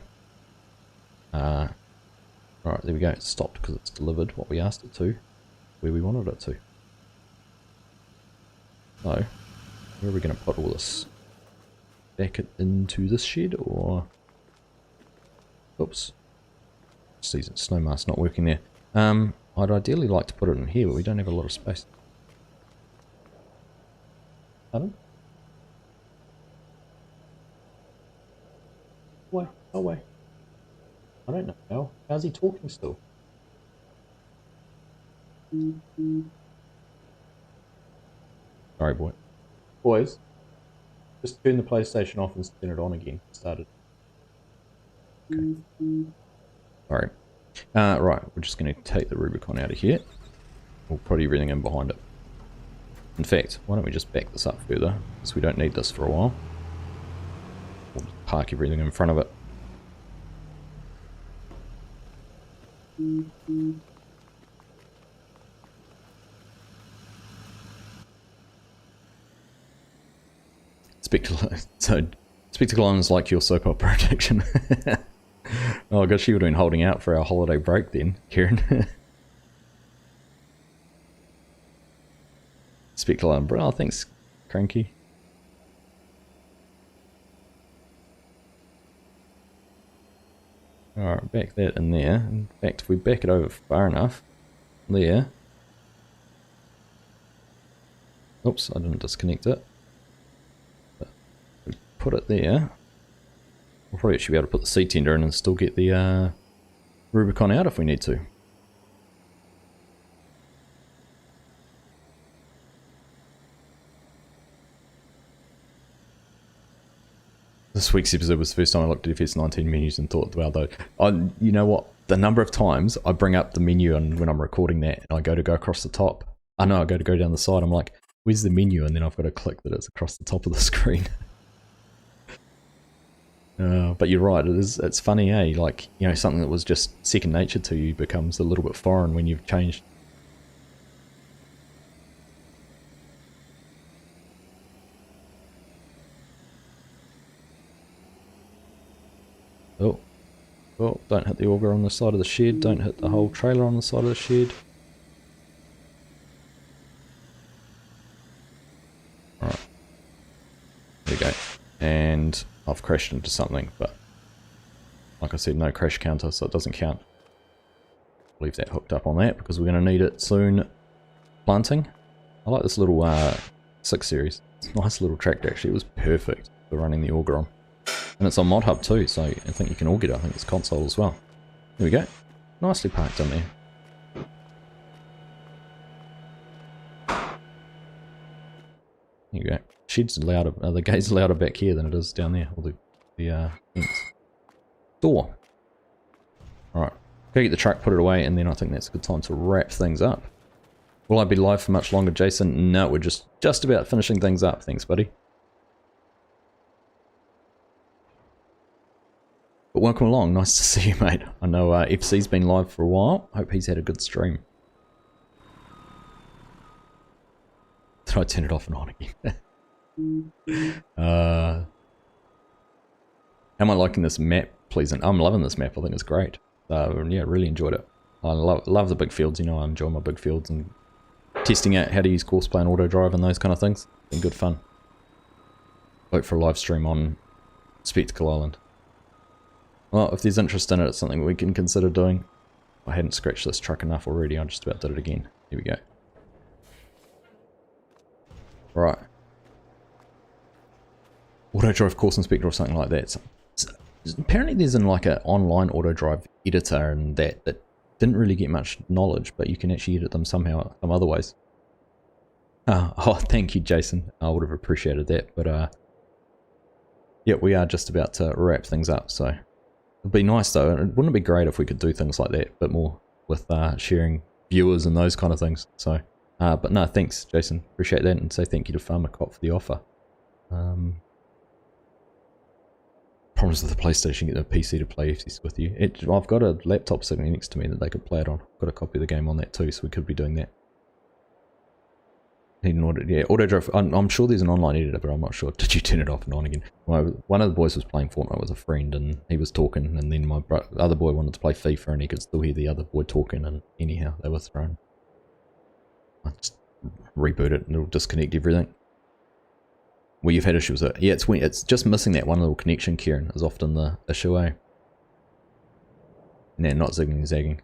Right, there we go. It stopped because it's delivered what we asked it to, where we wanted it to. So, where are we going to put all this? Back it into this shed, or... Oops. Season snow mask not working there. I'd ideally like to put it in here, but we don't have a lot of space. Pardon? Why? Oh, wait. I don't know. How? How's he talking still? Sorry, boy. Boys, just turn the PlayStation off and turn it on again. Started. Okay. Sorry. Right, we're just going to take the Rubicon out of here. We'll put everything in behind it. In fact, why don't we just back this up further, because we don't need this for a while. We'll park everything in front of it. Spectacle Island is like your soap opera addiction. Oh gosh, you would have been holding out for our holiday break then, Kieran. Spectacle Island, bro. Thanks, Cranky. Alright, back that in there. In fact, if we back it over far enough, there. Oops, I didn't disconnect it. But we put it there. We'll probably actually be able to put the sea tender in and still get the Rubicon out if we need to. This week's episode was the first time I looked at FS19 menus and thought, well, though, you know what? The number of times I bring up the menu and when I'm recording that and I go across the top. I know I go down the side. I'm like, where's the menu? And then I've got to click that it's across the top of the screen. But you're right. It's funny, eh? Like, you know, something that was just second nature to you becomes a little bit foreign when you've changed. Oh, don't hit the auger on the side of the shed, don't hit the whole trailer on the side of the shed. Alright. There we go. And I've crashed into something, but Like I said, no crash counter, so it doesn't count. Leave that hooked up on that because we're going to need it soon. Planting. I like this little 6 series. It's a nice little tractor actually. It was perfect for running the auger on. And it's on Mod Hub too, so I think you can auger it. I think it's console as well. There we go. Nicely parked in there. There you go. Shed's louder, the gate's louder back here than it is down there. Or the fence. Door. Alright. Go get the truck, put it away, and then I think that's a good time to wrap things up. Will I be live for much longer, Jason? No, we're just about finishing things up. Thanks, buddy. But welcome along. Nice to see you, mate. I know FC's been live for a while. Hope he's had a good stream. Did I turn it off and on again? How am I liking this map, please? I'm loving this map. I think it's great. Yeah, really enjoyed it. I love the big fields. You know, I enjoy my big fields and testing out how to use Courseplay and Autodrive and those kind of things. Been good fun. Vote for a live stream on Spectacle Island. Well, if there's interest in it, it's something we can consider doing. I hadn't scratched this truck enough already. I just about did it again. Here we go. Right. Autodrive Course Inspector or something like that. So apparently there's like an online Autodrive editor and that didn't really get much knowledge, but you can actually edit them somehow, some other ways. Oh, thank you, Jason. I would have appreciated that, but yeah, we are just about to wrap things up, so it'd be nice though. Wouldn't it be great if we could do things like that a bit more with sharing viewers and those kind of things? So, but no, thanks, Jason. Appreciate that, and say thank you to Farmercop for the offer. Problems with the PlayStation, get the PC to play FCs with you. I've got a laptop sitting next to me that they could play it on. I've got a copy of the game on that too, so we could be doing that. Need an Autodrive. I'm sure there's an online editor, but I'm not sure. Did you turn it off and on again? One of the boys was playing Fortnite with a friend, and he was talking, and then my other boy wanted to play FIFA, and he could still hear the other boy talking, and anyhow, they were thrown. I just reboot it, and it'll disconnect everything. Well, you've had issues with it. Yeah, it's just missing that one little connection, Kieran, is often the issue, eh? Nah, not zigging and zagging.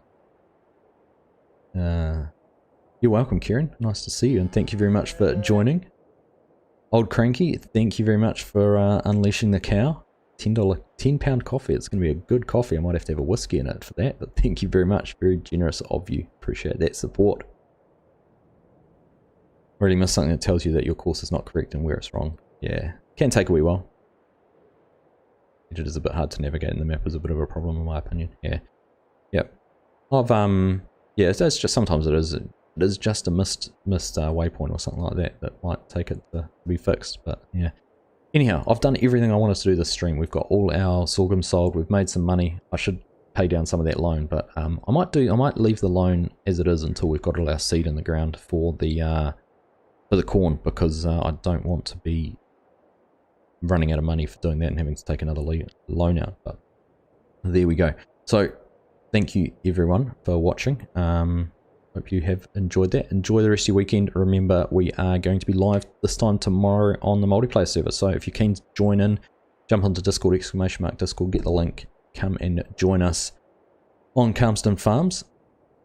You're welcome, Kieran. Nice to see you, and thank you very much for joining. Old Cranky, thank you very much for unleashing the cow. £10 coffee. It's going to be a good coffee. I might have to have a whiskey in it for that, but thank you very much. Very generous of you. Appreciate that support. Really missed something that tells you that your course is not correct and where it's wrong. Yeah, can take a wee while. It is a bit hard to navigate, and the map is a bit of a problem in my opinion. Yeah, yep. Yeah, it's just sometimes it is just a missed waypoint or something like that might take it to be fixed. But yeah. Anyhow, I've done everything I wanted to do this stream. We've got all our sorghum sold. We've made some money. I should pay down some of that loan, but I might leave the loan as it is until we've got all our seed in the ground for the corn, because I don't want to be running out of money for doing that and having to take another loan out. But there we go. So thank you everyone for watching. Hope you have enjoyed that. Enjoy the rest of your weekend. Remember, we are going to be live this time tomorrow on the multiplayer server, so if you're keen to join in, jump onto Discord, !Discord, get the link, come and join us on Calmston Farms.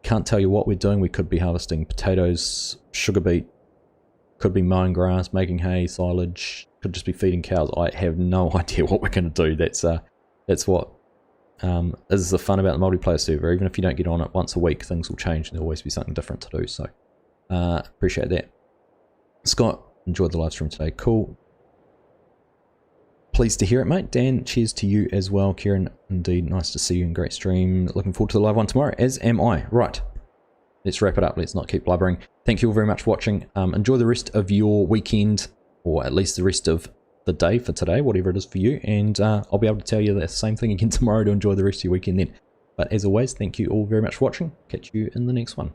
Can't tell you what we're doing. We could be harvesting potatoes, sugar beet, could be mowing grass, making hay, silage, could just be feeding cows. I have no idea what we're going to do. That's what is the fun about the multiplayer server. Even if you don't get on it once a week, things will change and there'll always be something different to do. So appreciate that. Scott, enjoyed the live stream today. Cool. Pleased to hear it, mate. Dan, cheers to you as well. Kieran, indeed, nice to see you and great stream. Looking forward to the live one tomorrow, as am I. Right. Let's wrap it up. Let's not keep blubbering. Thank you all very much for watching. Enjoy the rest of your weekend, or at least the rest of the day for today, whatever it is for you. And I'll be able to tell you the same thing again tomorrow to enjoy the rest of your weekend then. But as always, thank you all very much for watching. Catch you in the next one.